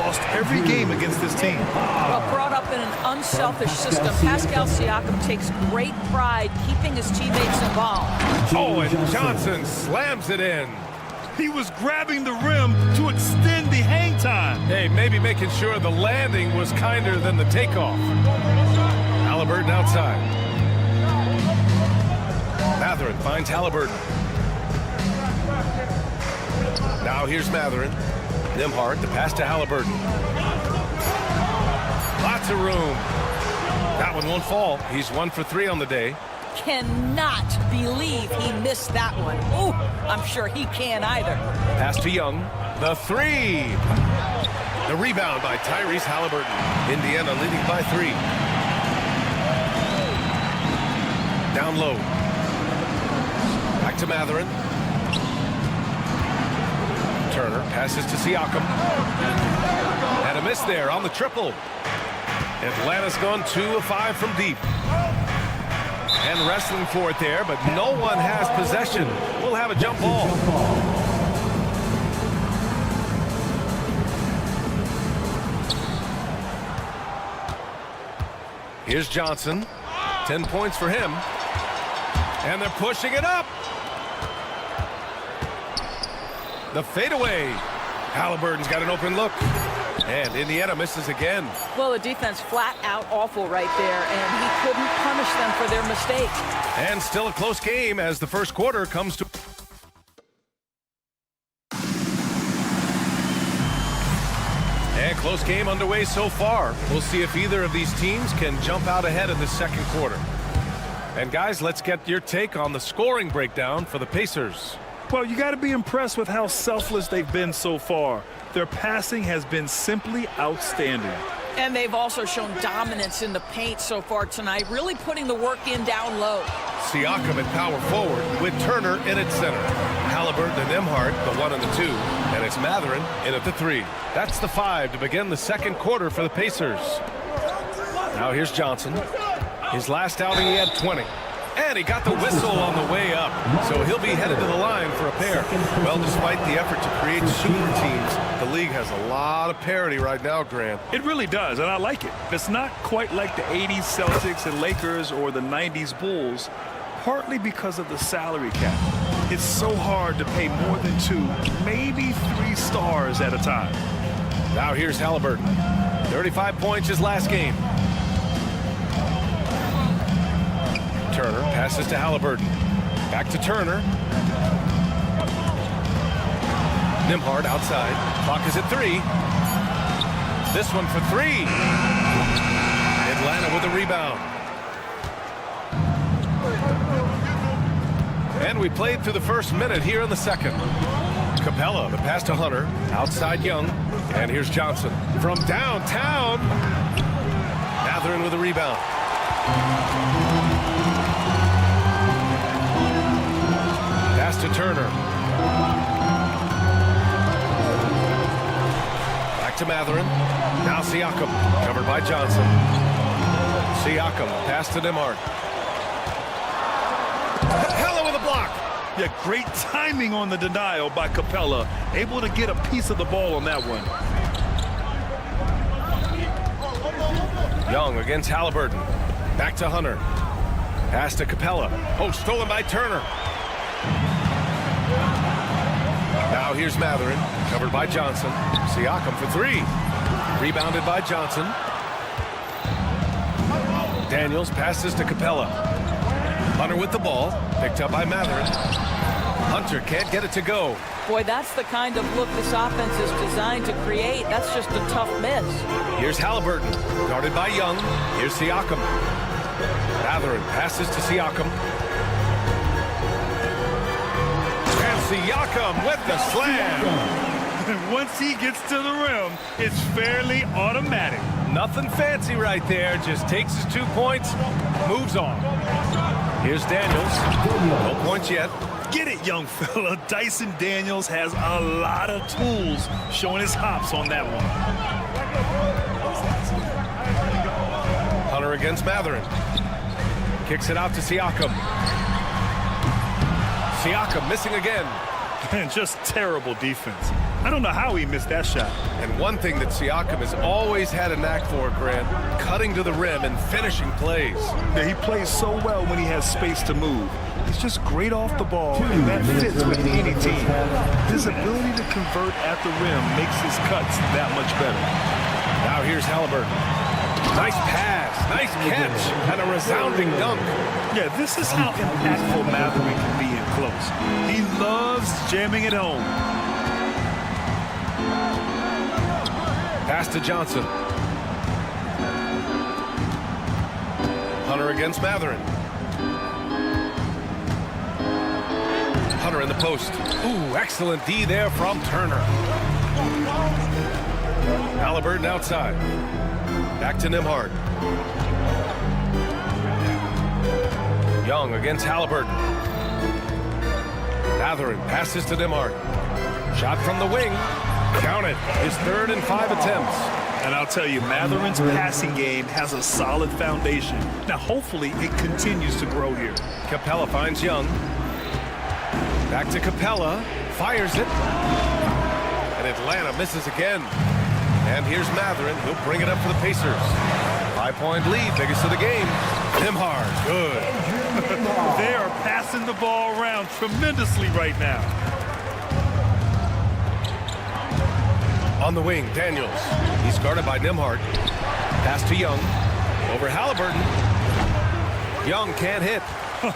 Lost every game against this team. Well, brought up in an unselfish system, Pascal Siakam takes great pride keeping his teammates involved. Oh, and Johnson slams it in. He was grabbing the rim to extend the hang time. Hey, maybe making sure the landing was kinder than the takeoff. Halliburton outside. Matherin finds Halliburton. Now here's Matherin. Nembhard, the pass to Halliburton. Lots of room. That one won't fall. He's 1 for 3 on the day. Cannot believe he missed that one. Ooh, I'm sure he can't either. Pass to Young. The 3. The rebound by Tyrese Halliburton. Indiana leading by 3. Down low. Back to Matherin. Turner passes to Siakam. And a miss there on the triple. Atlanta's gone 2 of 5 from deep. And wrestling for it there, but no one has possession. We'll have a jump ball. Here's Johnson. 10 points for him. And they're pushing it up. The fadeaway. Halliburton's got an open look. And Indiana misses again. Well, the defense flat out awful right there, and he couldn't punish them for their mistake. And still a close game as the first quarter comes to... And close game underway so far. We'll see if either of these teams can jump out ahead in the second quarter. And guys, let's get your take on the scoring breakdown for the Pacers. Well, you got to be impressed with how selfless they've been so far. Their passing has been simply outstanding. And they've also shown dominance in the paint so far tonight, really putting the work in down low. Siakam at power forward with Turner in at center. Halliburton and Nembhard, the 1 and the 2. And it's Mathurin in at the 3. That's the 5 to begin the second quarter for the Pacers. Now here's Johnson. His last outing, he had 20. And he got the whistle on the way up. So he'll be headed to the line for a pair. Well, despite the effort to create super teams, the league has a lot of parity right now, Grant. It really does, and I like it. It's not quite like the 80s Celtics and Lakers or the 90s Bulls, partly because of the salary cap. It's so hard to pay more than 2, maybe 3 stars at a time. Now here's Halliburton. 35 points his last game. Turner passes to Halliburton. Back to Turner. Nembhard outside. Clock is at 3. This one for 3. Atlanta with a rebound. And we played through the first minute here in the second. Capella, the pass to Hunter. Outside Young. And here's Johnson. From downtown. Mathurin with a rebound. Pass to Turner. Back to Mathurin. Now Siakam. Covered by Johnson. Siakam. Pass to Nembhard. Capella with a block. Yeah, great timing on the denial by Capella. Able to get a piece of the ball on that one. Young against Halliburton. Back to Hunter. Pass to Capella. Oh, stolen by Turner. Now here's Mathurin, covered by Johnson. Siakam for 3. Rebounded by Johnson. Daniels passes to Capella. Hunter with the ball, picked up by Mathurin. Hunter can't get it to go. Boy, that's the kind of look this offense is designed to create. That's just a tough miss. Here's Halliburton, guarded by Young. Here's Siakam. Mathurin passes to Siakam. Siakam with the slam. Once he gets to the rim, it's fairly automatic. Nothing fancy right there. Just takes his 2 points, moves on. Here's Daniels. No points yet. Get it, young fella. Dyson Daniels has a lot of tools, showing his hops on that one. Hunter against Mathurin. Kicks it out to Siakam. Siakam missing again. And just terrible defense. I don't know how he missed that shot. And one thing that Siakam has always had a knack for, Grant, cutting to the rim and finishing plays. Yeah, he plays so well when he has space to move. He's just great off the ball, and that fits with any team. His ability to convert at the rim makes his cuts that much better. Now here's Halliburton. Nice pass, nice catch, and a resounding dunk. Yeah, this is how impactful Mathurin can be in close. He loves jamming it home. Pass to Johnson. Hunter against Mathurin. Hunter in the post. Ooh, excellent D there from Turner. Halliburton outside. Back to Nembhard. Young against Halliburton. Mathurin passes to Nembhard. Shot from the wing. Count it. His 3rd and 5 attempts. And I'll tell you, Matherin's passing game has a solid foundation. Now, hopefully, it continues to grow here. Capella finds Young. Back to Capella. Fires it. And Atlanta misses again. And here's Matherin. He'll bring it up for the Pacers. 5-point lead, biggest of the game. Nembhard, good. They are passing the ball around tremendously right now. On the wing, Daniels. He's guarded by Nembhard. Pass to Young. Over Halliburton. Young can't hit.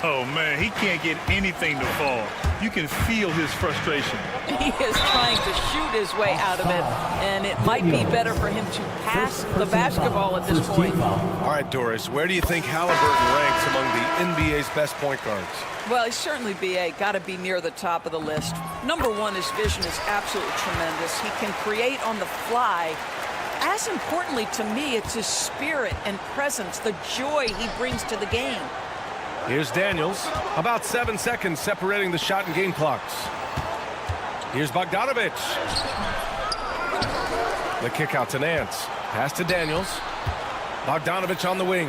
Oh, man, he can't get anything to fall. You can feel his frustration. He is trying to shoot his way out of it, and it might be better for him to pass the basketball at this point. All right, Doris, where do you think Halliburton ranks among the NBA's best point guards? Well, he's certainly, B.A., got to be near the top of the list. Number one, his vision is absolutely tremendous. He can create on the fly. As importantly to me, it's his spirit and presence, the joy he brings to the game. Here's Daniels. About 7 seconds separating the shot and game clocks. Here's Bogdanovic. The kick out to Nance. Pass to Daniels. Bogdanovic on the wing.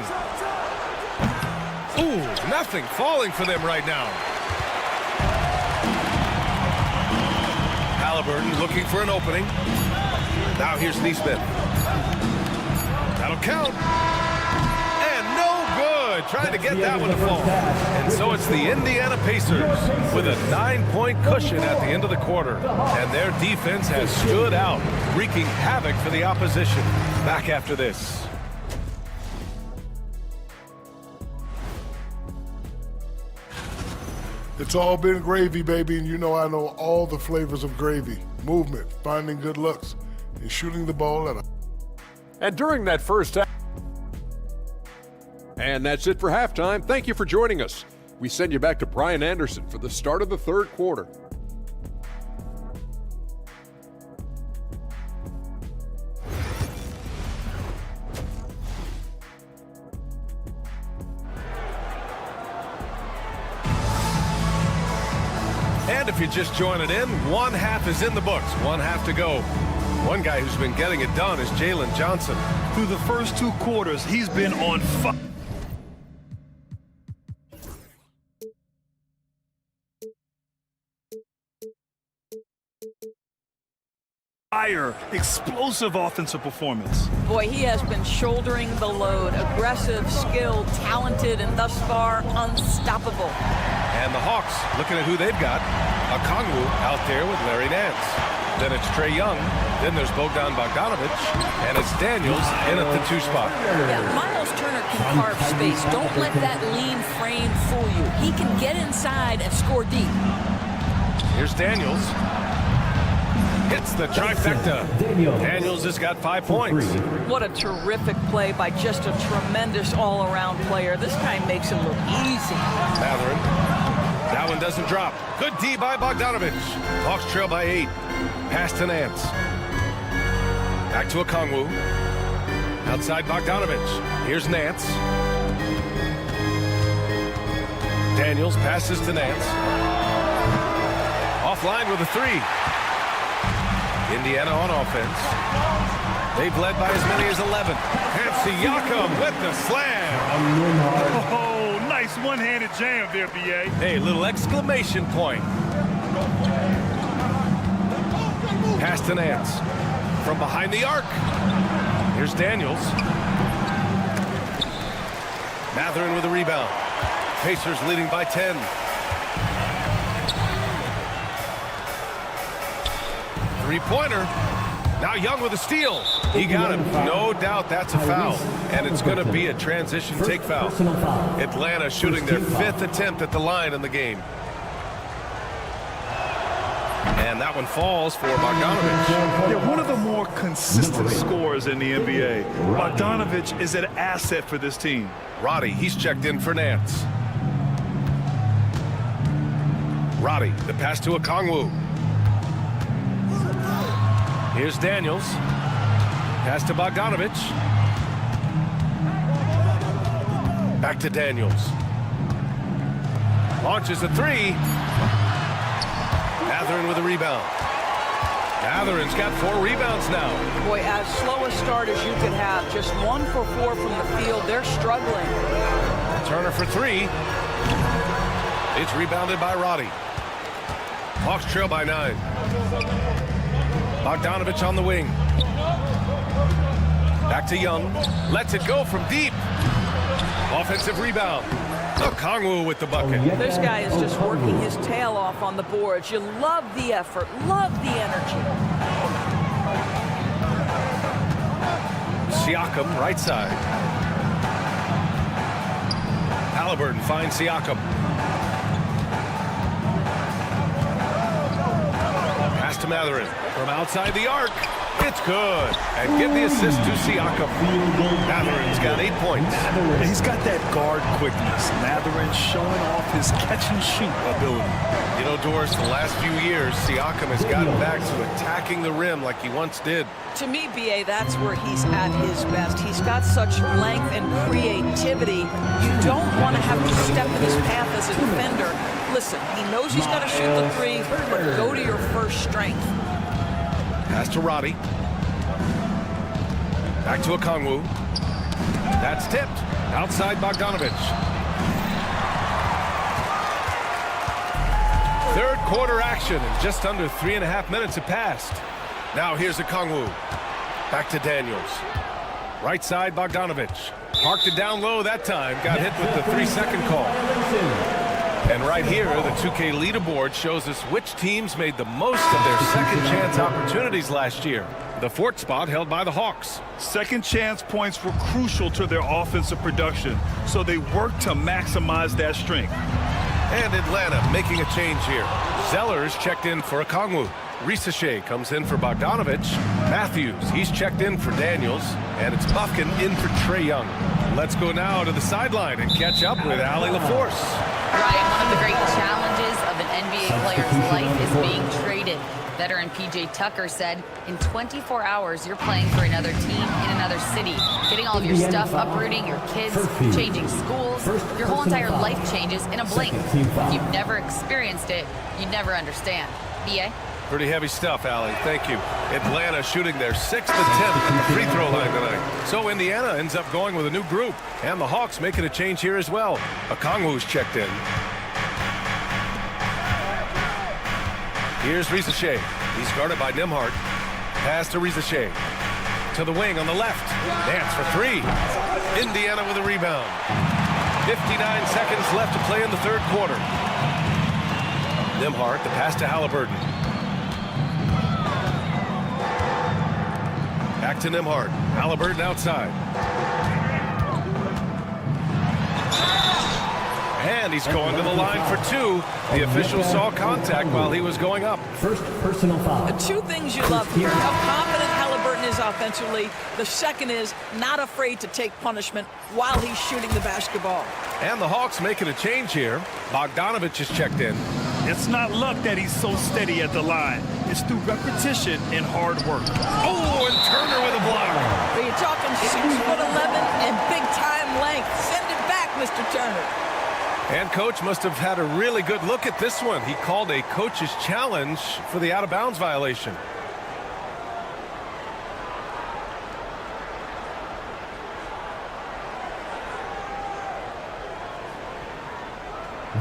Ooh, nothing falling for them right now. Halliburton looking for an opening. Now here's Neesmith. That'll count. Trying to get that one to fall. And so it's the Indiana Pacers with a 9-point cushion at the end of the quarter. And their defense has stood out, wreaking havoc for the opposition. Back after this. It's all been gravy, baby, and you know I know all the flavors of gravy. Movement, finding good looks, and shooting the ball at a... And during that first half, and that's it for halftime. Thank you for joining us. We send you back to Brian Anderson for the start of the third quarter. And if you're just joining in, one half is in the books, one half to go. One guy who's been getting it done is Jalen Johnson. Through the first 2 quarters, he's been on fire. Explosive offensive performance. Boy, he has been shouldering the load. Aggressive, skilled, talented, and thus far unstoppable. And the Hawks looking at who they've got. Okongwu out there with Larry Nance. Then it's Trae Young. Then there's Bogdan Bogdanovic. And it's Daniels in at the 2 spot. Yeah, Miles Turner can carve space. Don't let that lean frame fool you. He can get inside and score deep. Here's Daniels. Hits the trifecta. Daniels has got 5 points. What a terrific play by just a tremendous all-around player. This guy makes it look easy. Matherin. That one doesn't drop. Good D by Bogdanovic. Hawks trail by 8. Pass to Nance. Back to Okongwu. Outside Bogdanovic. Here's Nance. Daniels passes to Nance. Offline with a 3. Indiana on offense. They've led by as many as 11. And Siakam with the slam. Oh, nice one-handed jam there, B.A. Hey, little exclamation point. Pass to Nance. From behind the arc. Here's Daniels. Matherin with a rebound. Pacers leading by 10. Three-pointer. Now Young with a steal. He got him. No doubt that's a foul. And it's going to be a transition take foul. Atlanta shooting their 5th attempt at the line in the game. And that one falls for Bogdanovic. Yeah, one of the more consistent scorers in the NBA. Bogdanovic is an asset for this team. Roddy, he's checked in for Nance. Roddy, the pass to Okongwu. Here's Daniels. Pass to Bogdanovic. Back to Daniels. Launches a 3. Matherin with a rebound. Matherin's got 4 rebounds now. Boy, as slow a start as you could have. Just 1 for 4 from the field. They're struggling. Turner for 3. It's rebounded by Roddy. Hawks trail by 9. Bogdanovich on the wing. Back to Young. Lets it go from deep. Offensive rebound. Okongwu with the bucket. This guy is just working his tail off on the boards. You love the effort, love the energy. Siakam, right side. Halliburton finds Siakam. Pass to Matherin from outside the arc. It's good. And give the assist to Siakam. Matherin's got 8 points. He's got that guard quickness. Matherin showing off his catch-and-shoot ability. You know, Doris, the last few years, Siakam has gotten back to attacking the rim like he once did. To me, B.A., that's where he's at his best. He's got such length and creativity. You don't want to have to step in his path as a defender. Listen, he knows he's got to shoot the 3, but go to your first strength. Pass to Roddy. Back to Okongwu. That's tipped. Outside Bogdanovich. Third quarter action, and just under 3.5 minutes have passed. Now here's Okongwu. Back to Daniels. Right side Bogdanovich. Parked it down low that time. Got hit with the 3-second call. And right here, the 2K leaderboard shows us which teams made the most of their second chance opportunities last year. The 4th spot held by the Hawks. Second chance points were crucial to their offensive production, so they worked to maximize that strength. And Atlanta making a change here. Zeller's checked in for Okongwu. Risache comes in for Bogdanovich. Matthews, he's checked in for Daniels. And it's Buffkin in for Trae Young. Let's go now to the sideline and catch up with Allie LaForce. Ryan, one of the great challenges of an NBA player's life is being traded. Veteran P.J. Tucker said, in 24 hours, you're playing for another team in another city, getting all of your stuff, uprooting your kids, changing schools. Your whole entire life changes in a blink. If you've never experienced it, you'd never understand. B.A.? Pretty heavy stuff, Allie. Thank you. Atlanta shooting their 6th attempt at the free throw line tonight. So Indiana ends up going with a new group. And the Hawks making a change here as well. Okongwu's checked in. Here's Risache. He's guarded by Nembhard. Pass to Risache. To the wing on the left. Dance for 3. Indiana with a rebound. 59 seconds left to play in the 3rd quarter. Nembhard, the pass to Halliburton. Back to Nembhard. Halliburton outside. And he's going to the line for 2. The official saw contact while he was going up. First personal foul. The 2 things you love here, how confident Halliburton is offensively. The second is not afraid to take punishment while he's shooting the basketball. And the Hawks making a change here. Bogdanovich is checked in. It's not luck that he's so steady at the line. It's through repetition and hard work. Oh, and Turner with a block. Are you talking 6'11" and big-time length? Send it back, Mr. Turner. And Coach must have had a really good look at this one. He called a coach's challenge for the out-of-bounds violation.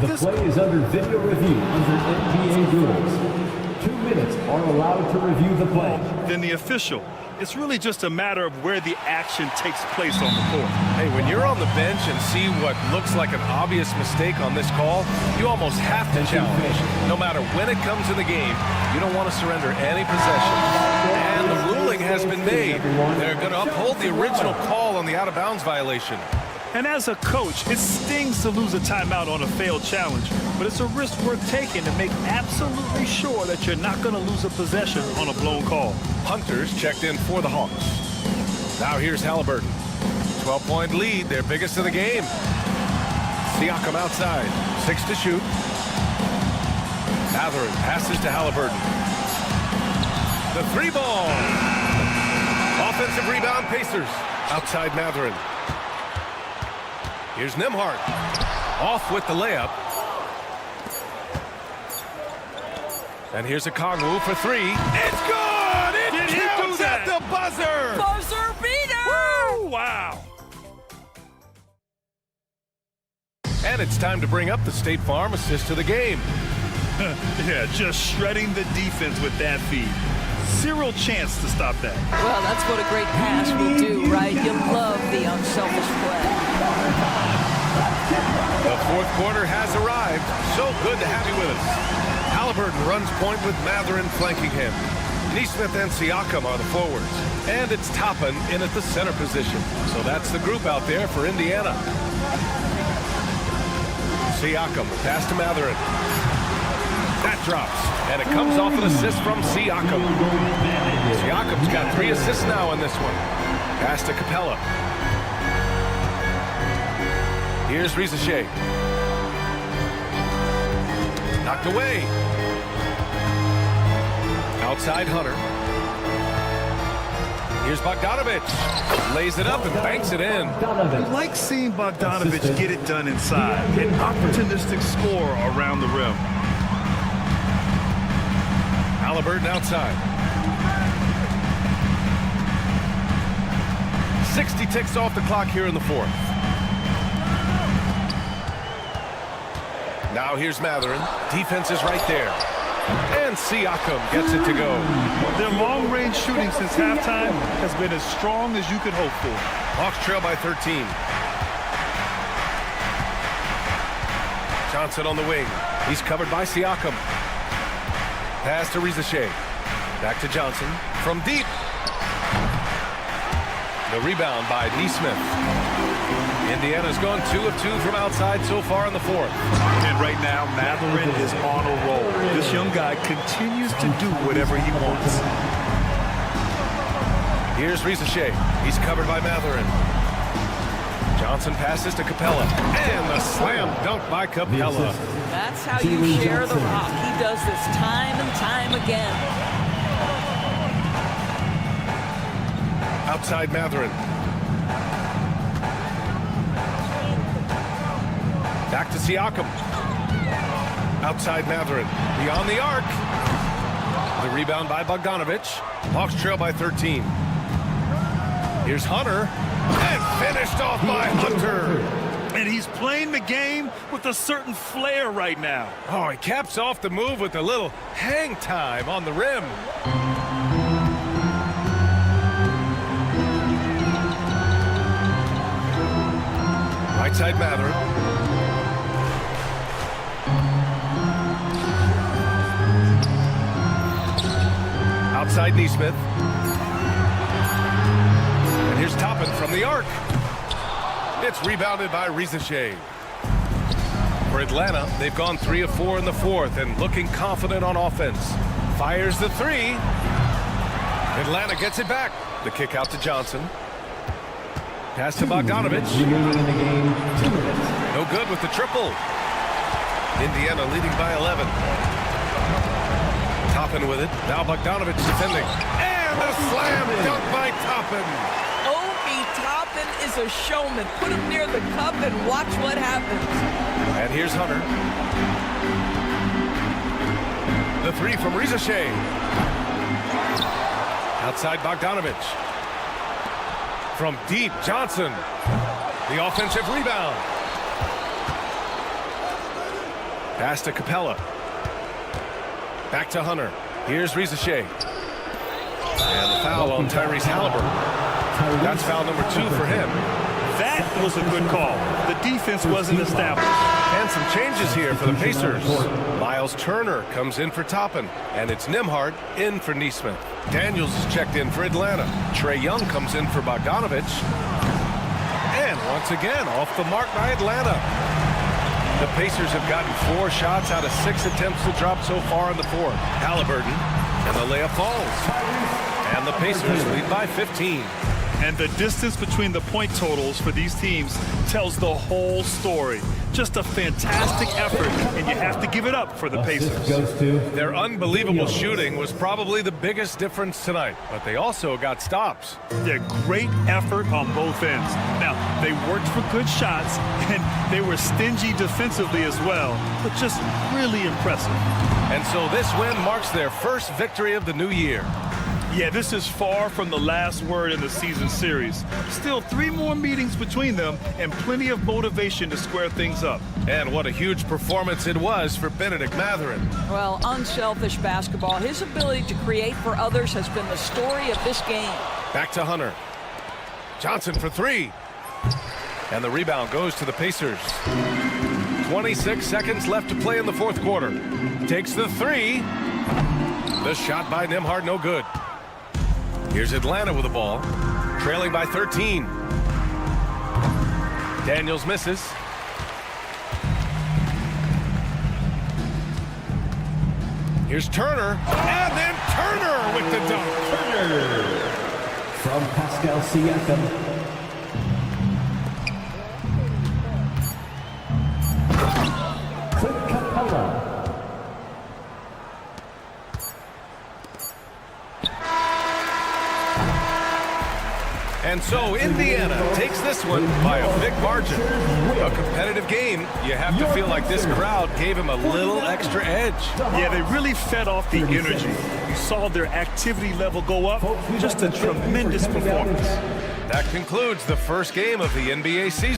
The play is under video review under NBA rules. 2 minutes are allowed to review the play. Then the official. It's really just a matter of where the action takes place on the court. Hey, when you're on the bench and see what looks like an obvious mistake on this call, you almost have to challenge. No matter when it comes in the game, you don't want to surrender any possession. And the ruling has been made. They're going to uphold the original call on the out-of-bounds violation. And as a coach, it stings to lose a timeout on a failed challenge, but it's a risk worth taking to make absolutely sure that you're not going to lose a possession on a blown call. Hunter's checked in for the Hawks. Now here's Halliburton. 12-point lead, their biggest of the game. Siakam outside, 6 to shoot. Matherin passes to Halliburton. The 3-ball. Offensive rebound, Pacers. Outside Matherin. Here's Nembhard. Off with the layup. And here's Okongwu for 3. It's good! the buzzer! Buzzer beater! Woo! Wow. And it's time to bring up the State Farm assist to the game. Yeah, just shredding the defense with that feed. Zero chance to stop that. Well, that's what a great pass will do, right? You love the unselfish play. The fourth quarter has arrived. So good to have you with us. Halliburton runs point with Matherin flanking him. Neesmith and Siakam are the forwards. And it's Toppin in at the center position. So that's the group out there for Indiana. Siakam, pass to Matherin. That drops, and it comes off an assist from Siakam. Siakam's got 3 assists now in this one. Pass to Capella. Here's Rizachet. Knocked away. Outside Hunter. Here's Bogdanovich. Lays it up and banks it in. I like seeing Bogdanovich get it done inside. An opportunistic score around the rim. Halliburton outside. 60 ticks off the clock here in the fourth. Now here's Matherin. Defense is right there. And Siakam gets it to go. Their long-range shooting since halftime has been as strong as you could hope for. Hawks trail by 13. Johnson on the wing. He's covered by Siakam. Pass to Rizachet. Back to Johnson. From deep. The rebound by Neesmith. Indiana's gone 2 of 2 from outside so far in the fourth. And right now, Matherin is on a roll. This young guy continues to do whatever he wants. Here's Rizachet. He's covered by Matherin. Johnson passes to Capella. And the slam dunk by Capella. That's how you share the rock. He does this time and time again. Outside Matherin. Back to Siakam. Outside Matherin. Beyond the arc. The rebound by Bogdanovich. Hawks trail by 13. Here's Hunter. And finished off by Hunter. And he's playing the game with a certain flair right now. Oh, he caps off the move with a little hang time on the rim. Right side Matherin. Outside Neesmith. And here's Toppin from the arc. It's rebounded by Rizachet. For Atlanta, they've gone 3 of 4 in the fourth and looking confident on offense. Fires the 3. Atlanta gets it back. The kick out to Johnson. Pass to Bogdanovich. No good with the triple. Indiana leading by 11. Toppin with it. Now Bogdanovich defending. And a slam dunk by Toppin. Obi Toppin is a showman. Put him near the cup and watch what happens. And here's Hunter. The 3 from Rizachet. Outside Bogdanovich. From deep, Johnson. The offensive rebound. Pass to Capella. Back to Hunter. Here's Rizachet. And the foul on Tyrese Halliburton. That's foul number 2 for him. That was a good call. The defense wasn't established. And some changes here for the Pacers. Miles Turner comes in for Toppin. And it's Nembhard in for Neesmith. Daniels is checked in for Atlanta. Trae Young comes in for Bogdanovich. And once again, off the mark by Atlanta. The Pacers have gotten 4 shots out of 6 attempts to drop so far in the fourth. Halliburton, and the layup falls. And the Pacers lead by 15. And the distance between the point totals for these teams tells the whole story. Just a fantastic effort, and you have to give it up for the Pacers. Their unbelievable shooting was probably the biggest difference tonight, but they also got stops. They're great effort on both ends. Now, they worked for good shots, and they were stingy defensively as well, but just really impressive. And so this win marks their first victory of the new year. Yeah, this is far from the last word in the season series. Still 3 more meetings between them and plenty of motivation to square things up. And what a huge performance it was for Benedict Mathurin. Well, unselfish basketball. His ability to create for others has been the story of this game. Back to Hunter. Johnson for 3. And the rebound goes to the Pacers. 26 seconds left to play in the fourth quarter. Takes the 3. The shot by Nembhard, no good. Here's Atlanta with the ball, trailing by 13. Daniels misses. Here's Turner, and then Turner with the dunk. Turner from Pascal Siakam. Clint Capella. And so Indiana takes this one by a big margin. A competitive game. You have to feel like this crowd gave him a little extra edge. Yeah, they really fed off the energy. You saw their activity level go up. Just a tremendous performance. That concludes the first game of the NBA season.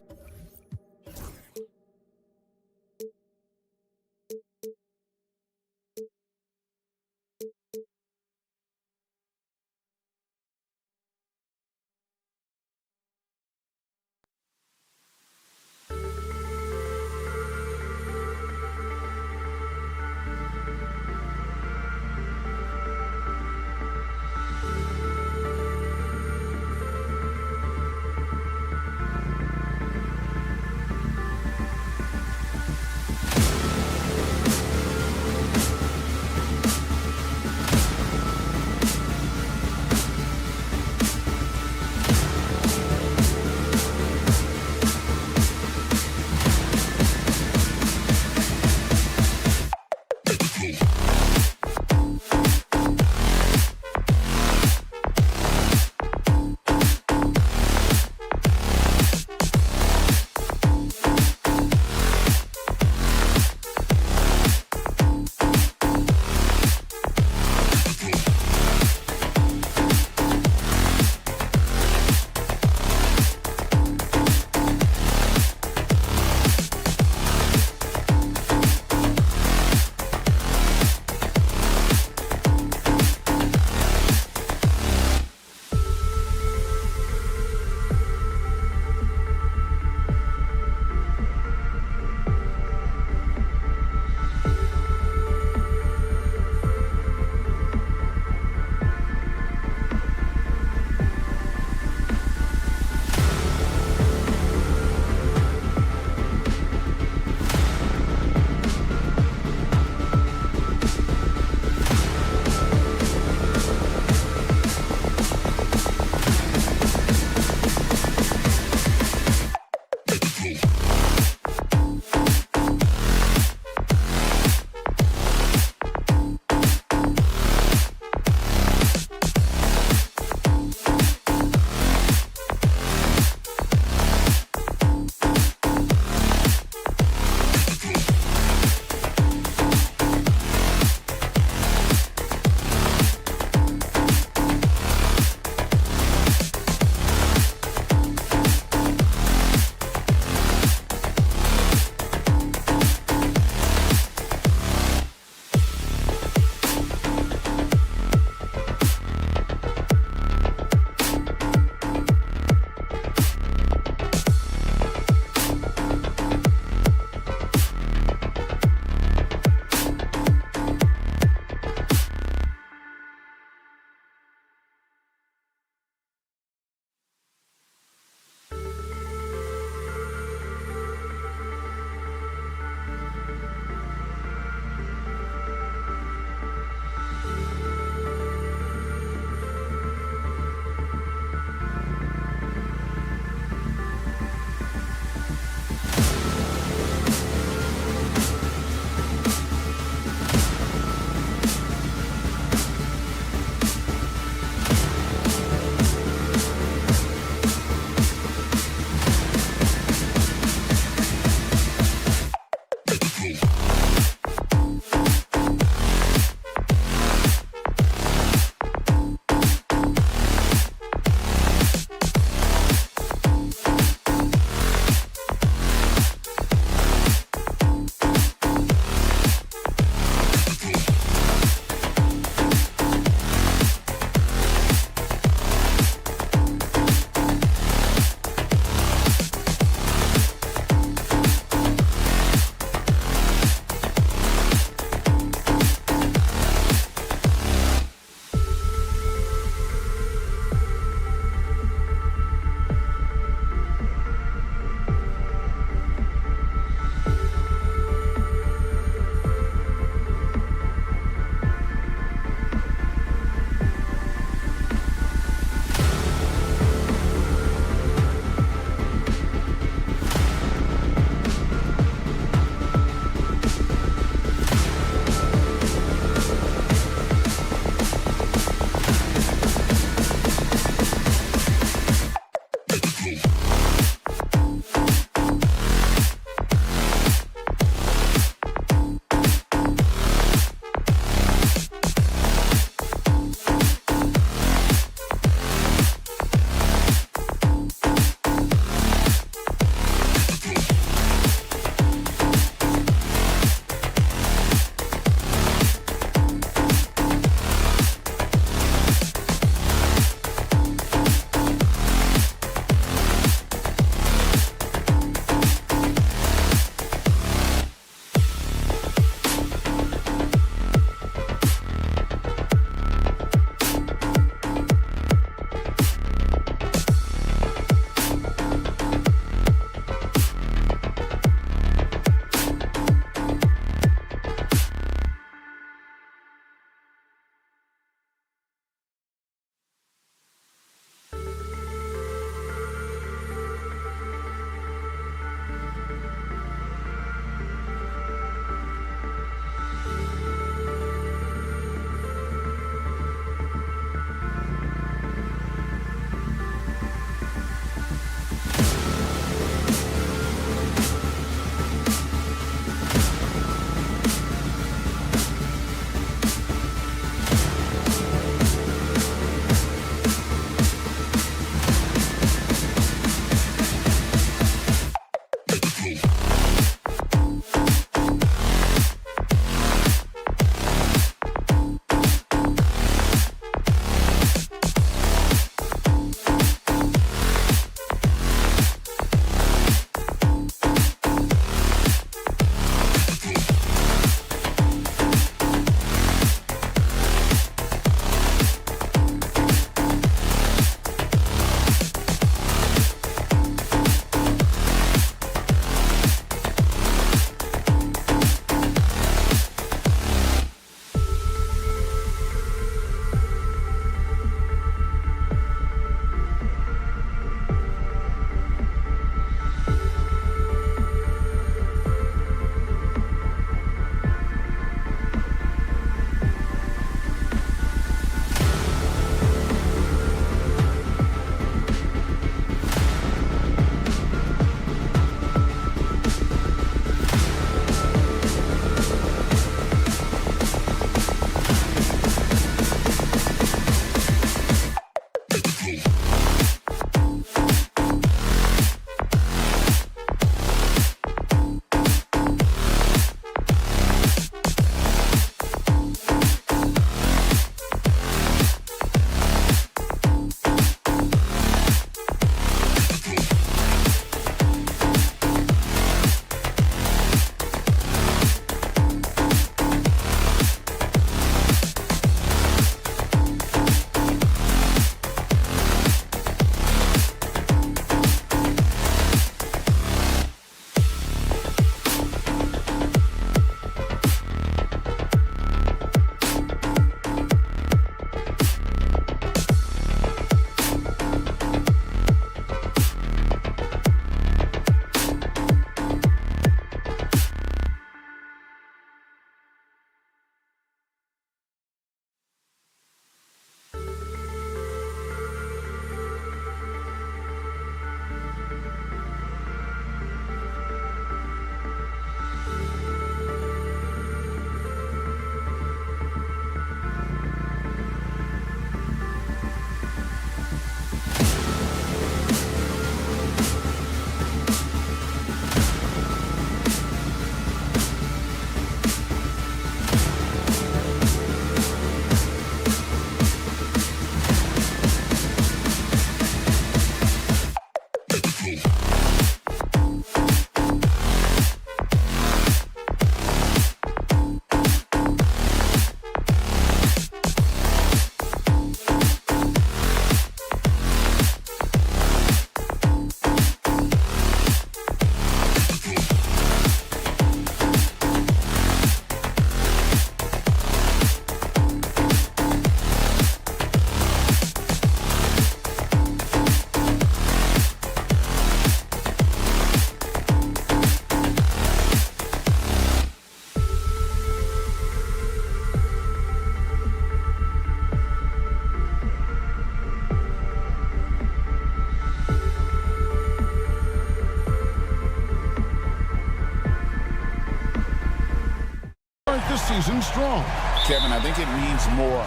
This season strong. Kevin, I think it means more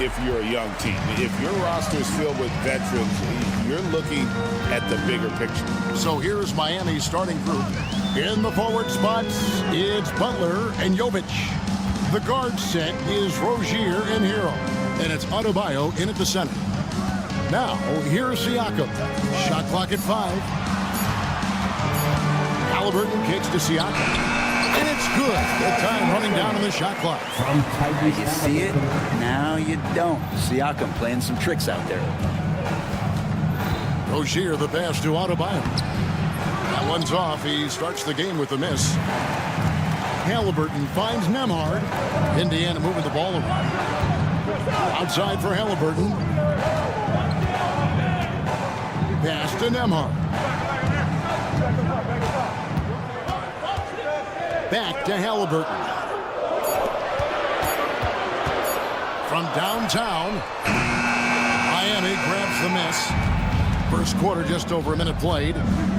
if you're a young team. If your roster is filled with veterans, you're looking at the bigger picture. So here's Miami's starting group. In the forward spots, it's Butler and Jovic. The guard set is Rozier and Hero. And it's Adebayo in at the center. Now, here's Siakam. Shot clock at 5. Halliburton kicks to Siakam. And it's good. The time running down on the shot clock. You see it? Now you don't. Siakam playing some tricks out there. Rozier the pass to Adebayo. That one's off. He starts the game with a miss. Halliburton finds Nembhard. Indiana moving the ball around. Outside for Halliburton. Pass to Nembhard. Back to Halliburton. From downtown, Miami grabs the miss. First quarter, just over a minute played.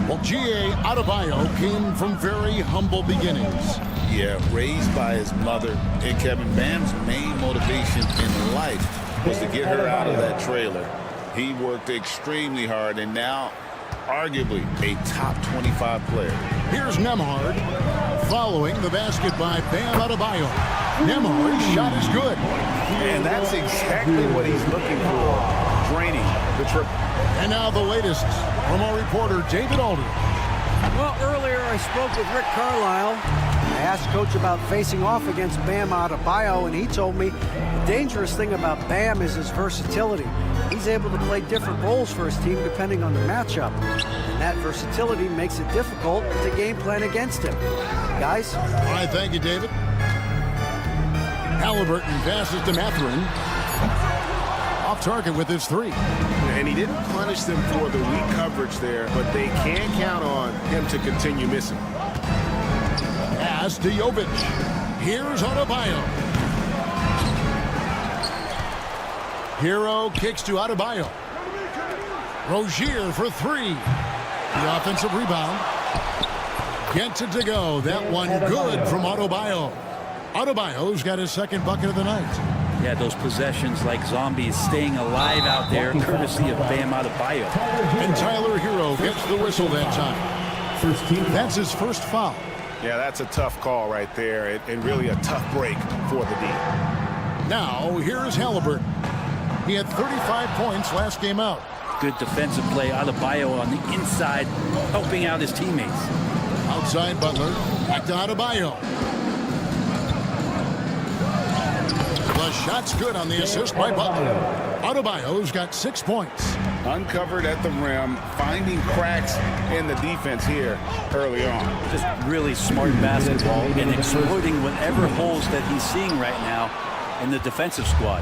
Well, G.A. Adebayo came from very humble beginnings. Yeah, raised by his mother. And Kevin, Bam's main motivation in life was to get her out of that trailer. He worked extremely hard, and now arguably a top 25 player. Here's Nembhard following the basket by Bam Adebayo. Nembhard's shot is good. And that's exactly what he's looking for, draining the triple. And now the latest from our reporter, David Aldridge. Well, earlier I spoke with Rick Carlisle. I asked Coach about facing off against Bam Adebayo, and he told me the dangerous thing about Bam is his versatility. He's able to play different roles for his team depending on the matchup. And that versatility makes it difficult to game plan against him. Guys? All right, thank you, David. Halliburton passes to Mathurin. Off target with his 3. And he didn't punish them for the weak coverage there, but they can count on him to continue missing. Pass to Jovic. Here's Adebayo. Hero kicks to Adebayo. Rozier for 3. The offensive rebound. Gets it to go. That one good from Adebayo. Adebayo's got his second bucket of the night. Yeah, those possessions like zombies staying alive out there, courtesy of Bam Adebayo. And Tyler Hero gets the whistle that time. That's his first foul. Yeah, that's a tough call right there, and really a tough break for the D. Now, here's Halliburton. He had 35 points last game out. Good defensive play. Adebayo on the inside, helping out his teammates. Outside Butler. Back to Adebayo. The shot's good on the assist by Butler. Adebayo's got 6 points. Uncovered at the rim, finding cracks in the defense here early on. Just really smart basketball and exploiting whatever holes that he's seeing right now in the defensive squad.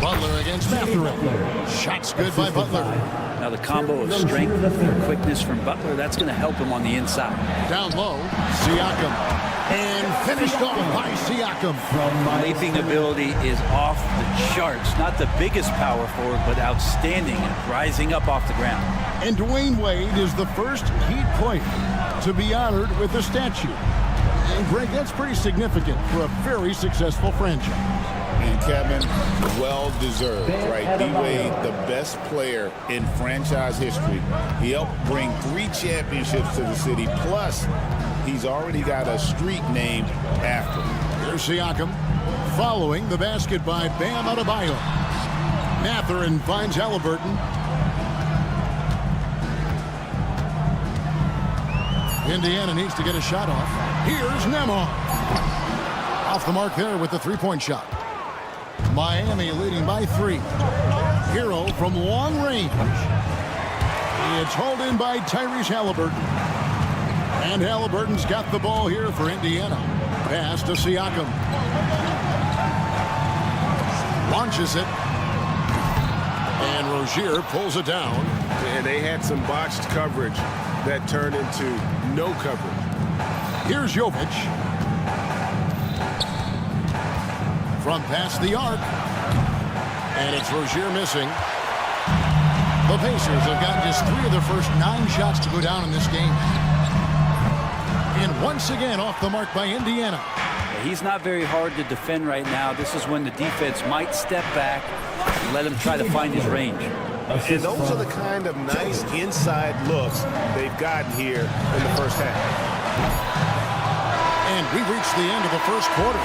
Butler against Mathurin. Shot's good by Butler. Now the combo of strength and quickness from Butler, that's going to help him on the inside. Down low, Siakam. And finished off by Siakam. Leaping ability is off the charts. Not the biggest power forward, but outstanding at rising up off the ground. And Dwayne Wade is the first Heat player to be honored with a statue. And Greg, that's pretty significant for a very successful franchise. And Kevin, well deserved, right? D-Wade, the best player in franchise history. He helped bring 3 championships to the city. Plus, he's already got a street named after him. Here's Siakam following the basket by Bam Adebayo. Mathurin finds Halliburton. Indiana needs to get a shot off. Here's Nembhard. Off the mark there with the three-point shot. Miami leading by 3. Hero from long range. It's hauled in by Tyrese Halliburton. And Halliburton's got the ball here for Indiana. Pass to Siakam. Launches it. And Rozier pulls it down. And they had some botched coverage that turned into no coverage. Here's Jovic. From past the arc. And it's Rozier missing. The Pacers have gotten just 3 of their first 9 shots to go down in this game. And once again off the mark by Indiana. He's not very hard to defend right now. This is when the defense might step back and let him try to find his range. And those are the kind of nice inside looks they've gotten here in the first half. And we've reached the end of the first quarter.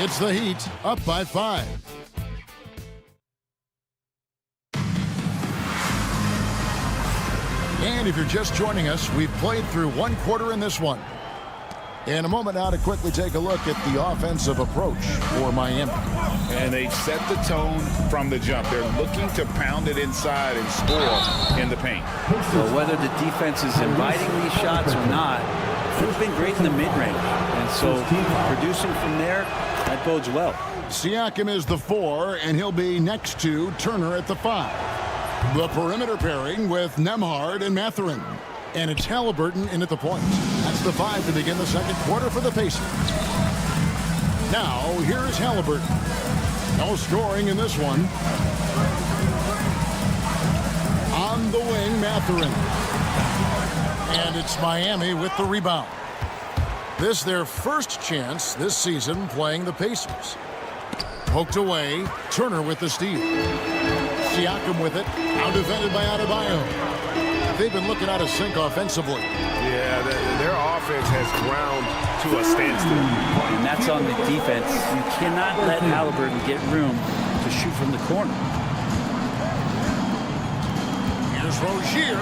It's the Heat up by 5. And if you're just joining us, we've played through 1 quarter in this one. In a moment now to quickly take a look at the offensive approach for Miami. And they've set the tone from the jump. They're looking to pound it inside and score in the paint. So whether the defense is inviting these shots or not, they've been great in the mid-range. And so producing from there, that bodes well. Siakam is the 4, and he'll be next to Turner at the 5. The perimeter pairing with Nembhard and Mathurin. And it's Halliburton in at the point. That's the 5 to begin the second quarter for the Pacers. Now, here's Halliburton. No scoring in this one. On the wing, Mathurin. And it's Miami with the rebound. This their first chance this season playing the Pacers. Poked away. Turner with the steal. Siakam with it. Now defended by Adebayo. They've been looking out of sync offensively. Yeah, their offense has ground to a standstill. And that's on the defense. You cannot let Halliburton get room to shoot from the corner. Here's Rozier.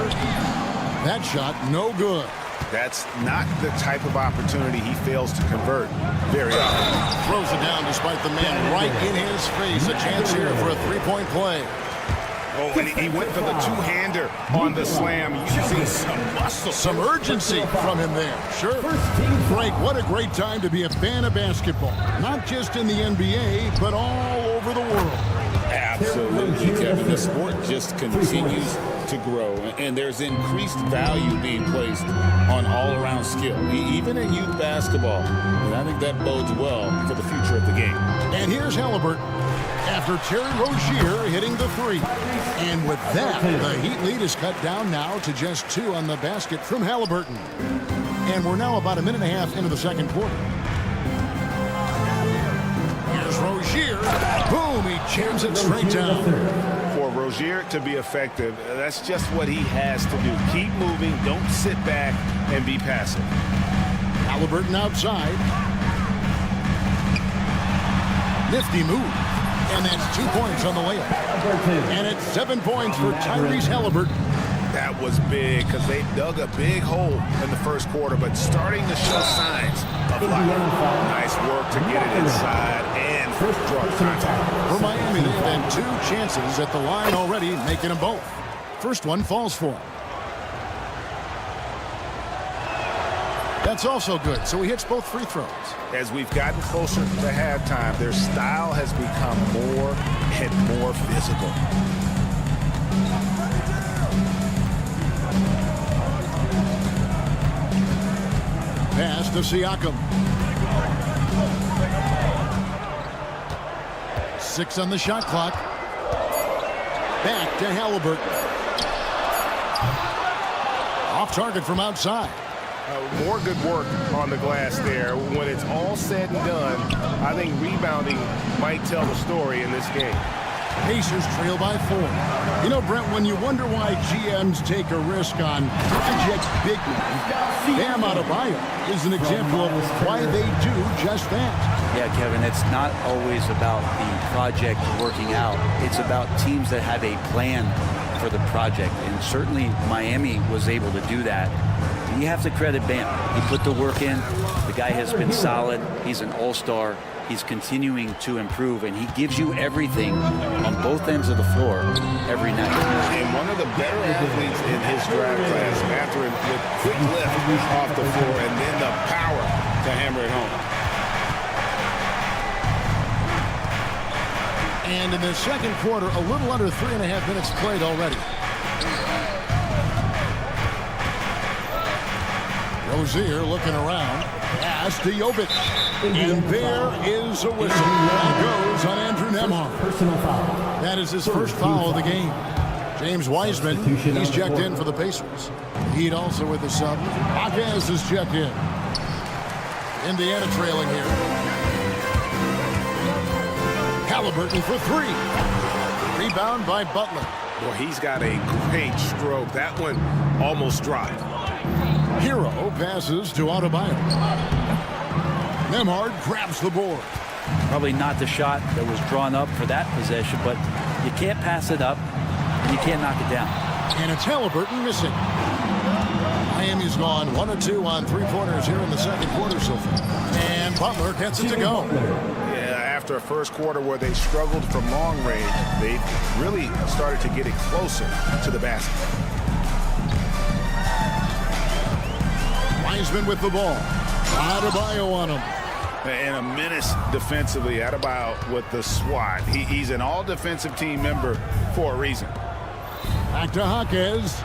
That shot, no good. That's not the type of opportunity he fails to convert very often. Throws it down despite the man right in his face. A chance here for a three-point play. Oh, and he went for the two-hander on the slam, using some muscle. Some urgency from him there. Sure. Frank, what a great time to be a fan of basketball. Not just in the NBA, but all over the world. Absolutely, Kevin. The sport just continues to grow, and there's increased value being placed on all-around skill, even in youth basketball. And I think that bodes well for the future of the game. And here's Halliburton. After Terry Rozier hitting the 3. And with that, the Heat lead is cut down now to just 2 on the basket from Halliburton. And we're now about a minute and a half into the second quarter. Here's Rozier. Boom, he jams it straight down. For Rozier to be effective, that's just what he has to do. Keep moving, don't sit back and be passive. Halliburton outside. Nifty move. And that's 2 points on the layup. And it's 7 points for Tyrese Halliburton. That was big because they dug a big hole in the first quarter, but starting to show signs of life. Nice work to get it inside and draw contact. For Miami, they've had 2 chances at the line already, making them both. First one falls for him. That's also good, so he hits both free throws. As we've gotten closer to halftime, their style has become more and more physical. Pass to Siakam. 6 on the shot clock. Back to Halliburton. Off target from outside. More good work on the glass there. When it's all said and done, I think rebounding might tell the story in this game. Pacers trail by 4. You know, Brent, when you wonder why GMs take a risk on project big men, Bam Adebayo is an example of why they do just that. Yeah, Kevin, it's not always about the project working out. It's about teams that have a plan for the project, and certainly Miami was able to do that. You have to credit Bam. He put the work in. The guy has been solid. He's an all-star. He's continuing to improve, and he gives you everything on both ends of the floor every night. And one of the better athletes in his draft class, Mathurin, with quick lift off the floor and then the power to hammer it home. And in the second quarter, a little under 3.5 minutes played already. Rozier looking around. Pass to Jovic. And there is a whistle. That goes on Andrew Nembhard. Personal foul. That is his first foul of the game. James Wiseman, he's checked in for the Pacers. Heat also with the sub. Jaquez is checked in. Indiana trailing here. Halliburton for 3. Rebound by Butler. Well, he's got a great stroke. That one almost dropped. Hero passes to Adebayo. Nembhard grabs the board. Probably not the shot that was drawn up for that possession, but you can't pass it up, and you can't knock it down. And it's Halliburton missing. Miami's gone 1 of 2 on 3-pointers here in the second quarter so far. And Butler gets it to go. Yeah, after a first quarter where they struggled from long range, they really started to get it closer to the basket. Wiseman with the ball. Adebayo on him. And a menace defensively. Adebayo with the swat. He's an all-defensive team member for a reason. Back to Jaquez.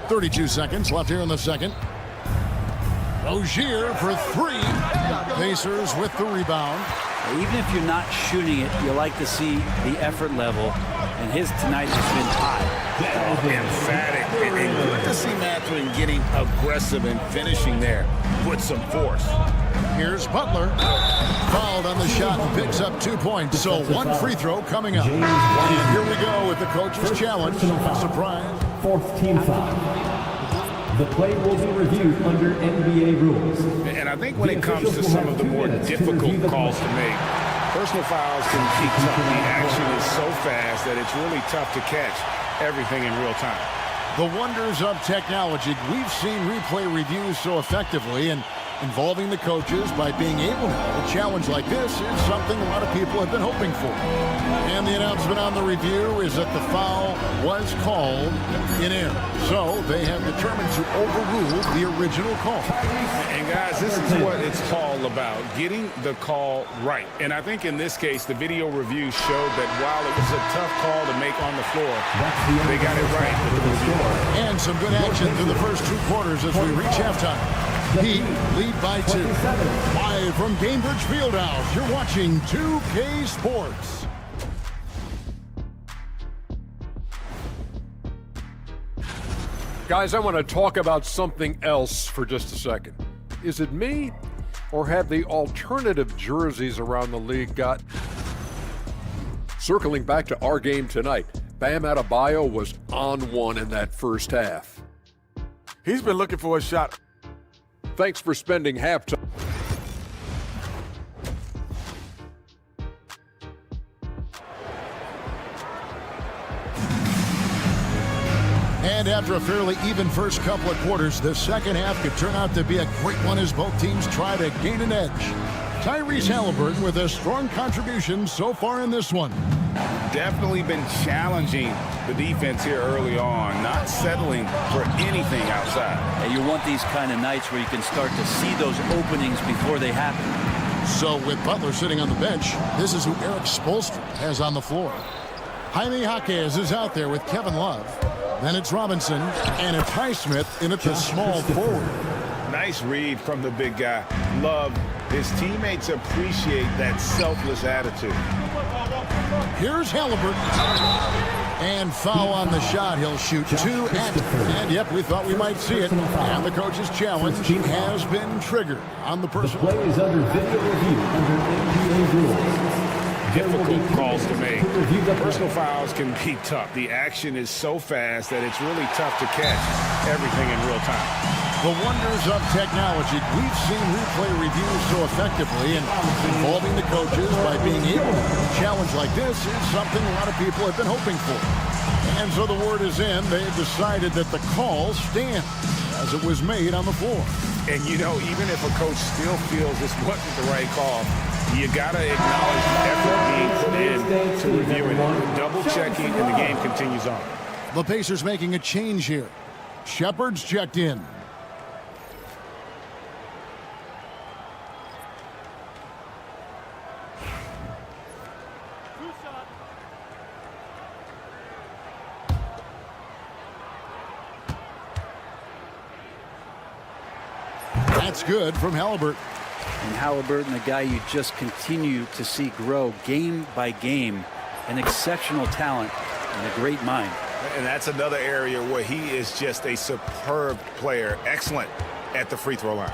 32 seconds left here in the second. Rozier for 3. Pacers with the rebound. Even if you're not shooting it, you like to see the effort level, and his tonight has been high. Emphatic. And good to see Mathurin getting aggressive and finishing there with some force. Here's Butler. Fouled on the shot and picks up 2 points. So 1 free throw coming up. And here we go with the coach's challenge. Surprise. 4th team foul. The play will be reviewed under NBA rules. And I think when it comes to some of the more difficult calls to make, personal fouls can be tough. The action is so fast that it's really tough to catch everything in real time. The wonders of technology. We've seen replay reviews so effectively, and involving the coaches by being able to have a challenge like this is something a lot of people have been hoping for. And the announcement on the review is that the foul was called in error. So they have determined to overrule the original call. And guys, this is what it's all about, getting the call right. And I think in this case, the video review showed that while it was a tough call to make on the floor, they got it right with the review. And some good action through the first 2 quarters as we reach halftime. Heat lead by 2. Live from Gainbridge Fieldhouse, you're watching 2K Sports. Guys, I want to talk about something else for just a second. Is it me, or have the alternative jerseys around the league got... Circling back to our game tonight, Bam Adebayo was on one in that first half. He's been looking for a shot. Thanks for spending halftime. And after a fairly even first couple of quarters, the second half could turn out to be a great one as both teams try to gain an edge. Tyrese Halliburton with a strong contribution so far in this one. Definitely been challenging the defense here early on, not settling for anything outside. And you want these kind of nights where you can start to see those openings before they happen. So with Butler sitting on the bench, this is who Eric Spoelstra has on the floor. Jaime Jaquez is out there with Kevin Love. Then it's Robinson, and it's Highsmith in at the small forward. Nice read from the big guy. Love. His teammates appreciate that selfless attitude. Here's Halliburton. And foul on the shot. He'll shoot 2 at. And yep, we thought we might see it. And the coach's challenge has been triggered on the personal. The play is under video review under NBA rules. Difficult calls to make. Personal fouls can be tough. The action is so fast that it's really tough to catch everything in real time. The wonders of technology. We've seen replay reviews so effectively, and involving the coaches by being able to do a challenge like this is something a lot of people have been hoping for. And so the word is in. They've decided that the call stands as it was made on the floor. And, you know, even if a coach still feels this wasn't the right call, you got to acknowledge the effort being put in to reviewing it, double-checking, and the game continues on. The Pacers making a change here. Shepard's checked in. That's good from Halliburton. And Halliburton, the guy you just continue to see grow game by game, an exceptional talent and a great mind. And that's another area where he is just a superb player, excellent at the free throw line.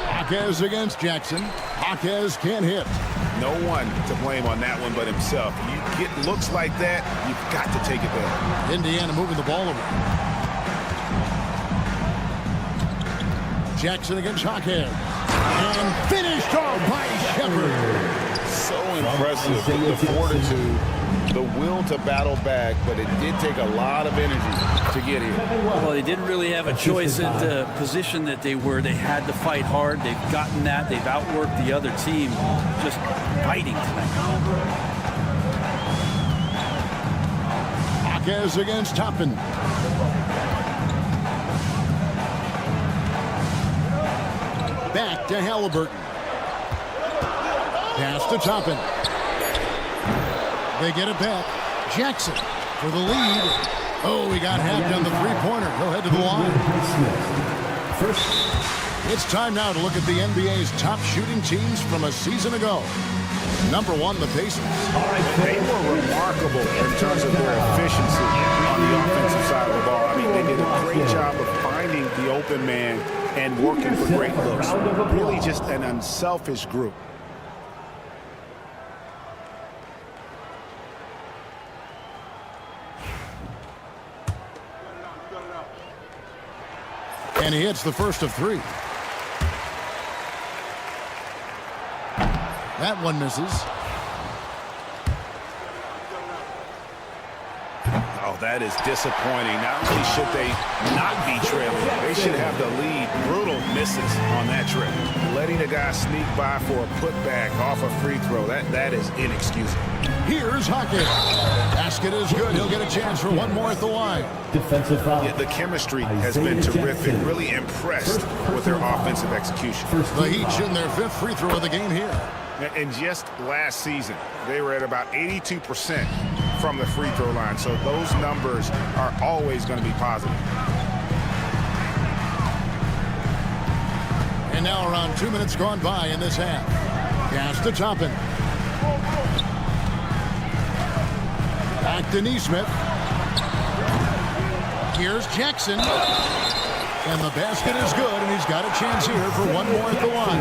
Jaquez against Jackson. Jaquez can't hit. No one to blame on that one but himself. You get looks like that, you've got to take it there. Indiana moving the ball over. Jackson against Jaquez. And finished off by Shepard. So impressive. The fortitude, the will to battle back, but it did take a lot of energy to get here. Well, they didn't really have a choice at the position that they were. They had to fight hard. They've gotten that. They've outworked the other team. Just fighting tonight. Jaquez against Toppin. Back to Halliburton. Pass to Toppin. They get it back. Jackson for the lead. Oh, he got hacked on the three-pointer. He'll head to the line. It's time now to look at the NBA's top shooting teams from a season ago. Number 1, the Pacers. They were remarkable in terms of their efficiency on the offensive side of the ball. I mean, they did a great job of finding the open man and working for great looks. Really just an unselfish group. And he hits the first of 3. That one misses. Oh, that is disappointing. Not only should they not be trailing, they should have the lead. Brutal misses on that trip. Letting a guy sneak by for a putback off a free throw, that is inexcusable. Here's Jaquez. Basket is good. He'll get a chance for one more at the line. Defensive foul. Yeah, the chemistry has been terrific. Really impressed with their offensive execution. The Heat shooting their 5th free throw of the game here. And just last season, they were at about 82% from the free throw line. So those numbers are always going to be positive. And now around 2 minutes gone by in this half. Pass to Toppin. Back to Nesmith. Here's Jackson. And the basket is good, and he's got a chance here for one more at the line.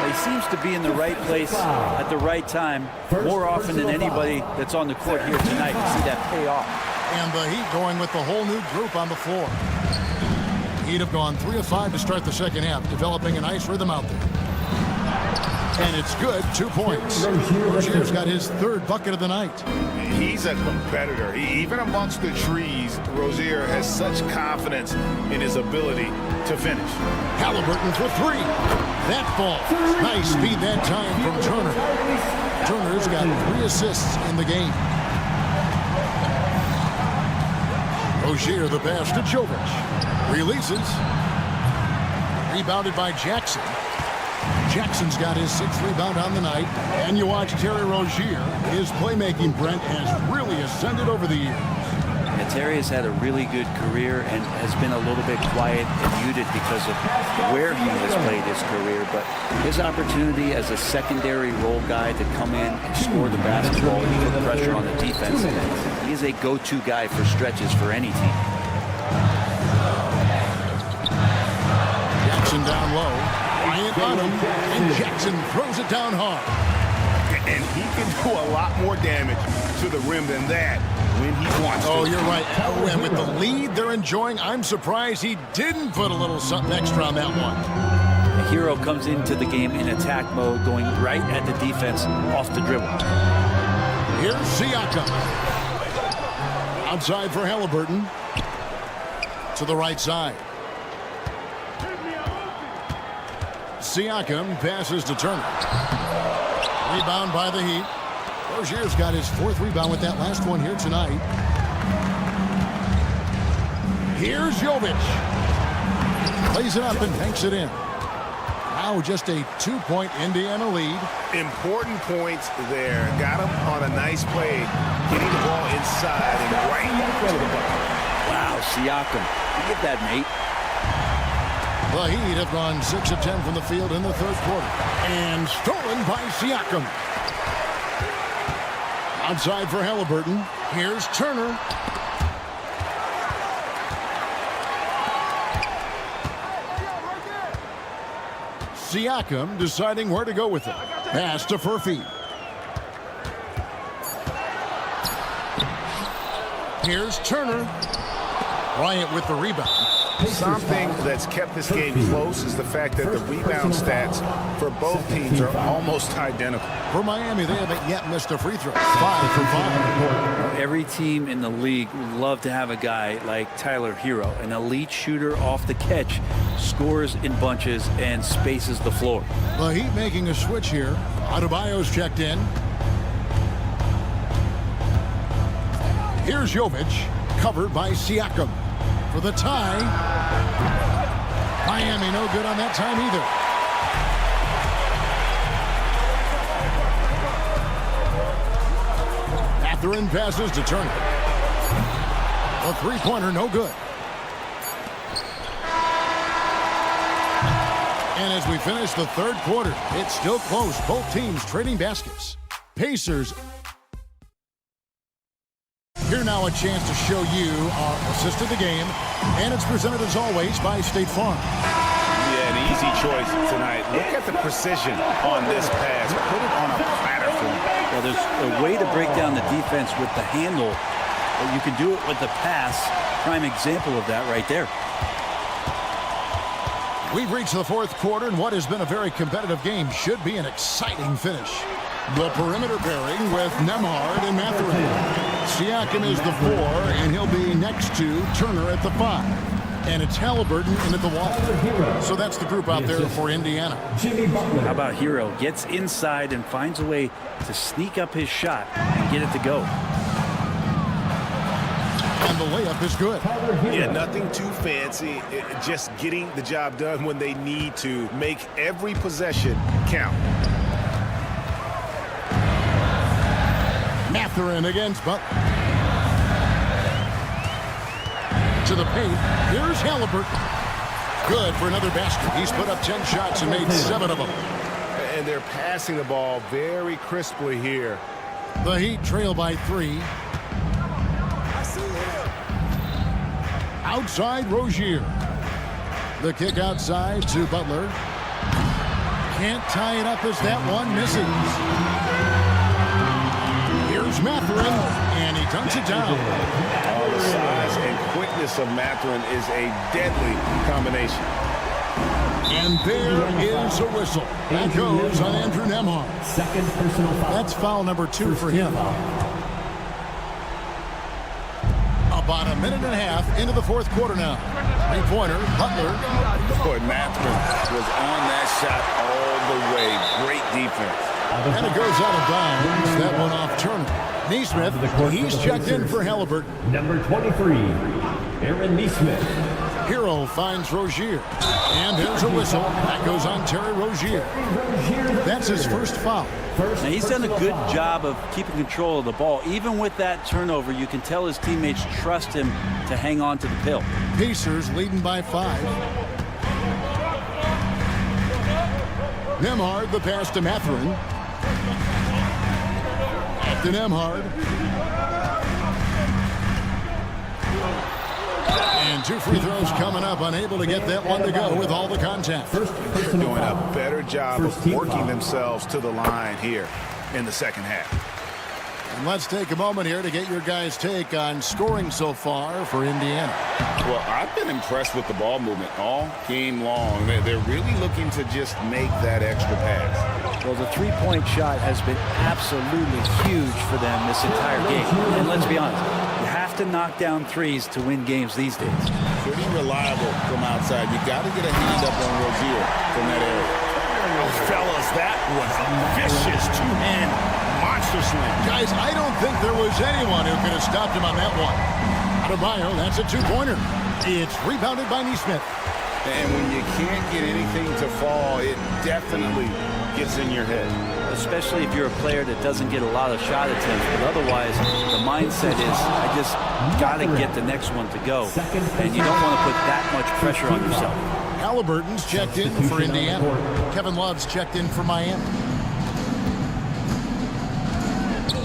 He seems to be in the right place at the right time more often than anybody that's on the court here tonight. You see that pay off. And the Heat going with the whole new group on the floor. Heat have gone 3 of 5 to start the second half, developing a nice rhythm out there. And it's good, 2 points. Rozier's got his 3rd bucket of the night. He's a competitor. Even amongst the trees, Rozier has such confidence in his ability to finish. Halliburton for 3. That ball. Nice speed that time from Turner. Turner's got 3 assists in the game. Rozier the pass to Jovic. Releases. Rebounded by Jackson. Jackson's got his 6th rebound on the night. And you watch Terry Rozier. His playmaking, Brent, has really ascended over the years. Yeah, Terry has had a really good career and has been a little bit quiet and muted because of where he has played his career. But his opportunity as a secondary role guy to come in and score the basketball and put pressure on the defense, he is a go-to guy for stretches for any team. Jackson down low. Bryant on him, and Jackson throws it down hard. And he can do a lot more damage to the rim than that when he wants to. Oh, you're right. Oh, and with the lead they're enjoying, I'm surprised he didn't put a little something extra on that one. Hero comes into the game in attack mode, going right at the defense off the dribble. Here's Siakam. Outside for Halliburton. To the right side. Siakam passes to Turner. Rebound by the Heat. Rozier's got his 4th rebound with that last one here tonight. Here's Jovic. Plays it up and banks it in. Now just a 2-point Indiana lead. Important points there. Got him on a nice play. Getting the ball inside and right to the bucket. Wow, Siakam. Look at that, Nate. The Heat have gone 6 of 10 from the field in the 3rd quarter. And stolen by Siakam. Outside for Halliburton. Here's Turner. Siakam deciding where to go with it. Pass to Furphy. Here's Turner. Bryant with the rebound. Something that's kept this game close is the fact that the rebound stats for both teams are almost identical. For Miami, they haven't yet missed a free throw. 5 for 5. Every team in the league would love to have a guy like Tyler Hero, an elite shooter off the catch, scores in bunches and spaces the floor. The Heat making a switch here. Adebayo's checked in. Here's Jovic, covered by Siakam. For the tie. Miami no good on that time either. Mathurin passes to Turner. A 3-pointer no good. And as we finish the 3rd quarter, it's still close. Both teams trading baskets. Pacers. Here now a chance to show you our assist of the game, and it's presented as always by State Farm. Yeah, an easy choice tonight. Look at the precision on this pass. Put it on a platter for him. Well, there's a way to break down the defense with the handle, but you can do it with the pass. Prime example of that right there. We've reached the 4th quarter, and what has been a very competitive game should be an exciting finish. The perimeter pairing with Nembhard and Mathurin. Siakam is the 4, and he'll be next to Turner at the 5. And it's Halliburton in at the wall. So that's the group out there for Indiana. How about Hero? Gets inside and finds a way to sneak up his shot and get it to go. And the layup is good. Yeah, nothing too fancy. Just getting the job done when they need to. Make every possession count. Mathurin against Butler. To the paint. Here's Halliburton. Good for another basket. He's put up 10 shots and made 7 of them. And they're passing the ball very crisply here. The Heat trail by 3. Outside Rozier. The kick outside to Butler. Can't tie it up as that one misses. Here's Mathurin, and he dunks it down. All the size and quickness of Mathurin is a deadly combination. And there is a whistle. That goes on Andrew Nembhard. 2nd personal foul. That's foul number 2 for him. About a minute and a half into the 4th quarter now. 3-pointer, Butler. Boy, Mathurin was on that shot all the way. Great defense. And it goes out of bounds. That one off Turner. Neesmith, he's checked in for Halliburton. Number 23, Aaron Neesmith. Hero finds Rozier. And there's a whistle. That goes on Terry Rozier. That's his first foul. Now, he's done a good job of keeping control of the ball. Even with that turnover, you can tell his teammates trust him to hang on to the pill. Pacers leading by 5. Nembhard, the pass to Mathurin. Back to Nembhard. And 2 free throws coming up. Unable to get that one to go with all the contact. Doing a better job of working themselves to the line here in the second half. And let's take a moment here to get your guys' take on scoring so far for Indiana. Well, I've been impressed with the ball movement all game long. They're really looking to just make that extra pass. Well, the three-point shot has been absolutely huge for them this entire game. And let's be honest, you have to knock down threes to win games these days. Pretty reliable from outside. You got to get a hand up on Rozier from that area. Oh, fellas, that was a vicious two-hand monster slam. Guys, I don't think there was anyone who could have stopped him on that one. Adebayo, that's a 2-pointer. It's rebounded by Nesmith. And when you can't get anything to fall, it definitely gets in your head. Especially if you're a player that doesn't get a lot of shot attempts. But otherwise, the mindset is, I just got to get the next one to go. And you don't want to put that much pressure on yourself. Halliburton's checked in for Indiana. Kevin Love's checked in for Miami.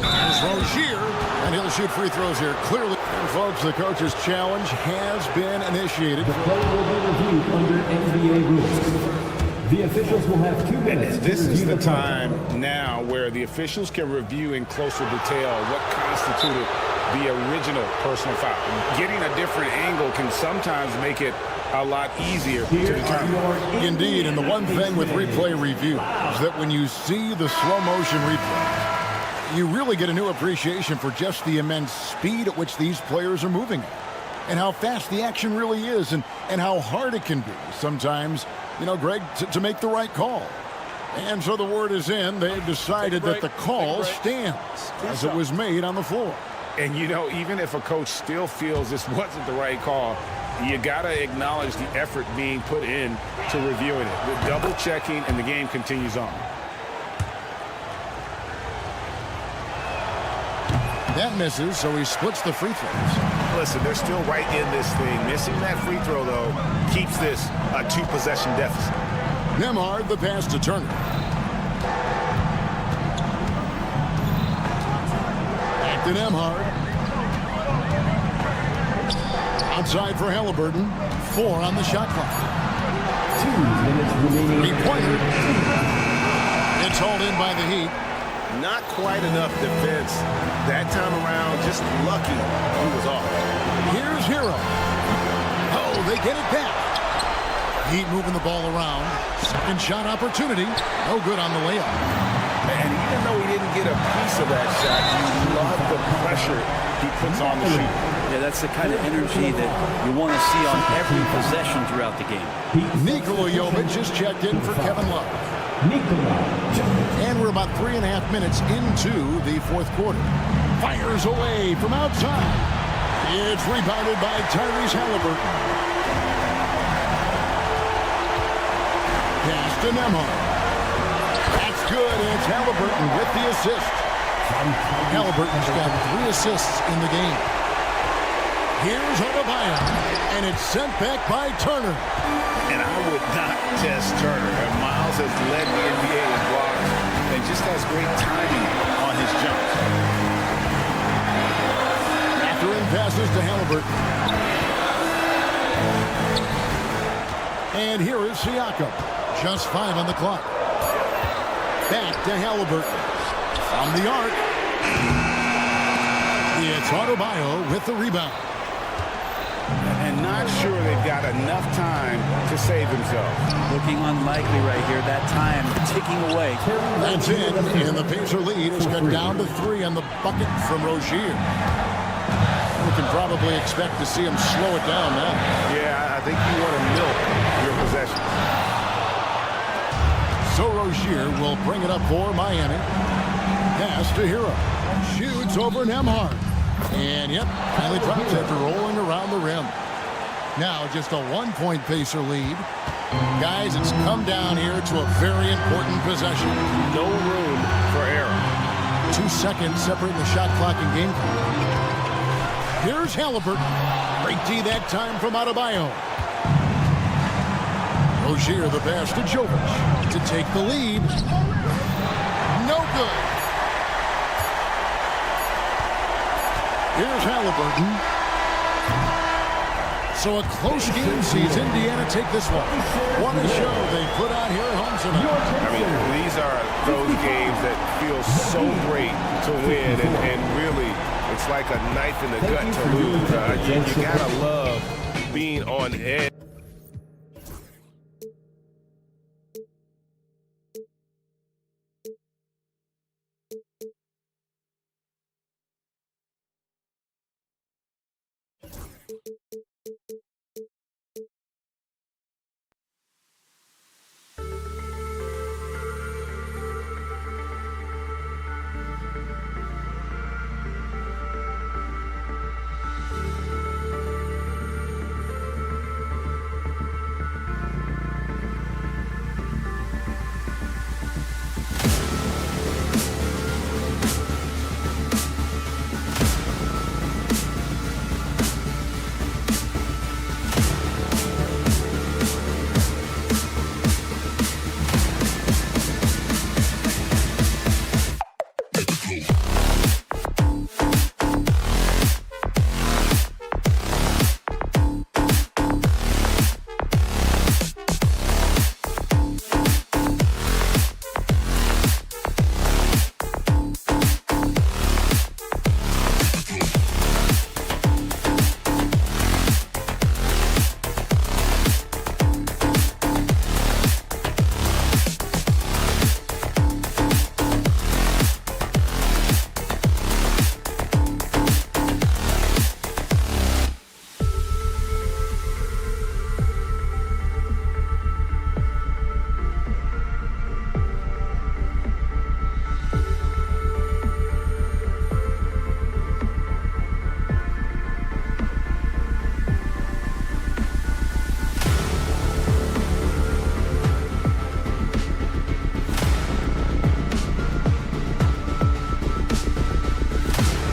There's Rozier, and he'll shoot free throws here clearly. And folks, the coach's challenge has been initiated. The play will be reviewed under NBA rules. The officials will have 2 minutes. This is the time now where the officials can review in closer detail what constituted the original personal foul. Getting a different angle can sometimes make it a lot easier to determine. Indeed, and the one thing with replay review is that when you see the slow motion replay, you really get a new appreciation for just the immense speed at which these players are moving and how fast the action really is and how hard it can be sometimes, you know, Greg, to make the right call. And so the word is in. They've decided that the call stands as it was made on the floor. And, you know, even if a coach still feels this wasn't the right call, you got to acknowledge the effort being put in to reviewing it. With double checking, and the game continues on. That misses, so he splits the free throws. Listen, they're still right in this thing. Missing that free throw, though, keeps this a 2-possession deficit. Nembhard, the pass to Turner. Back to Nembhard. Outside for Halliburton. 4 on the shot clock. 2 minutes remaining. 3-pointer. It's hauled in by the Heat. Not quite enough defense that time around. Just lucky he was off. Here's Hero. Oh, they get it back. Heat moving the ball around. Second shot opportunity. No good on the layup. And even though he didn't get a piece of that shot, you love the pressure he puts on the shooter. Yeah, that's the kind of energy that you want to see on every possession throughout the game. Nikola Jovic is checked in for Kevin Love. And we're about 3.5 minutes into the fourth quarter. Fires away from outside. It's rebounded by Tyrese Halliburton. Pass to Nembhard. That's good, and it's Halliburton with the assist. Halliburton's got 3 assists in the game. Here's Adebayo, and it's sent back by Turner. And I would not test Turner. Miles has led the NBA in blocks and just has great timing on his jumps. Mathurin passes to Halliburton. And here is Siakam. Just 5 on the clock. Back to Halliburton. From the arc. It's Adebayo with the rebound. And not sure they've got enough time to save themselves. Looking unlikely right here. That time ticking away. That's in, and the Pacer lead is cut down to 3 on the bucket from Rozier. We can probably expect to see him slow it down now. Yeah, I think you want to milk your possession. So Rozier will bring it up for Miami. Pass to Hero. Shoots over Nembhard. And, yep, finally drops after rolling around the rim. Now just a 1-point Pacer lead. Guys, it's come down here to a very important possession. No room for error. 2 seconds separating the shot clock and game clock. Here's Halliburton. Great D that time from Adebayo. Rozier the pass to Jovic to take the lead. No good. Here's Halliburton. So a close game sees Indiana take this one. What a show they put on here at home tonight. I mean, these are those games that feel so great to win, and really, it's like a knife in the gut to lose. You gotta love being on edge.